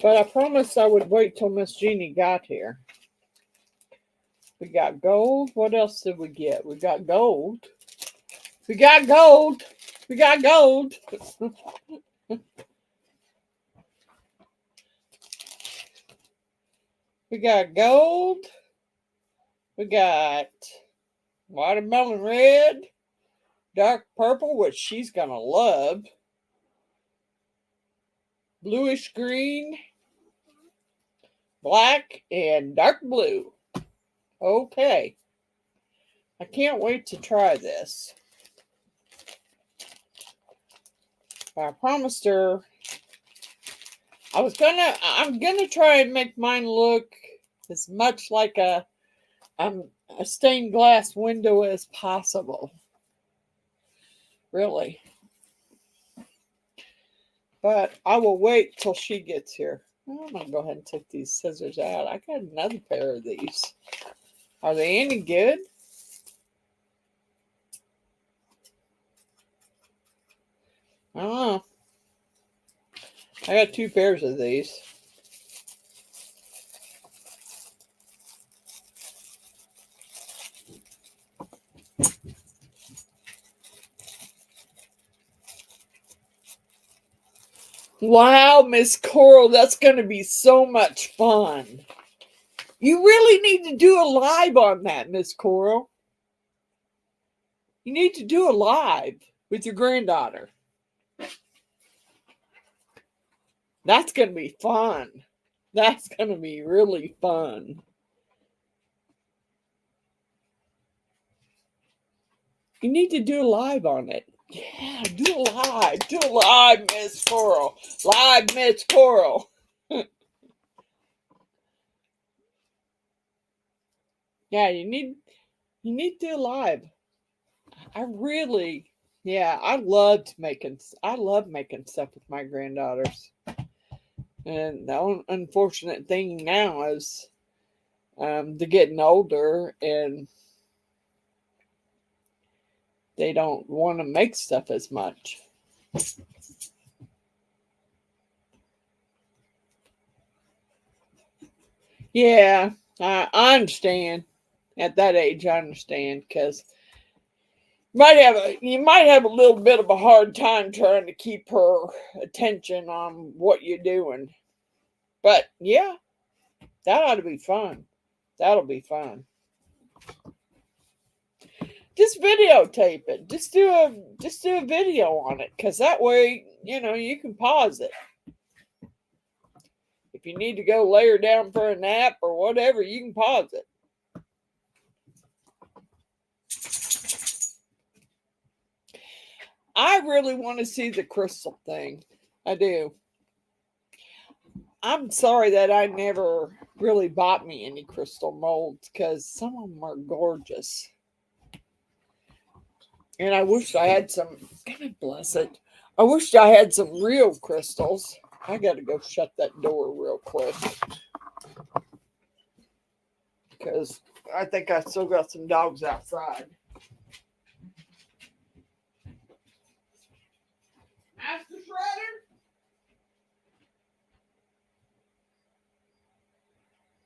But I promised I would wait till Miss Jeannie got here. We got gold. What else did we get? We got gold. We got gold. We got gold. We got gold. We got watermelon red, dark purple, which she's going to love, bluish green, black, and dark blue. Okay. I can't wait to try this. I promised her I'm gonna try and make mine look as much like a stained glass window as possible. Really. But I will wait till she gets here. I'm gonna go ahead and take these scissors out. I got another pair of these. Are they any good? I don't know. I got 2 pairs of these. Wow, Miss Coral, that's going to be so much fun. You really need to do a live on that, Miss Coral. You need to do a live with your granddaughter. That's going to be fun. That's going to be really fun. You need to do a live on it. Yeah, do a live. Do a live, Miss Coral. Live, Miss Coral. Yeah, you need to do a live. I love making stuff with my granddaughters. And the unfortunate thing now is they're getting older and they don't want to make stuff as much. Yeah, I understand. At that age, I understand because you might have a little bit of a hard time trying to keep her attention on what you're doing. But yeah, that ought to be fun. That'll be fun. Just videotape it. Just do a video on it, because that way, you can pause it. If you need to go lay her down for a nap or whatever, you can pause it. I really want to see the crystal thing. I do. I'm sorry that I never really bought me any crystal molds, because some of them are gorgeous. And I wish I had some, God bless it. I wish I had some real crystals. I got to go shut that door real quick, because I think I still got some dogs outside. Master Shredder?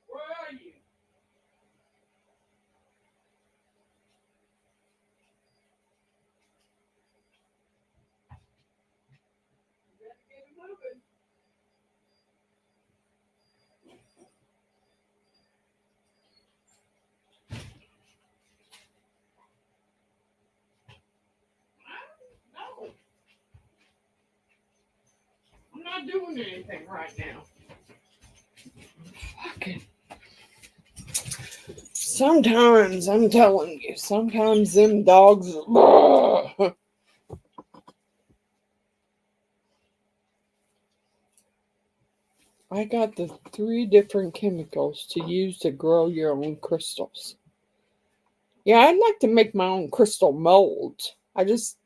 Where are you? You better get it moving. No. I'm not doing anything right now. Fucking. Sometimes, I'm telling you, sometimes them dogs. I got the 3 different chemicals to use to grow your own crystals. Yeah, I'd like to make my own crystal molds. I just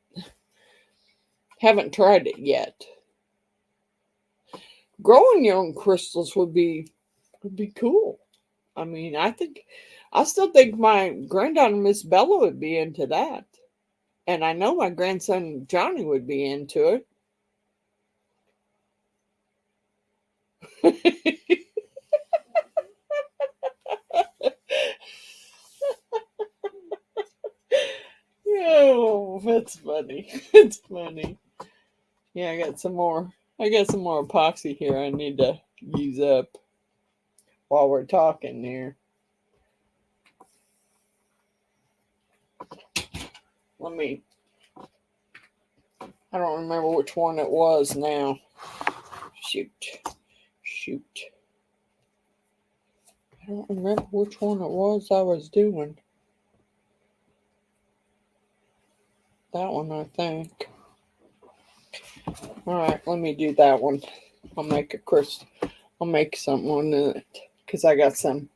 haven't tried it yet. Growing your own crystals would be cool. I mean, I still think my granddaughter Miss Bella would be into that. And I know my grandson Johnny would be into it. Oh, that's funny. It's funny. Yeah, I got some more epoxy here I need to use up while we're talking here. I don't remember which one it was now. Shoot. I don't remember which one it was I was doing. That one, I think. Alright, let me do that one. I'll make something on it, because I got some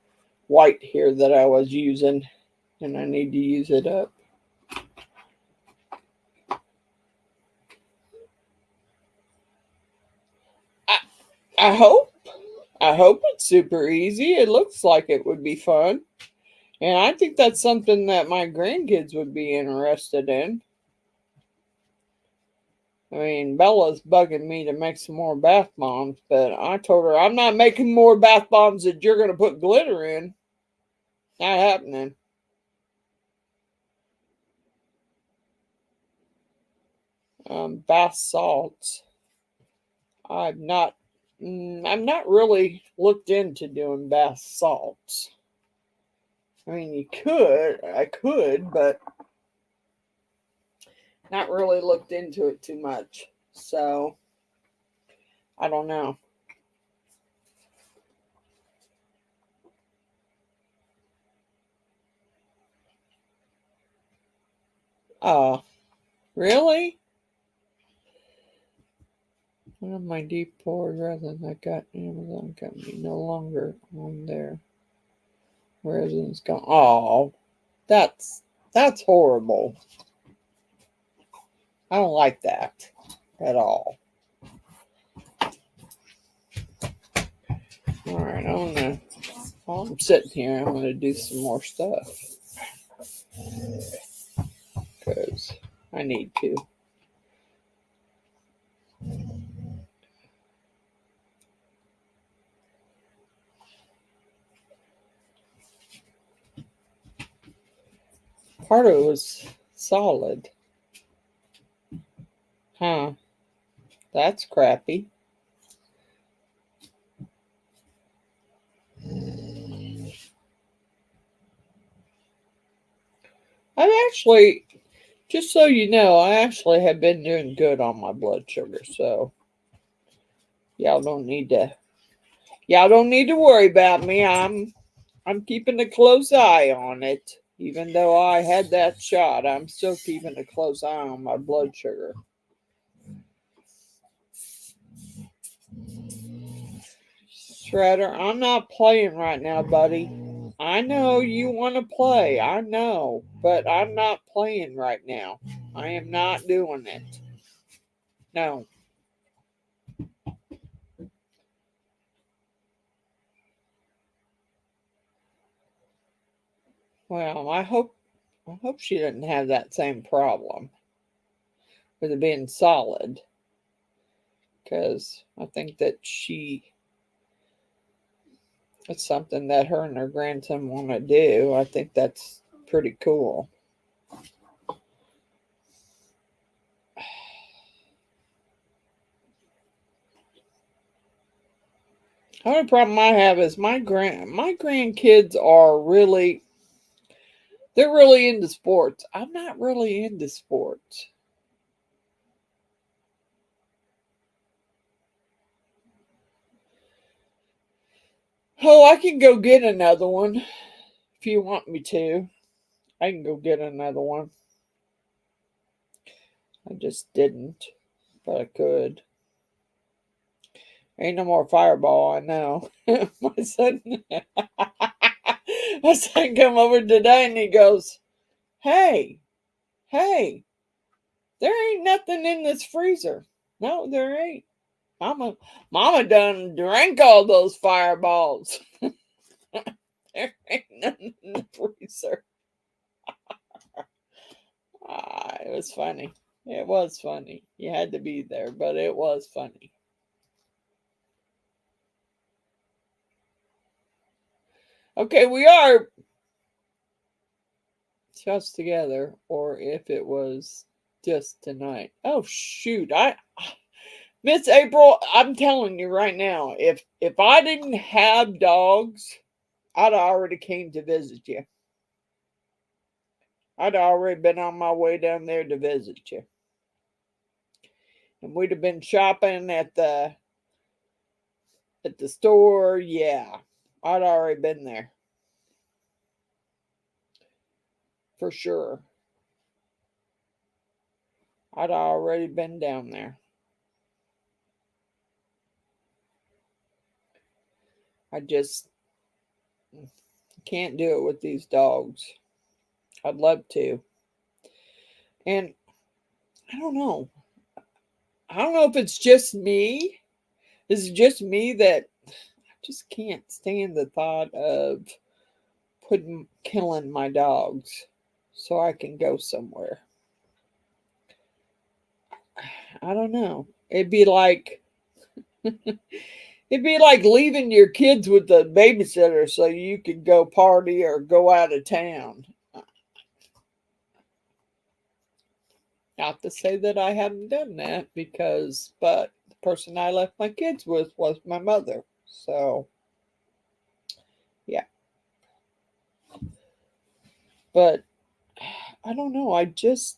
white here that I was using, and I need to use it up. I hope it's super easy. It looks like it would be fun. And I think that's something that my grandkids would be interested in. I mean, Bella's bugging me to make some more bath bombs, but I told her I'm not making more bath bombs that you're going to put glitter in. Not happening. Bath salts. I've not really looked into doing bath salts. I mean, I could, but not really looked into it too much. So, I don't know. Really? One of my deep poured resin I got Amazon company no longer on there. Resin's gone. Oh, that's horrible. I don't like that at all. All right, while I'm sitting here, I'm gonna do some more stuff because I need to. Part of it was solid. Huh. That's crappy. actually, just so you know, I actually have been doing good on my blood sugar. So y'all don't need to worry about me. I'm keeping a close eye on it. Even though I had that shot, I'm still keeping a close eye on my blood sugar. Shredder, I'm not playing right now, buddy. I know you want to play. I know. But I'm not playing right now. I am not doing it. No. Well, I hope she didn't have that same problem with it being solid. Because I think that it's something that her and her grandson want to do. I think that's pretty cool. The only problem I have is my grandkids are they're really into sports. I'm not really into sports. Oh, I can go get another one if you want me to. I can go get another one. I just didn't, but I could. Ain't no more Fireball, I know. my son my son come over today and he goes, Hey, there ain't nothing in this freezer. No, there ain't. Mama done drank all those Fireballs. There ain't nothing in the freezer. It was funny. It was funny. You had to be there, but it was funny. Okay, we are just together, or if it was just tonight. Oh shoot! Miss April, I'm telling you right now, if I didn't have dogs, I'd already came to visit you. I'd already been on my way down there to visit you. And we'd have been shopping at the store. Yeah. I'd already been there. For sure. I'd already been down there. I just can't do it with these dogs. I'd love to. And I don't know. I don't know if it's just me. Is it just me that I just can't stand the thought of killing my dogs so I can go somewhere. I don't know. It'd be like leaving your kids with the babysitter so you could go party or go out of town. Not to say that I haven't done that but the person I left my kids with was my mother. So, yeah. But I don't know. I can't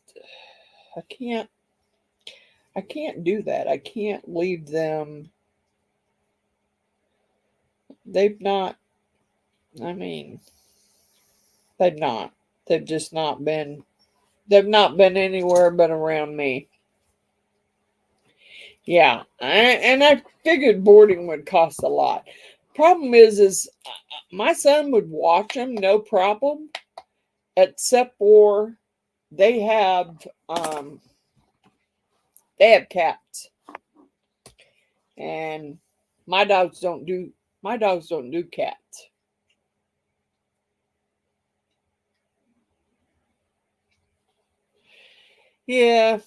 do that. I can't leave them. They've not, I mean, they've not. They've just not been, they've not been anywhere but around me. Yeah. And I figured boarding would cost a lot. Problem is my son would watch them, no problem, except for they have cats. And my dogs don't do cats. Yeah,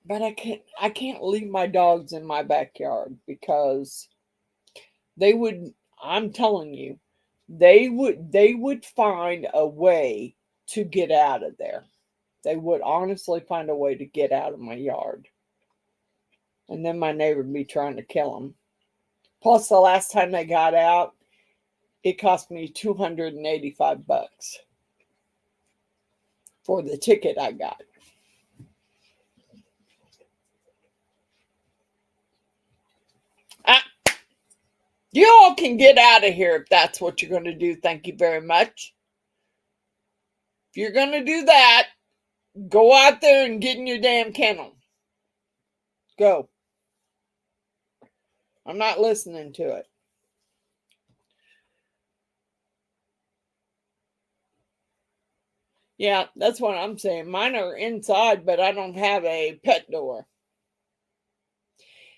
but I can't leave my dogs in my backyard because they would I'm telling you, they would find a way to get out of there. They would honestly find a way to get out of my yard. And then my neighbor would be trying to kill them. Plus the last time they got out, it cost me $285. for the ticket I got. You all can get out of here if that's what you're going to do. Thank you very much. If you're going to do that, go out there and get in your damn kennel. Go. I'm not listening to it. Yeah, that's what I'm saying. Mine are inside, but I don't have a pet door.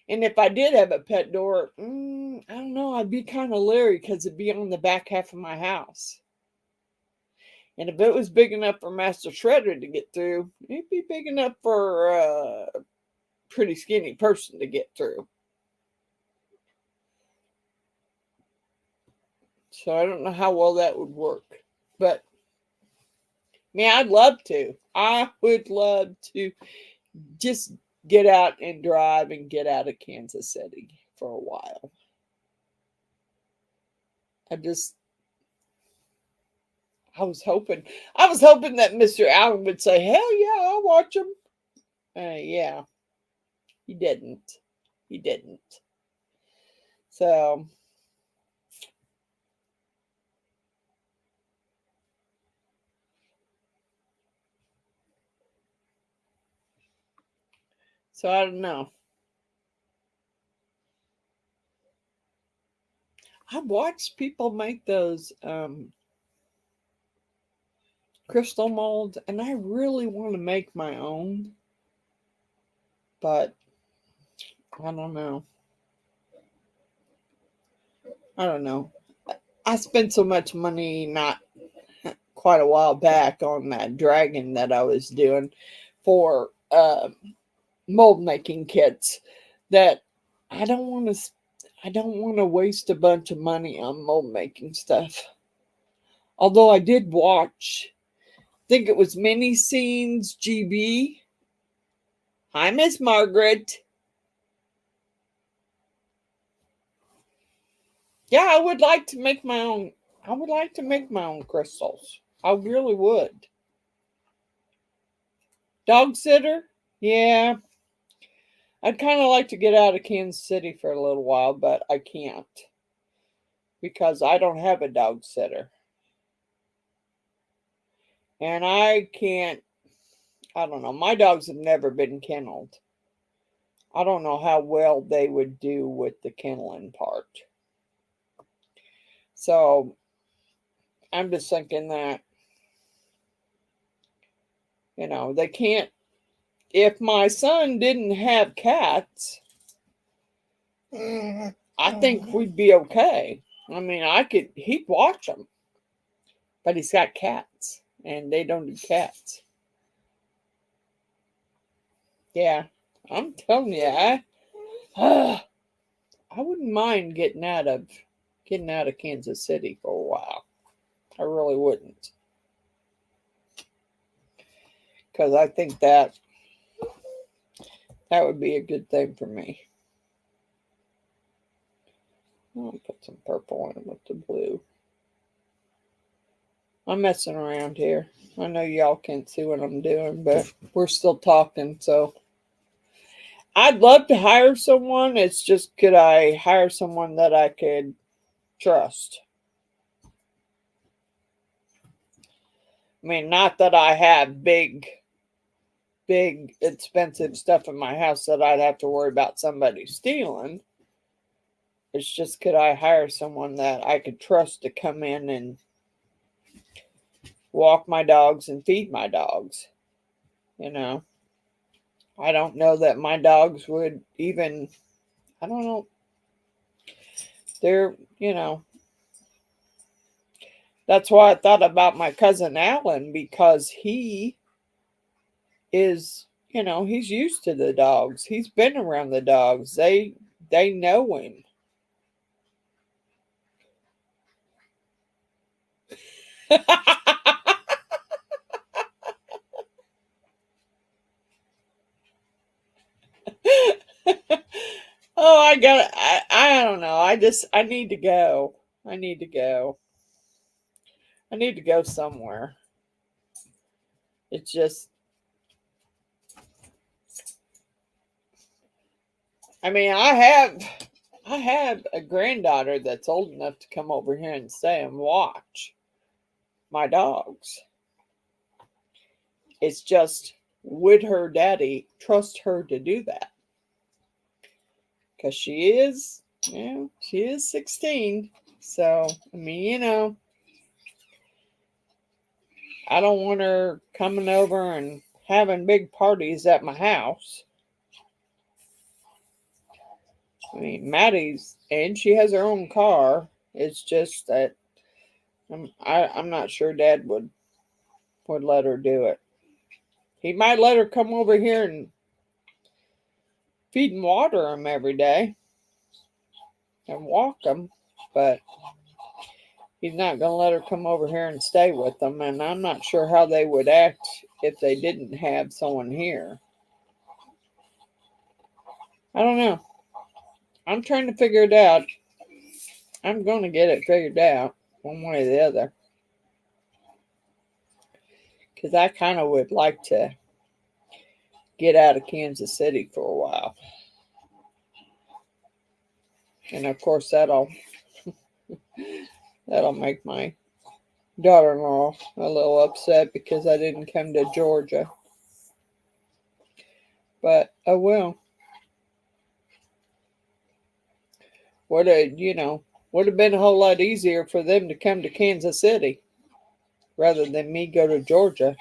And if I did have a pet door, I don't know, I'd be kind of leery because it'd be on the back half of my house. And if it was big enough for Master Shredder to get through, it'd be big enough for a pretty skinny person to get through. So I don't know how well that would work. But, man, I'd love to. I would love to just get out and drive and get out of Kansas City for a while. I was hoping that Mr. Allen would say, hell yeah, I'll watch him. Yeah, he didn't. So I don't know. I've watched people make those crystal molds, and I really want to make my own, but I don't know. I spent so much money not quite a while back on that dragon that I was doing for mold making kits that I don't want to waste a bunch of money on mold making stuff. Although I did watch, I think it was Mini Scenes GB. Hi, Miss Margaret. Yeah, I would like to make my own. I would like to make my own crystals. I really would. Dog sitter? Yeah. I'd kind of like to get out of Kansas City for a little while, but I can't because I don't have a dog sitter. And I don't know. My dogs have never been kenneled. I don't know how well they would do with the kenneling part. So I'm just thinking that, they can't. If my son didn't have cats, I think we'd be okay. I mean, he'd watch them. But he's got cats, and they don't do cats. Yeah, I'm telling you, I wouldn't mind getting out of Kansas City for a while. I really wouldn't, because I think that would be a good thing for me. I'll put some purple in with the blue. I'm messing around here. I know y'all can't see what I'm doing, but we're still talking, so I'd love to hire someone. It's just, could I hire someone that I could trust? I mean, not that I have big, expensive stuff in my house that I'd have to worry about somebody stealing. It's just, could I hire someone that I could trust to come in and walk my dogs and feed my dogs? I don't know that my dogs would even, I don't know. They're, that's why I thought about my cousin Alan, because he is, he's used to the dogs. He's been around the dogs. They know him. Oh, I don't know. I need to go. I need to go somewhere. It's just, I mean, I have a granddaughter that's old enough to come over here and stay and watch my dogs. It's just, would her daddy trust her to do that? Because she is 16. So, I mean, I don't want her coming over and having big parties at my house. I mean, Maddie's, and she has her own car. It's just that I'm not sure Dad would let her do it. He might let her come over here and feed and water them every day and walk them, but he's not going to let her come over here and stay with them. And I'm not sure how they would act if they didn't have someone here. I don't know. I'm trying to figure it out. I'm going to get it figured out one way or the other. Because I kind of would like to get out of Kansas City for a while. And of course, that'll make my daughter-in-law a little upset because I didn't come to Georgia. But oh well. Would have been a whole lot easier for them to come to Kansas City rather than me go to Georgia.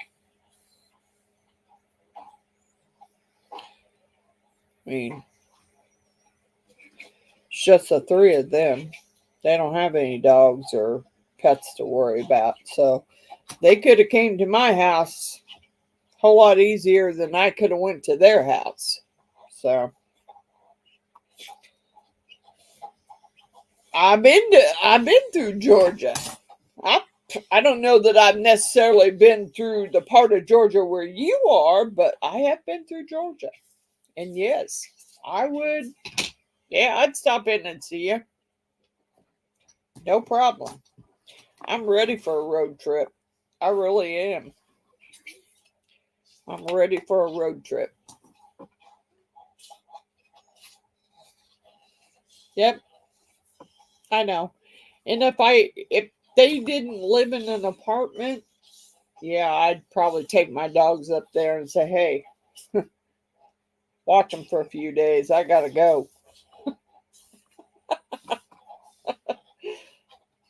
I mean, it's just the three of them. They don't have any dogs or pets to worry about. So they could have came to my house a whole lot easier than I could have went to their house. So I've been through Georgia. I don't know that I've necessarily been through the part of Georgia where you are, but I have been through Georgia. And yes, I would. Yeah, I'd stop in and see you. No problem. I'm ready for a road trip. I really am. I'm ready for a road trip. Yep, I know. And if they didn't live in an apartment, yeah, I'd probably take my dogs up there and say, hey, watch them for a few days. I gotta go.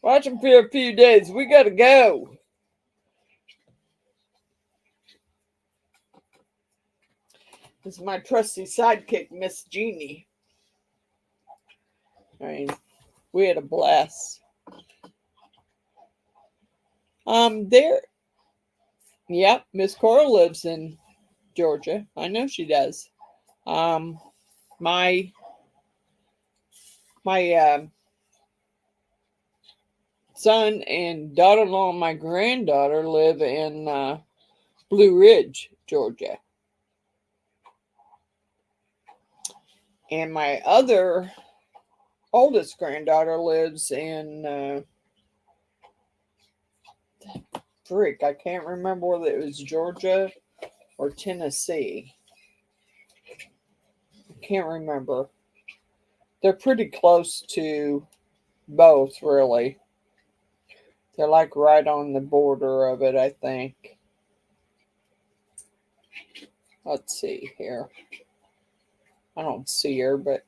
Watch them for a few days. We gotta go. This is my trusty sidekick, Miss Jeannie. I mean, we had a blast. Yep, Miss Cora lives in Georgia. I know she does. My son and daughter-in-law and my granddaughter live in Blue Ridge, Georgia. And my other oldest granddaughter lives in I can't remember whether it was Georgia or Tennessee. I can't remember. They're pretty close to both, really. They're like right on the border of it, I think. Let's see here. I don't see her, but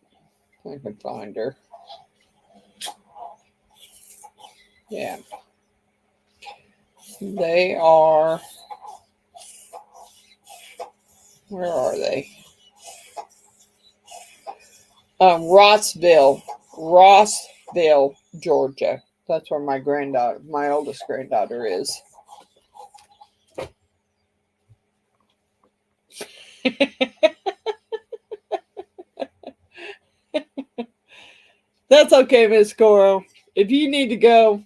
I can find her. Yeah. They are. Where are they? Rossville, Georgia. That's where my oldest granddaughter is. That's okay, Miss Coro. If you need to go,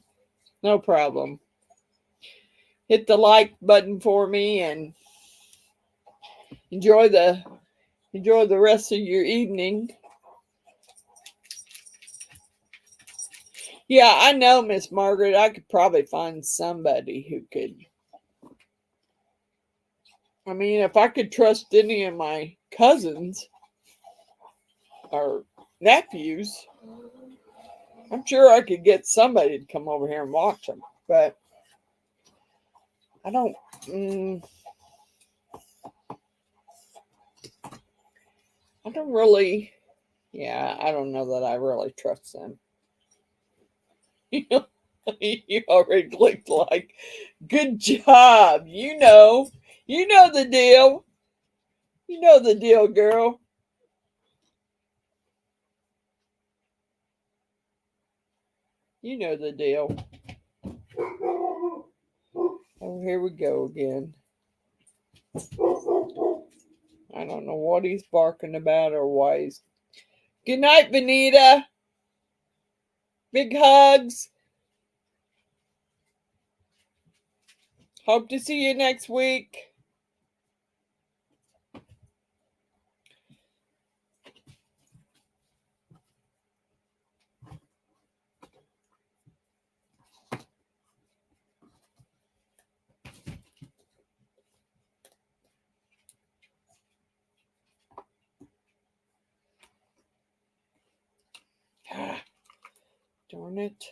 no problem. Hit the like button for me and enjoy the rest of your evening. Yeah, I know, Miss Margaret. I could probably find somebody who could I mean, if I could trust any of my cousins or nephews, I'm sure I could get somebody to come over here and watch them. But I don't. I don't really. Yeah, I don't know that I really trust them. You already clicked like. Good job. You know the deal. You know the deal, girl. You know the deal. Oh, here we go again. I don't know what he's barking about or why he's. Good night, Benita. Big hugs. Hope to see you next week. Darn it.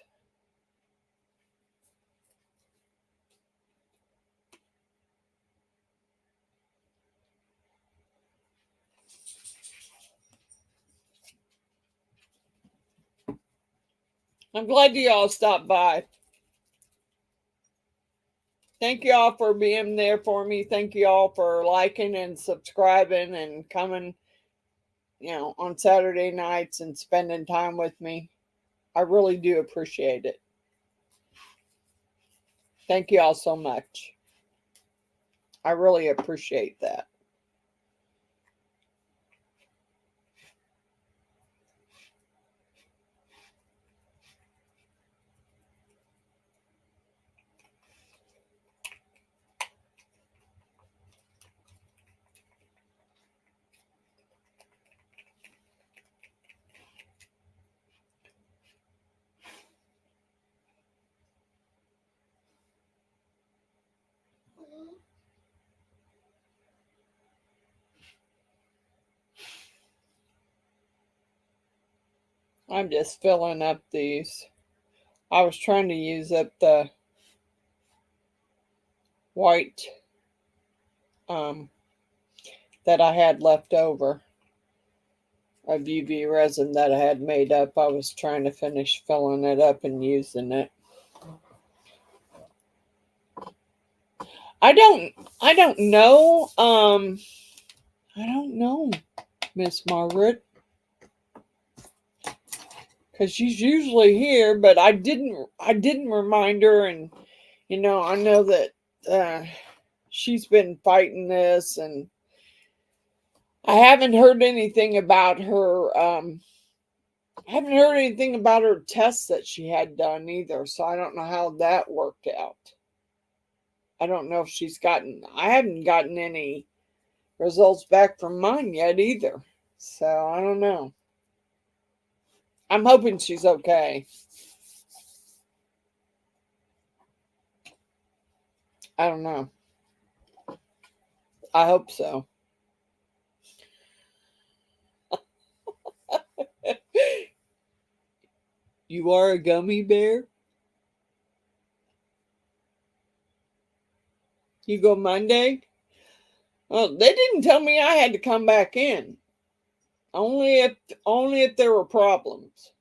I'm glad you all stopped by. Thank you all for being there for me. Thank you all for liking and subscribing and coming, on Saturday nights and spending time with me. I really do appreciate it. Thank you all so much. I really appreciate that. I'm just filling up these. I was trying to use up the white that I had left over of UV resin that I had made up. I was trying to finish filling it up and using it. I don't know. I don't know, Miss Margaret. Because she's usually here, but I didn't remind her, and I know that she's been fighting this, and I haven't heard anything about her. I haven't heard anything about her tests that she had done either, so I don't know how that worked out. I don't know if I haven't gotten any results back from mine yet either, so I don't know. I'm hoping she's okay. I don't know. I hope so. You are a gummy bear? You go Monday? Well, they didn't tell me I had to come back in. Only if there were problems.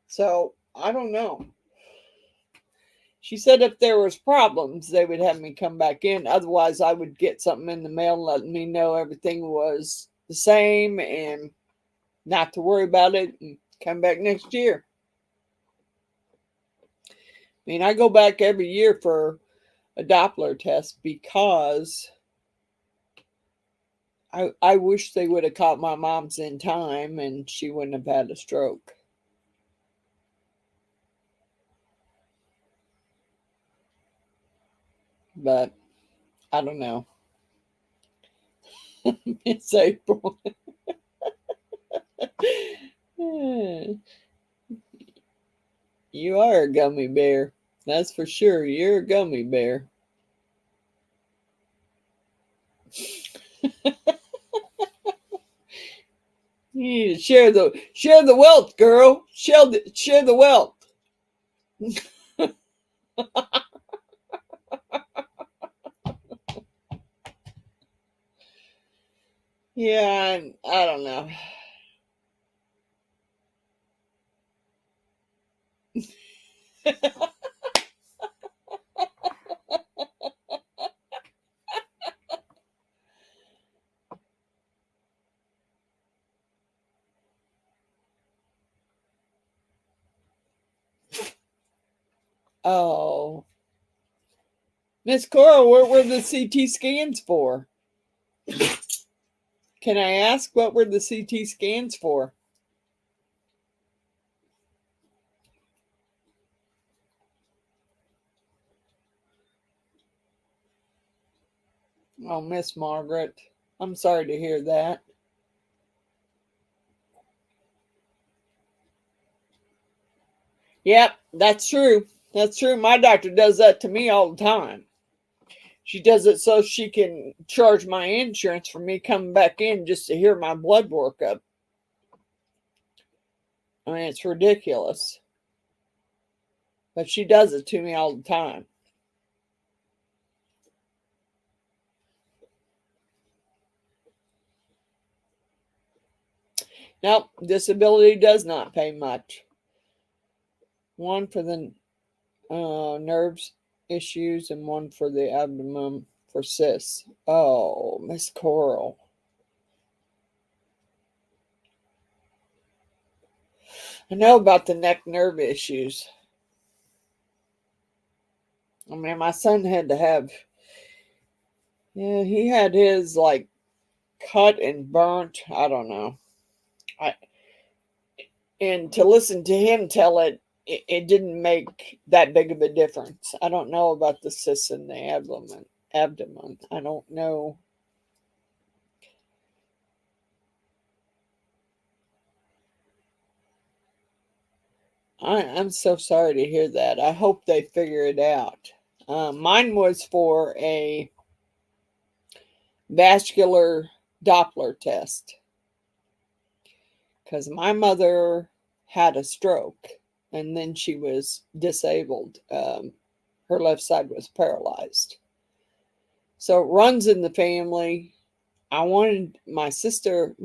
So I don't know. She said if there was problems, they would have me come back in. Otherwise, I would get something in the mail letting me know everything was the same and not to worry about it and come back next year. I mean, I go back every year for a Doppler test because I wish they would have caught my mom's in time and she wouldn't have had a stroke. But I don't know. It's April. You are a gummy bear. That's for sure. You're a gummy bear. You need to share the wealth, girl. Share the wealth. Yeah, I don't know. Oh, Miss Coral, what were the CT scans for? Can I ask what were the CT scans for? Oh, Miss Margaret, I'm sorry to hear that. Yep, that's true. That's true. My doctor does that to me all the time. She does it so she can charge my insurance for me coming back in just to hear my blood work up. I mean, it's ridiculous. But she does it to me all the time. Nope, disability does not pay much. One for the nerves issues and one for the abdomen for cysts. Oh, Miss Coral. I know about the neck nerve issues. I mean, my son had to have, yeah, he had his like cut and burnt. I don't know. I and to listen to him tell it didn't make that big of a difference. I don't know about the cysts in the abdomen. I don't know. I'm so sorry to hear that. I hope they figure it out. Mine was for a vascular Doppler test because my mother had a stroke and then she was disabled. Her left side was paralyzed. So it runs in the family. I wanted my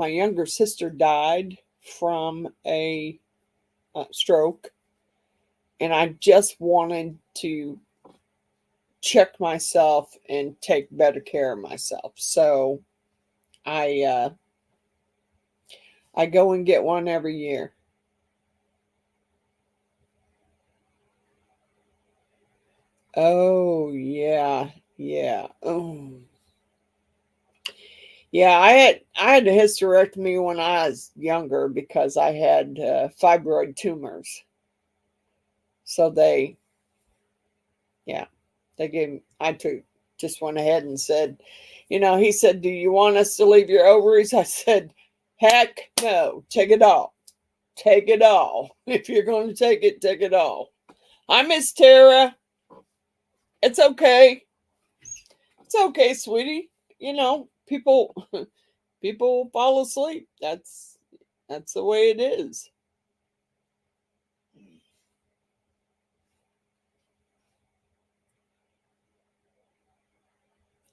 younger sister died from a stroke, and I just wanted to check myself and take better care of myself. So I I go and get one every year. Oh yeah, yeah. Yeah, I had a hysterectomy when I was younger because I had fibroid tumors. So yeah, they gave. I took just went ahead and said, he said, "Do you want us to leave your ovaries?" I said, "Heck no, take it all, take it all. If you're going to take it all." I miss Tara. It's okay. It's okay, sweetie. People people fall asleep. That's the way it is.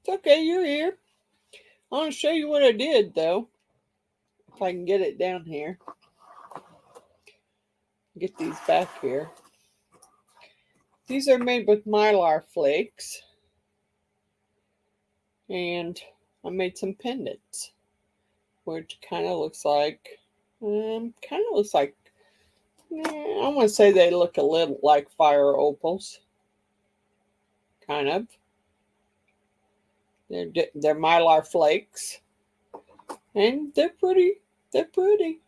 It's okay, you're here. I want to show you what I did though. If I can get it down here. Get these back here. These are made with Mylar flakes. And I made some pendants, which kind of looks like, I want to say they look a little like fire opals. Kind of. They're Mylar flakes. And they're pretty. They're pretty.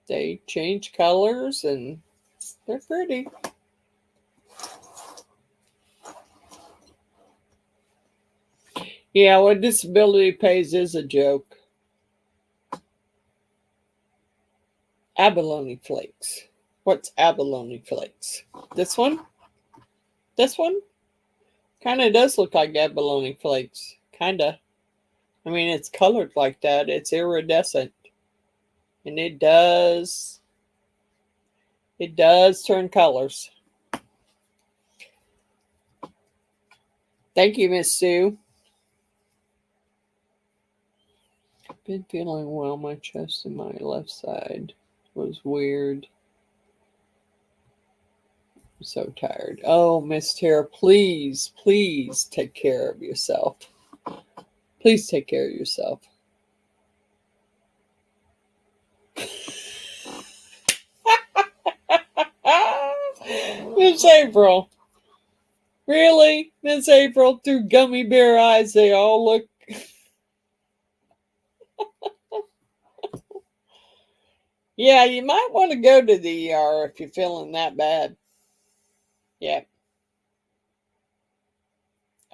They change colors and they're pretty. Yeah, what disability pays is a joke. Abalone flakes. What's abalone flakes? This one? This one? Kind of does look like abalone flakes. Kind of. I mean, it's colored like that. It's iridescent. And it does turn colors. Thank you, Miss Sue. I've been feeling well. My chest and my left side was weird. I'm so tired. Oh, Miss Tara, please, please take care of yourself. Please take care of yourself. Miss April. Really? Miss April, through gummy bear eyes, they all look. Yeah, you might want to go to the ER if you're feeling that bad. Yeah.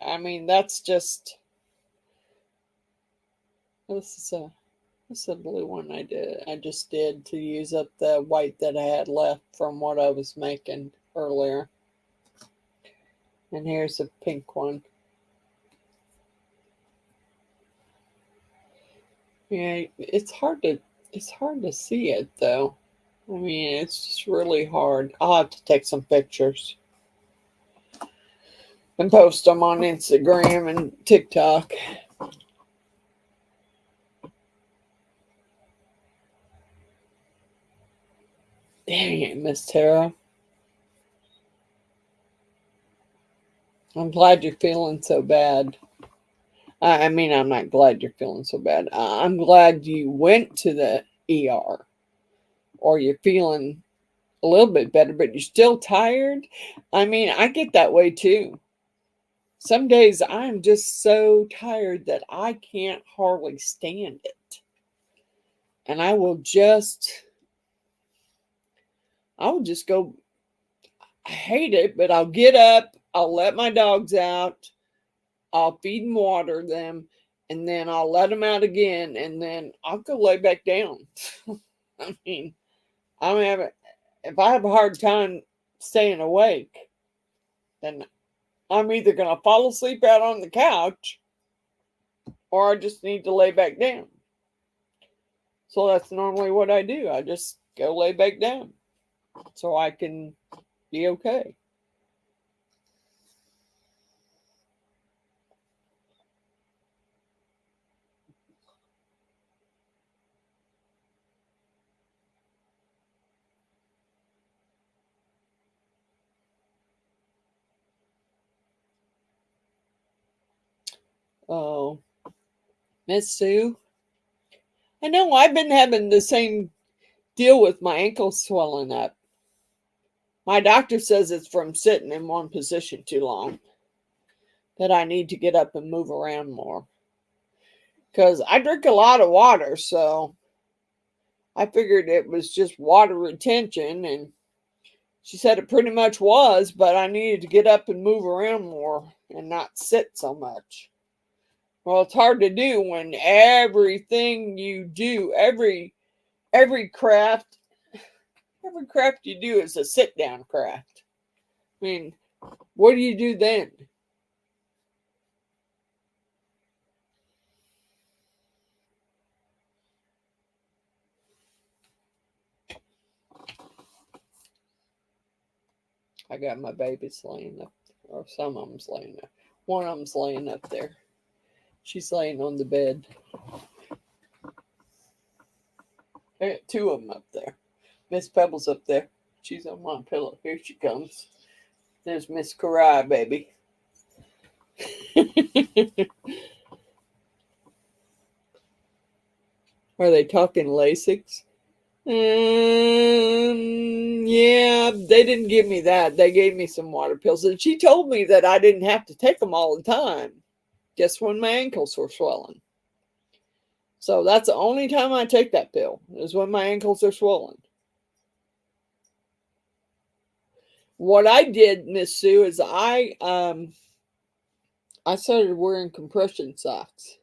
I mean, that's just. This is a blue one I did. I just did to use up the white that I had left from what I was making earlier. And here's a pink one. Yeah, it's hard to see it though. I mean, it's just really hard. I'll have to take some pictures and post them on Instagram and TikTok. Dang it, Miss Tara. I'm glad you're feeling so bad. I mean, I'm not glad you're feeling so bad. I'm glad you went to the ER, or you're feeling a little bit better, but you're still tired. I mean, I get that way too. Some days I'm just so tired that I can't hardly stand it. And I will just go. I hate it, but I'll get up, I'll let my dogs out, I'll feed and water them, and then I'll let them out again, and then I'll go lay back down. I mean, if I have a hard time staying awake, then I'm either going to fall asleep out on the couch or I just need to lay back down. So that's normally what I do. I just go lay back down so I can be okay. Oh, Miss Sue, I know I've been having the same deal with my ankles swelling up. My doctor says it's from sitting in one position too long, that I need to get up and move around more. Because I drink a lot of water, so I figured it was just water retention, and she said it pretty much was, but I needed to get up and move around more and not sit so much. Well, it's hard to do when everything you do, every craft you do is a sit down craft. I mean, what do you do then? I got my babies laying up, or some of them's laying up. One of them's laying up there. She's laying on the bed. I got two of them up there. Miss Pebble's up there. She's on my pillow. Here she comes. There's Miss Karai, baby. Are they talking LASIX? Yeah, they didn't give me that. They gave me some water pills. And she told me that I didn't have to take them all the time. Just when my ankles were swollen. So that's the only time I take that pill, is when my ankles are swollen. What I did, Miss Sue, is I started wearing compression socks.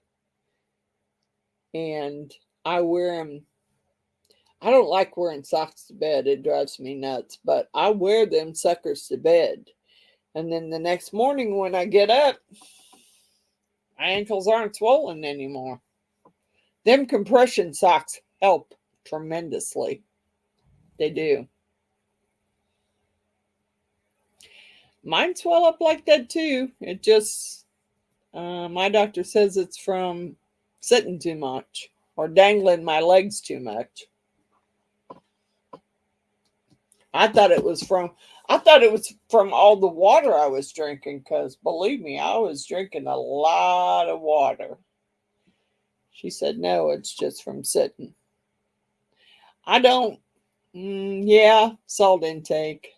And I wear them. I don't like wearing socks to bed. It drives me nuts, but I wear them suckers to bed. And then the next morning when I get up, my ankles aren't swollen anymore. Them compression socks help tremendously. They do. Mine swell up like that too. It just, my doctor says it's from sitting too much or dangling my legs too much. I thought it was from all the water I was drinking, because believe me, I was drinking a lot of water. She said, no, it's just from sitting. I don't, yeah, salt intake.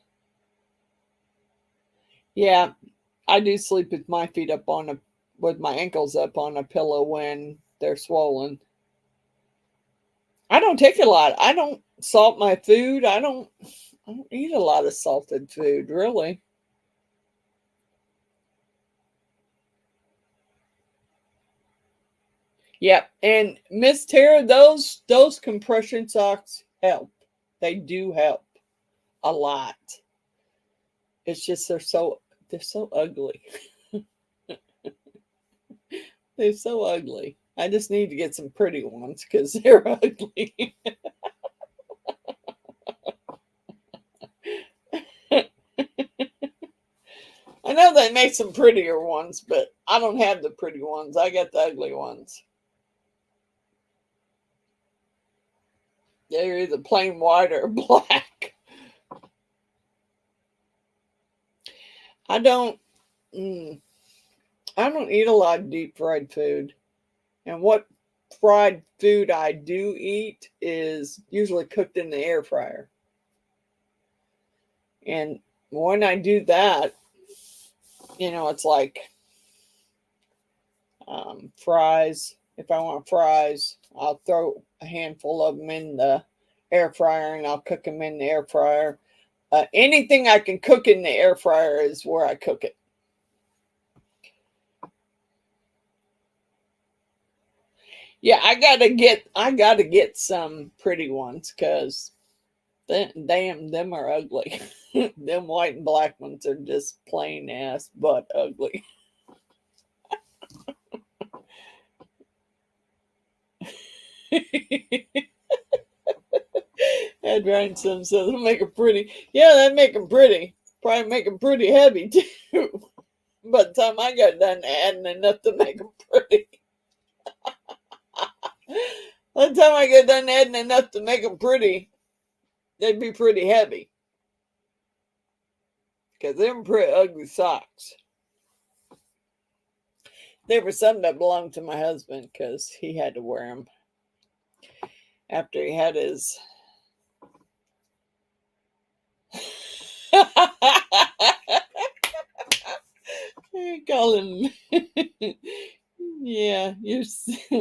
Yeah, I do sleep with my feet up on with my ankles up on a pillow when they're swollen. I don't take a lot. I don't salt my food. I don't eat a lot of salted food, really. Yep. And Miss Tara, those compression socks help. They do help a lot. It's just they're so ugly. They're so ugly. I just need to get some pretty ones because they're ugly. I know they make some prettier ones, but I don't have the pretty ones. I got the ugly ones. They're either plain white or black. I don't I don't eat a lot of deep fried food. And what fried food I do eat is usually cooked in the air fryer. And when I do that, it's like fries. If I want fries, I'll throw a handful of them in the air fryer and I'll cook them in the air fryer. Anything I can cook in the air fryer is where I cook it. Yeah, I gotta get some pretty ones because damn, them are ugly. Them white and black ones are just plain ass but ugly. Ed Ransom says it'll make them pretty. Yeah, that'd make them pretty. Probably make them pretty heavy too. By the time I got done adding enough to make them pretty. By the time I got done adding enough to make them pretty, they'd be pretty heavy. Because they're pretty ugly socks. They were something that belonged to my husband because he had to wear them after he had his. Colin, yeah, you're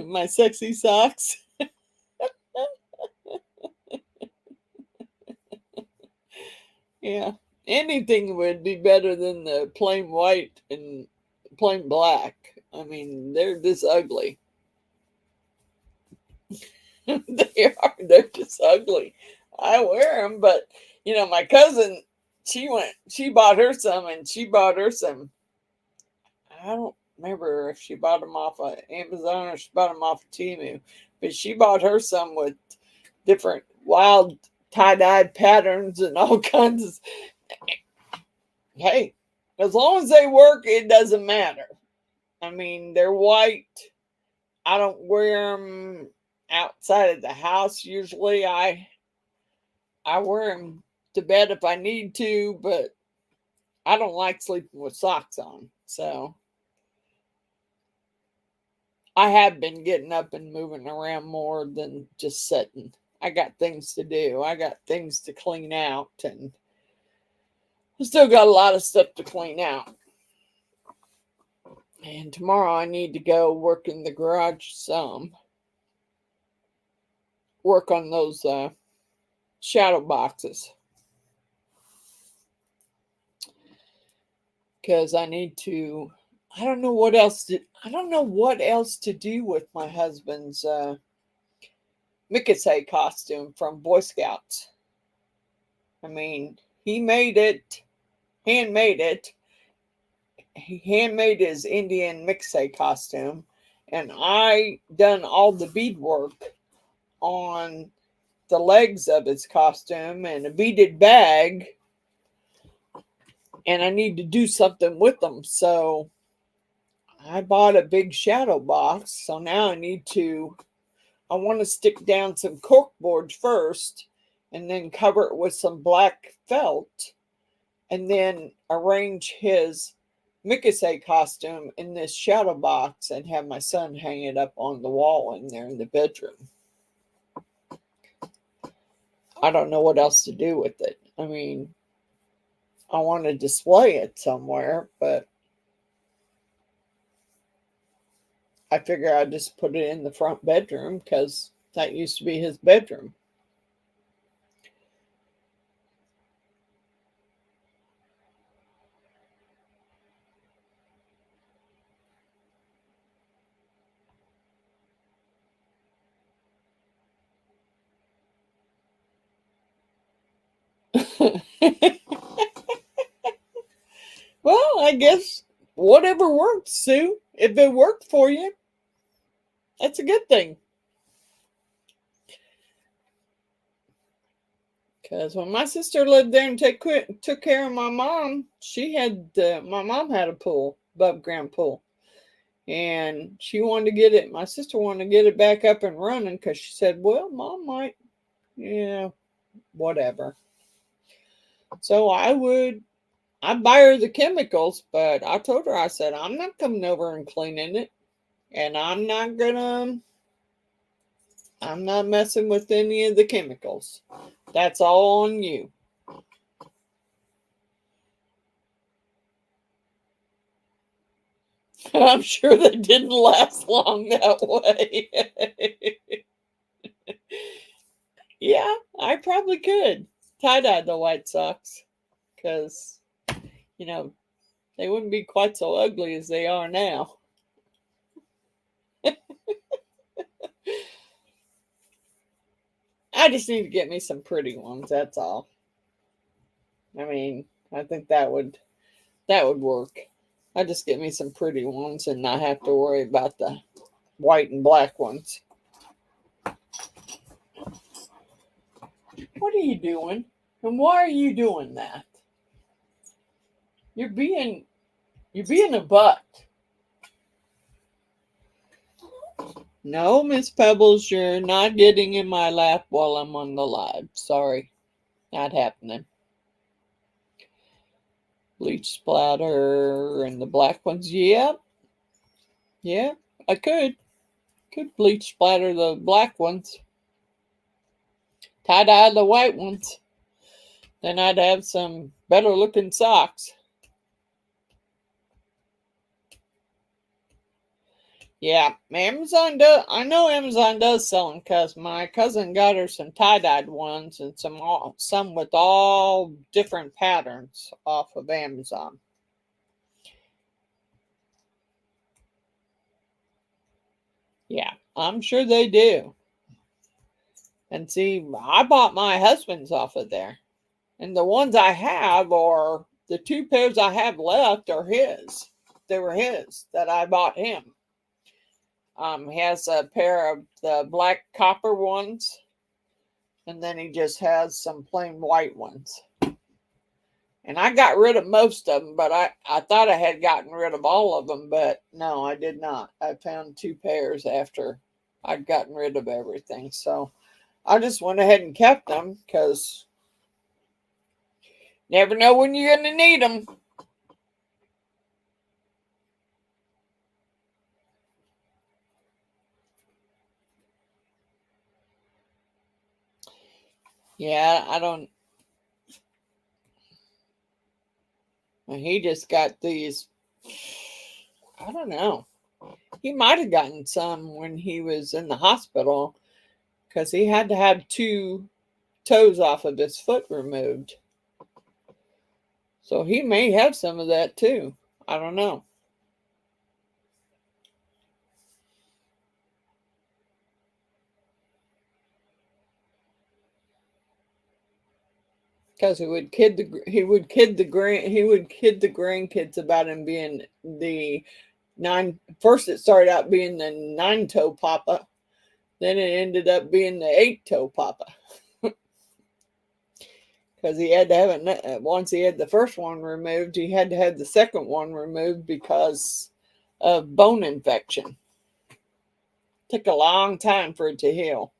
my sexy socks. Yeah, anything would be better than the plain white and plain black. I mean, they're this ugly. They're just ugly. I wear them, but my cousin, she bought her some, and she bought her some. I don't remember if she bought them off of Amazon or she bought them off of Temu, but she bought her some with different wild tie-dyed patterns and all kinds of. Hey, as long as they work, it doesn't matter. I mean, they're white. I don't wear them outside of the house usually. I wear them to bed if I need to, but I don't like sleeping with socks on. So I have been getting up and moving around more than just sitting. I got things to do. I got things to clean out, and I still got a lot of stuff to clean out. And tomorrow I need to go work in the garage some. Work on those shadow boxes. Because I need to. I don't know what else to do with my husband's Mikase costume from Boy Scouts. I mean, he made it, handmade it. He handmade his Indian Mikase costume, and I done all the beadwork on the legs of his costume and a beaded bag, and I need to do something with them. So I bought a big shadow box. So now I want to stick down some cork boards first and then cover it with some black felt and then arrange his Mikase costume in this shadow box and have my son hang it up on the wall in there in the bedroom. I don't know what else to do with it. I mean, I want to display it somewhere, but I figure I'd just put it in the front bedroom because that used to be his bedroom. Well, I guess whatever works, Sue. If it worked for you, that's a good thing. Because when my sister lived there and took care of my mom, my mom had a pool, above ground pool. And she wanted to get it, my sister wanted to get it back up and running because she said, well, mom might, yeah, whatever. So I'd buy her the chemicals, but I told her, I said, I'm not coming over and cleaning it. And I'm not messing with any of the chemicals. That's all on you. I'm sure they didn't last long that way. Yeah, I probably could tie-dye the white socks because, they wouldn't be quite so ugly as they are now. I just need to get me some pretty ones, that's all. I mean, I think that would work. I just get me some pretty ones and not have to worry about the white and black ones. What are you doing? And why are you doing that? You're being a butt. No, Miss Pebbles, you're not getting in my lap while I'm on the live. Sorry. Not happening. Bleach splatter and the black ones. Yep. Yeah, I could. Could bleach splatter the black ones. Tie-dye the white ones. Then I'd have some better looking socks. Yeah, I know Amazon does sell them because my cousin got her some tie-dyed ones and some with all different patterns off of Amazon. Yeah, I'm sure they do. And see, I bought my husband's off of there. And the ones I have are the 2 pairs I have left are his. They were his that I bought him. He has a pair of the black copper ones, and then he just has some plain white ones. And I got rid of most of them, but I thought I had gotten rid of all of them, but no, I did not. I found 2 pairs after I'd gotten rid of everything. So I just went ahead and kept them because never know when you're going to need them. Yeah, I don't. He just got these. I don't know. He might have gotten some when he was in the hospital because he had to have 2 toes off of his foot removed. So he may have some of that too. I don't know. Because he would kid the grandkids about him being the first it started out being the 9-toe papa, then it ended up being the 8-toe papa. Because he had to have it, once he had the first one removed, he had to have the second one removed because of bone infection. Took a long time for it to heal.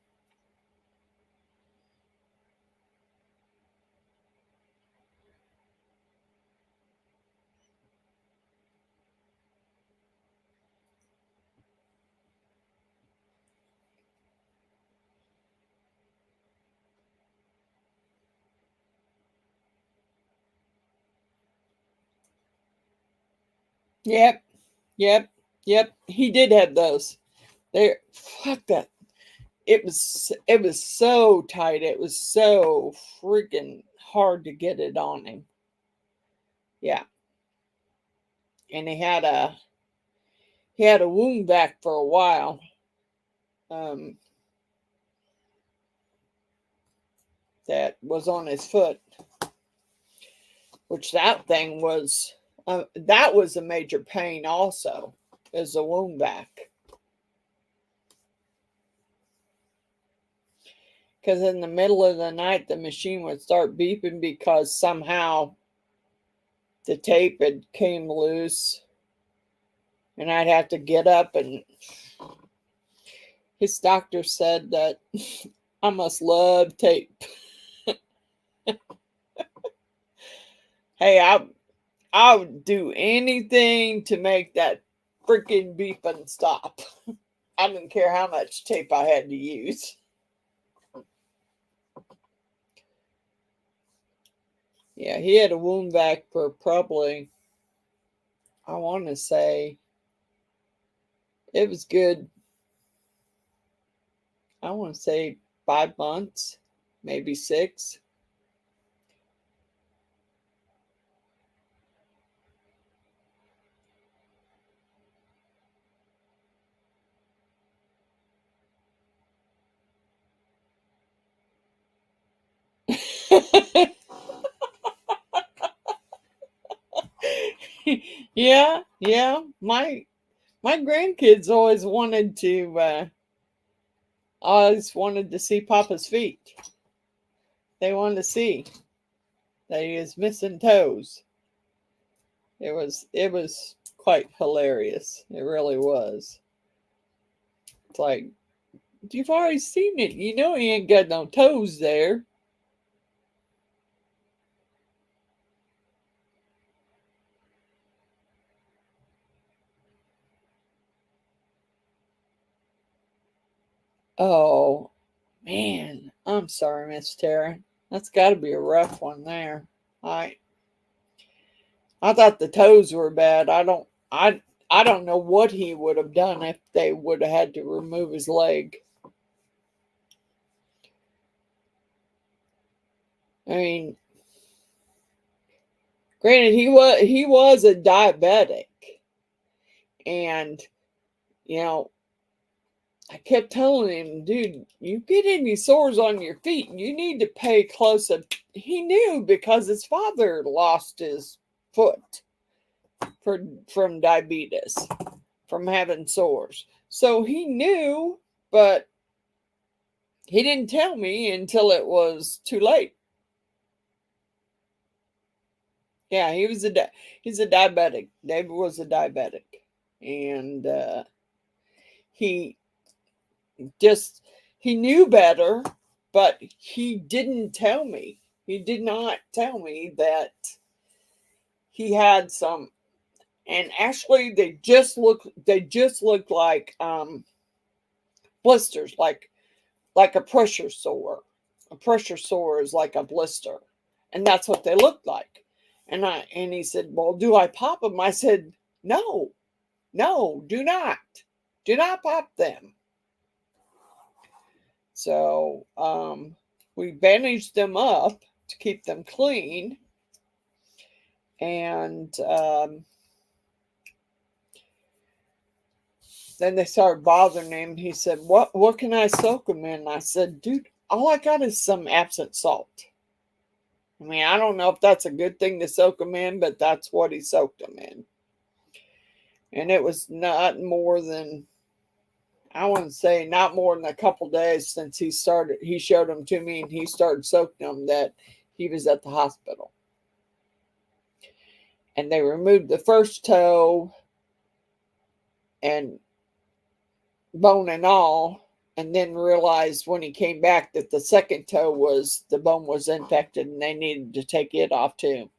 Yep, yep, yep. He did have those. There, fuck that. It was so tight. It was so freaking hard to get it on him. Yeah, and he had a wound vac for a while. That was on his foot, which that thing was. That was a major pain also, is a wound vac. Because in the middle of the night, the machine would start beeping because somehow the tape had came loose. And I'd have to get up, and his doctor said that I must love tape. Hey, I would do anything to make that freaking beeping stop. I didn't care how much tape I had to use. Yeah, he had a wound vac for probably, I want to say, it was good. I want to say 5 months, maybe 6. Yeah, yeah. My grandkids always wanted to see Papa's feet. They wanted to see that he is missing toes. It was quite hilarious. It really was. It's like, you've already seen it. You know he ain't got no toes there. Oh man, I'm sorry, Miss Tara. That's got to be a rough one there. I I thought the toes were bad. I don't know what he would have done if they would have had to remove his leg. I mean, granted he was a diabetic, and you know, I kept telling him, dude, you get any sores on your feet, you need to pay close up. He knew because his father lost his foot from diabetes, from having sores. So he knew, but he didn't tell me until it was too late. Yeah, he's a diabetic. David was a diabetic, and he just he knew better, but he didn't tell me. He did not tell me that he had some, and actually they just looked like blisters, like a pressure sore. A pressure sore is like a blister, and that's what they looked like. And he said, "Well, do I pop them?" I said, "No, no, do not pop them." So we bandaged them up to keep them clean, and then they started bothering him. He said, "What can I soak them in?" I said, "Dude, all I got is some Epsom salt." I mean, I don't know if that's a good thing to soak them in, but that's what he soaked them in. And it was not more than, I wouldn't say not more than a couple days since he showed them to me and he started soaking them that he was at the hospital. And they removed the first toe and bone and all, and then realized when he came back that the second toe the bone was infected and they needed to take it off too.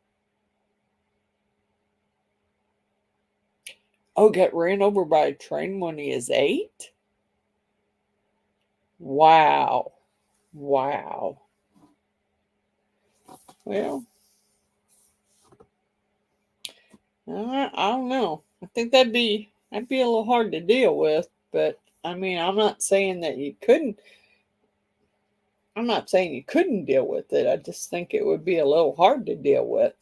Oh, got ran over by a train when he is 8? Wow. Wow. Well, I don't know. I think that'd be a little hard to deal with, but I mean, I'm not saying you couldn't deal with it. I just think it would be a little hard to deal with.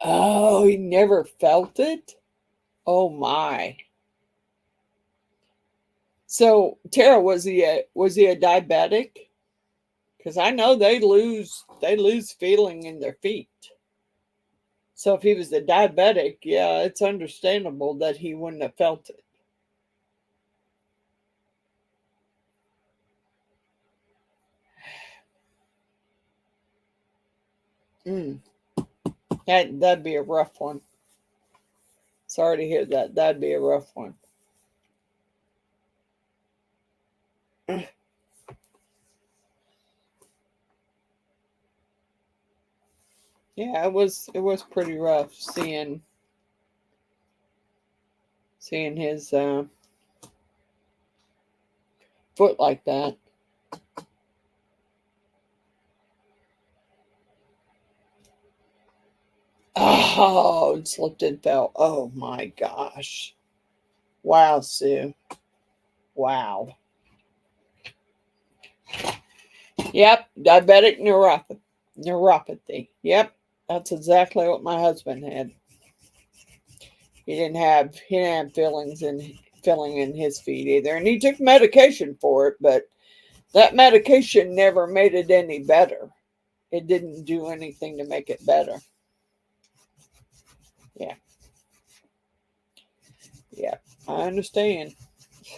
Oh, he never felt it? Oh my. So, Tara, was he a diabetic? Because I know they lose feeling in their feet. So if he was a diabetic, yeah, it's understandable that he wouldn't have felt it. Mm. That'd be a rough one. Sorry to hear that. That'd be a rough one. Yeah, it was pretty rough seeing his foot like that. Oh, it slipped and fell. Oh my gosh. Wow, Sue. Wow. Yep, diabetic neuropathy. Yep, that's exactly what my husband had. He didn't have filling in his feet either, and he took medication for it, but that medication never made it any better. It didn't do anything to make it better. Yeah. Yeah, I understand.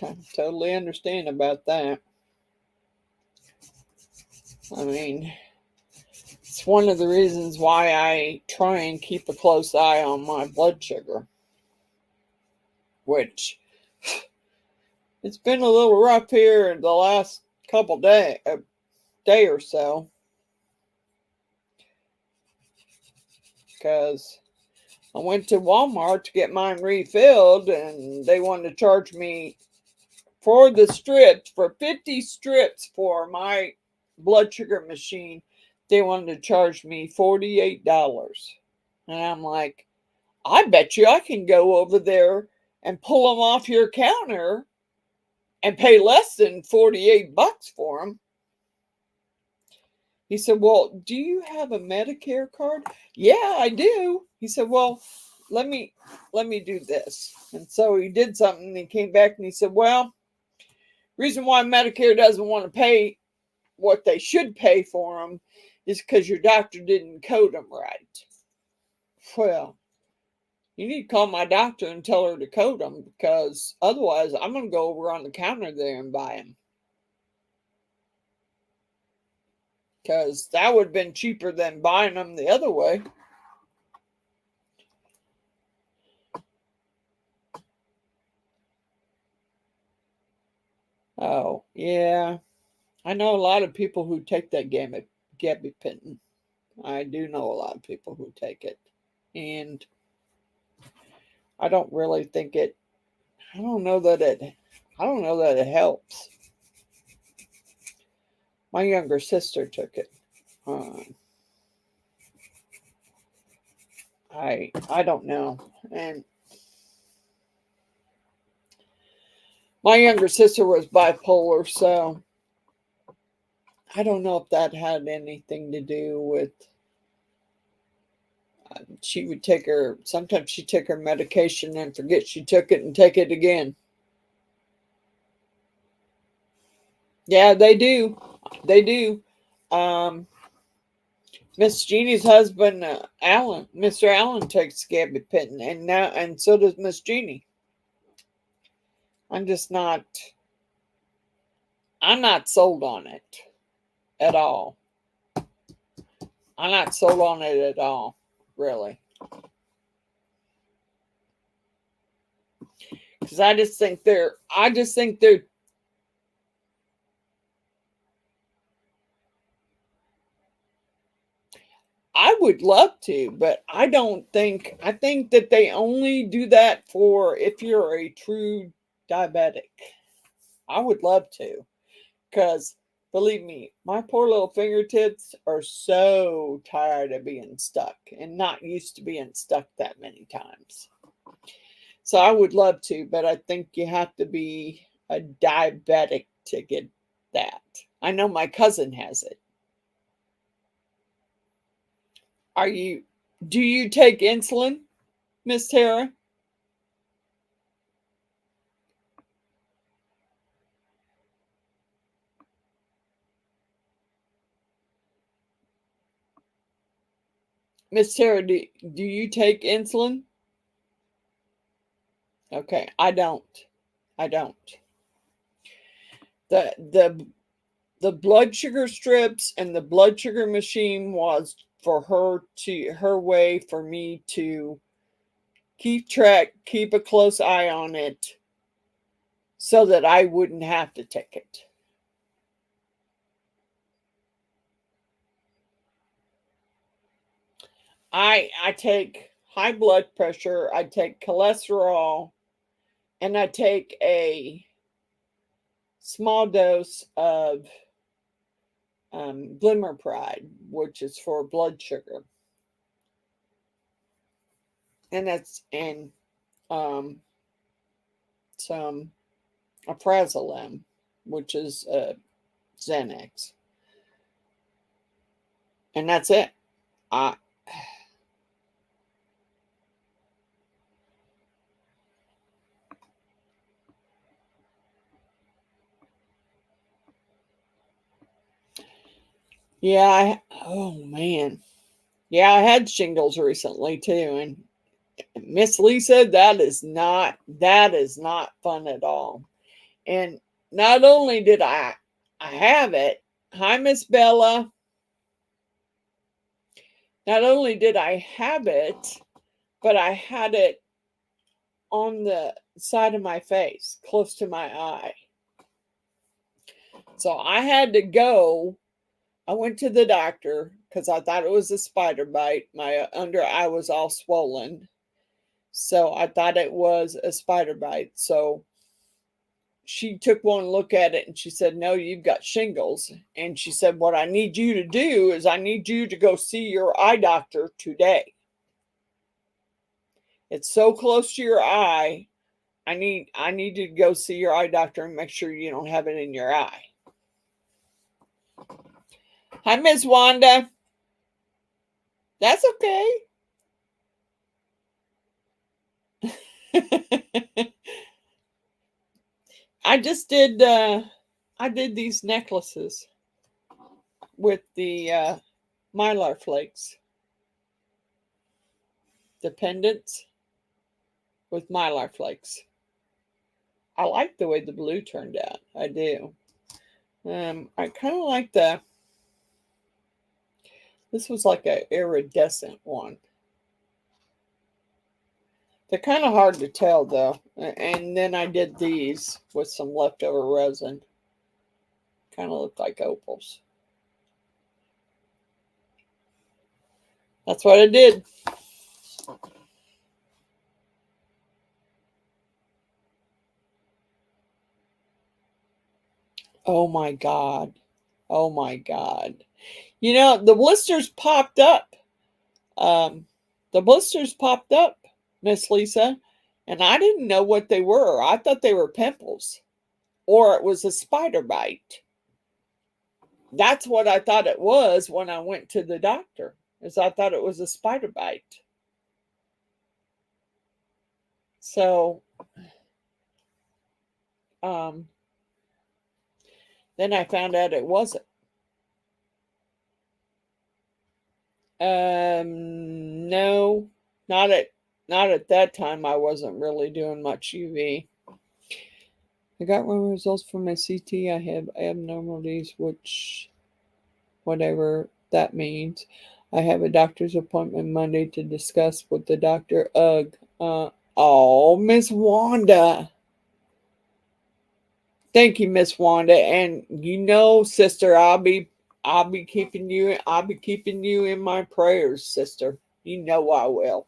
I totally understand about that. I mean, it's one of the reasons why I try and keep a close eye on my blood sugar, which it's been a little rough here the last couple day or so, because I went to Walmart to get mine refilled and they wanted to charge me for the strips, for 50 strips for my blood sugar machine. They wanted to charge me $48. And I'm like, I bet you I can go over there and pull them off your counter and pay less than $48 for them. He said, well, do you have a Medicare card? Yeah, I do. He said, well, let me do this. And so he did something and he came back and he said, well, reason why Medicare doesn't want to pay what they should pay for them is because your doctor didn't code them right. Well, you need to call my doctor and tell her to code them, because otherwise I'm going to go over on the counter there and buy them. Because that would have been cheaper than buying them the other way. Oh, yeah. I know a lot of people who take that gabapentin. I do know a lot of people who take it. And I don't really think I don't know that it helps. My younger sister took it. I don't know. And my younger sister was bipolar, so I don't know if that had anything to do with She would take her, sometimes she took her medication and forget she took it and take it again. Yeah, they do. They do. Miss Jeannie's husband, Alan, Mr. Allen takes gabapentin, and so does Miss Jeannie. I'm not sold on it at all. I'm not sold on it at all, really. Because I just think they're I would love to, but I think that they only do that for if you're a true diabetic. I would love to, because believe me, my poor little fingertips are so tired of being stuck and not used to being stuck that many times. So I would love to, but I think you have to be a diabetic to get that. I know my cousin has it. Do you take insulin, Miss Tara? Miss Tara, do you take insulin? Okay, I don't. I don't. The blood sugar strips and the blood sugar machine was for her way for me to keep track, keep a close eye on it so that I wouldn't have to take it. I take high blood pressure, I take cholesterol, and I take a small dose of Glimmer Pride, which is for blood sugar, and um, some Alprazolam, which is Xanax, and that's it. I yeah, oh man, yeah, I had shingles recently too, and Miss Lisa, that is not fun at all. And not only did I have it, hi Miss Bella. Not only did I have it, but I had it on the side of my face, close to my eye. So I had to go. I went to the doctor because I thought it was a spider bite. My under eye was all swollen. So I thought it was a spider bite. So she took one look at it and she said, "No, you've got shingles." And she said, "What I need you to do is I need you to go see your eye doctor today. It's so close to your eye. I need you to go see your eye doctor and make sure you don't have it in your eye." Hi, Miss Wanda. That's okay. I just did I did these necklaces with the Mylar flakes. The pendants with Mylar flakes. I like the way the blue turned out. I do. I kind of like this was like an iridescent one. They're kind of hard to tell though. And then I did these with some leftover resin. Kind of look like opals. That's what I did. Oh my God. Oh my God. You know, the blisters popped up. Um, the blisters popped up, Miss Lisa, and I didn't know what they were. I thought they were pimples or it was a spider bite. That's what I thought it was when I went to the doctor, is I thought it was a spider bite. So, then I found out it wasn't. No, not at that time. I wasn't really doing much UV. I got my results from my CT. I have abnormalities, which whatever that means. I have a doctor's appointment Monday to discuss with the doctor. Ugh. Oh, Miss Wanda. Thank you, Miss Wanda. And sister, I'll be keeping you in my prayers, sister. You know I will.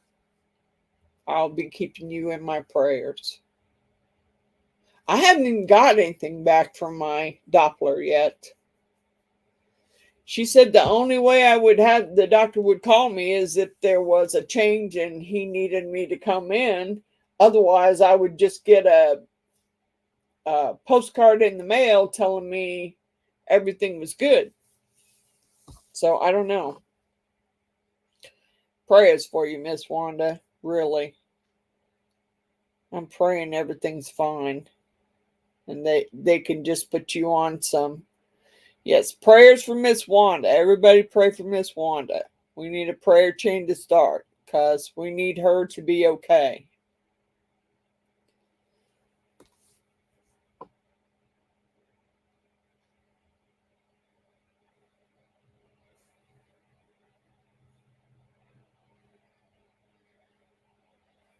I'll be keeping you in my prayers. I haven't even got anything back from my Doppler yet. She said the only way the doctor would call me is if there was a change and he needed me to come in. Otherwise, I would just get a postcard in the mail telling me everything was good. So I don't know. Prayers for you, Miss Wanda. Really. I'm praying everything's fine. And they can just put you on some. Yes, prayers for Miss Wanda. Everybody pray for Miss Wanda. We need a prayer chain to start because we need her to be okay.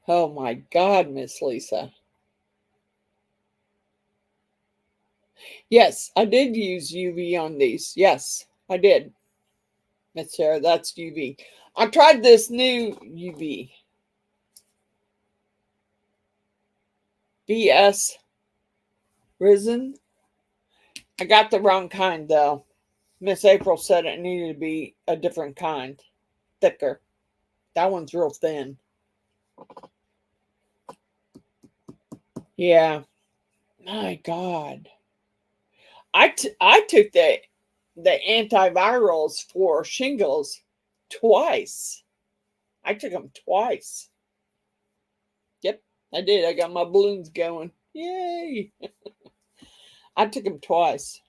Oh my God, Miss Lisa. Yes, I did use UV on these. Yes, I did. Miss Sarah, that's UV. I tried this new UV. BS Resin. I got the wrong kind though. Miss April said it needed to be a different kind. Thicker. That one's real thin. Yeah. My God. I took the antivirals for shingles twice. I took them twice. Yep, I did. I got my balloons going. Yay! I took them twice.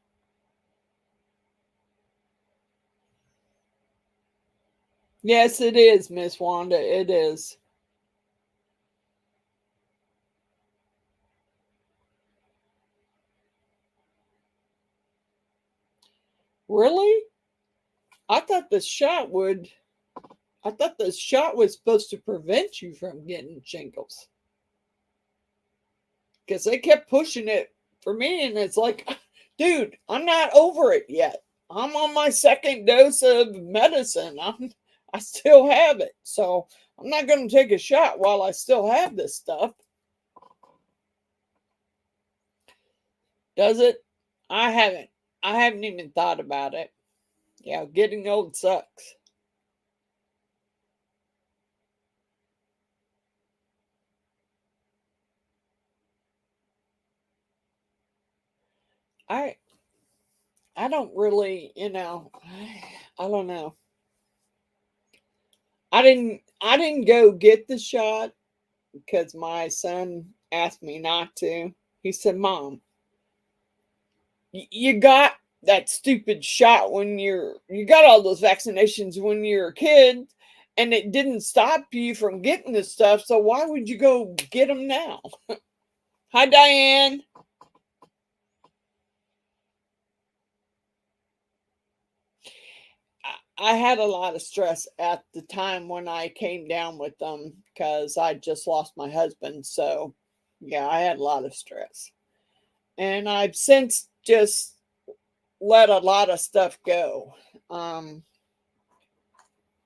Yes, it is, Miss Wanda. It is. Really? I thought the shot would. I thought the shot was supposed to prevent you from getting shingles. Because they kept pushing it for me, and it's like, dude, I'm not over it yet. I'm on my second dose of medicine. I still have it. So I'm not going to take a shot while I still have this stuff. Does it? I haven't. I haven't even thought about it. Yeah, getting old sucks. I I don't really, I don't know. I didn't go get the shot because my son asked me not to. He said, "Mom, you got that stupid shot when you got all those vaccinations when you're a kid and it didn't stop you from getting this stuff, so why would you go get them now?" Hi, Diane. I had a lot of stress at the time when I came down with them because I just lost my husband. So, yeah, I had a lot of stress. And I've since just let a lot of stuff go. Um,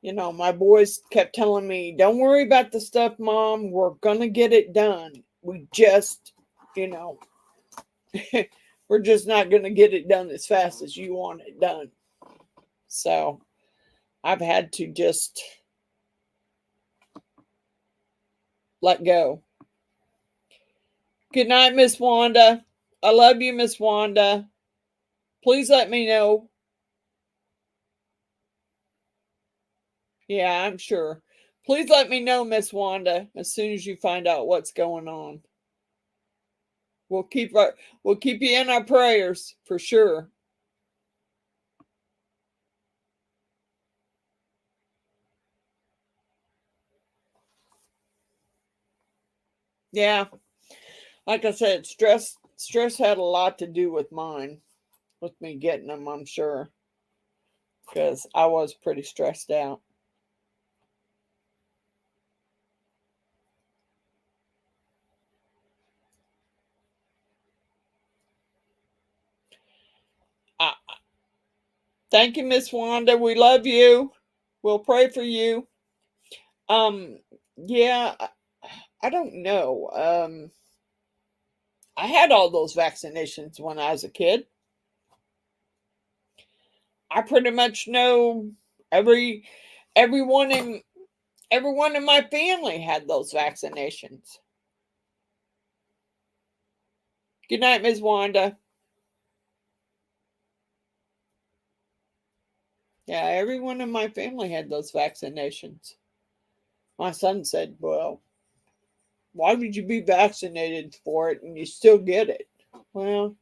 my boys kept telling me, "Don't worry about the stuff, Mom. We're going to get it done. We just, you know, we're just not going to get it done as fast as you want it done." So I've had to just let go. Good night, Miss Wanda. I love you, Miss Wanda. Please let me know. Yeah, I'm sure. Please let me know, Miss Wanda, as soon as you find out what's going on. We'll keep you in our prayers for sure. Yeah. Like I said, stress had a lot to do with mine, with me getting them, I'm sure, because I was pretty stressed out. Thank you, Miss Wanda. We love you. We'll pray for you. Yeah, I don't know. I had all those vaccinations when I was a kid. I pretty much know everyone in my family had those vaccinations. Good night, Ms. Wanda. Yeah, everyone in my family had those vaccinations. My son said, well, why would you be vaccinated for it and you still get it? Well,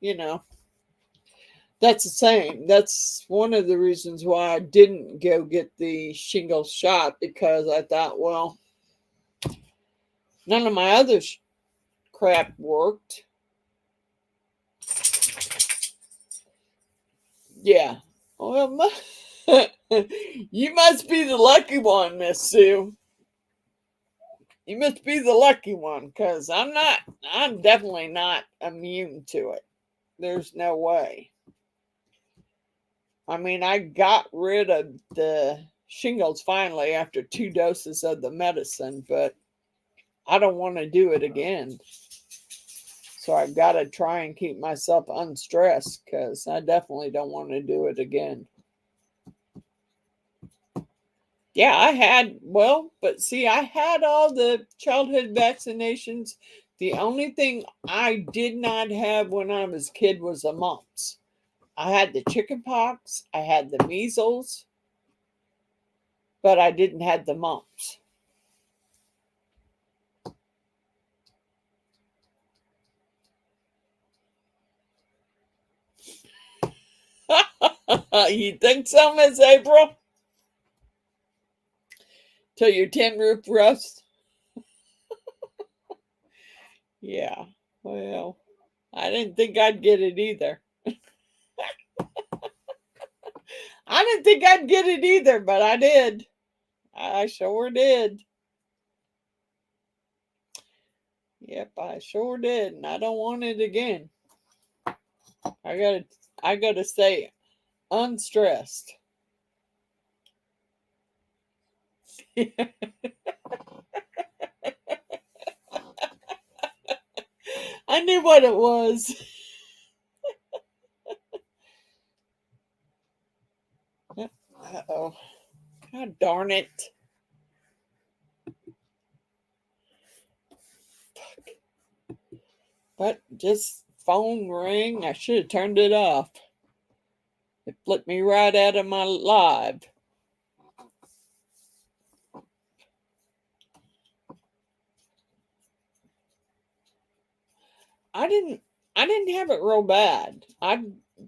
that's the same. That's one of the reasons why I didn't go get the shingles shot, because I thought, well, none of my other crap worked. Yeah. Well, you must be the lucky one, Miss Sue. You must be the lucky one, because I'm definitely not immune to it. There's no way. I mean, I got rid of the shingles finally after 2 doses of the medicine, but I don't want to do it again. So I've got to try and keep myself unstressed, because I definitely don't want to do it again. Yeah, I had all the childhood vaccinations. The only thing I did not have when I was a kid was the mumps. I had the chicken pox, I had the measles, but I didn't have the mumps. You think so, Miss April? Till your tin roof rusts? Yeah, well, I didn't think I'd get it either. I didn't think I'd get it either, but I did. I sure did. Yep, I sure did, and I don't want it again. I gotta stay unstressed. I knew what it was. Uh-oh. God darn it. But just phone ring. I should have turned it off. It flipped me right out of my live. I didn't have it real bad.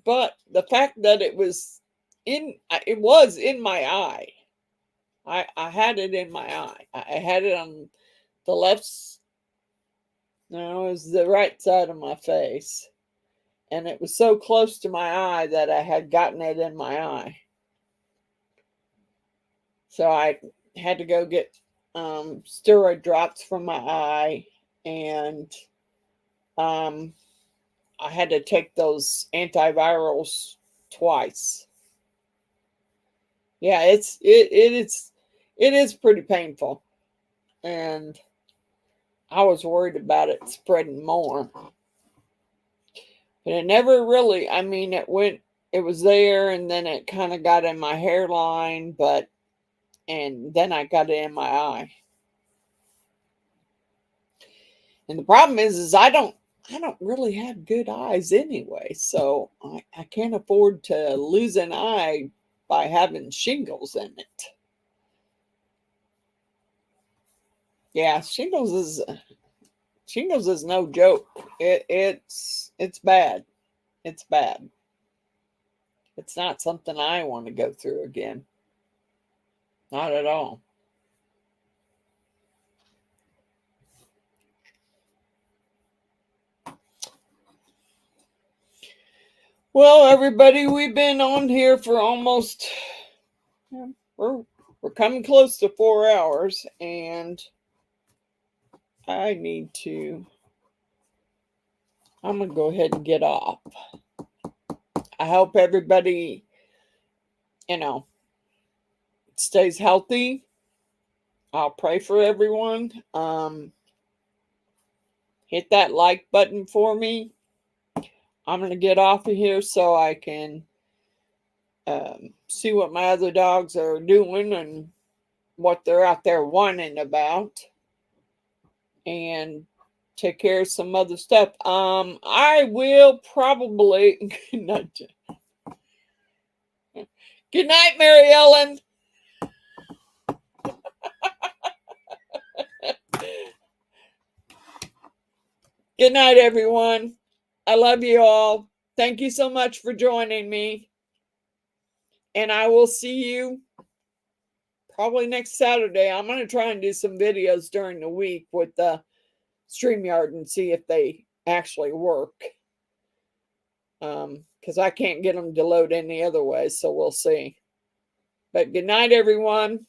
But the fact that it was in my eye. I had it in my eye. I had it on the left, no, it was the right side of my face. And it was so close to my eye that I had gotten it in my eye. So I had to go get steroid drops from my eye, and I had to take those antivirals twice. Yeah, it is pretty painful, and I was worried about it spreading more. But it never really, I mean, it was there, and then it kind of got in my hairline, and then I got it in my eye. And the problem is I don't really have good eyes anyway, so I can't afford to lose an eye by having shingles in it. Yeah, shingles is no joke. It's bad. It's bad. It's not something I want to go through again. Not at all. Well, everybody, we've been on here for almost we're coming close to 4 hours, and I'm gonna go ahead and get off. I hope everybody, stays healthy. I'll pray for everyone. Hit that like button for me. I'm gonna get off of here so I can see what my other dogs are doing and what they're out there whining about, and take care of some other stuff. I will probably good night, Mary Ellen. Good night, everyone. I love you all. Thank you so much for joining me. And I will see you probably next Saturday. I'm going to try and do some videos during the week with the StreamYard and see if they actually work. Because I can't get them to load any other way, so we'll see. But good night, everyone.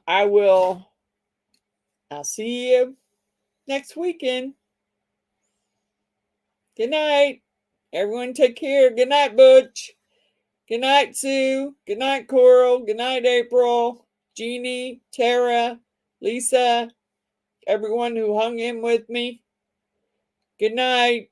I'll see you next weekend. Good night. Everyone take care. Good night, Butch. Good night, Sue. Good night, Coral. Good night, April. Jeannie, Tara, Lisa, everyone who hung in with me. Good night.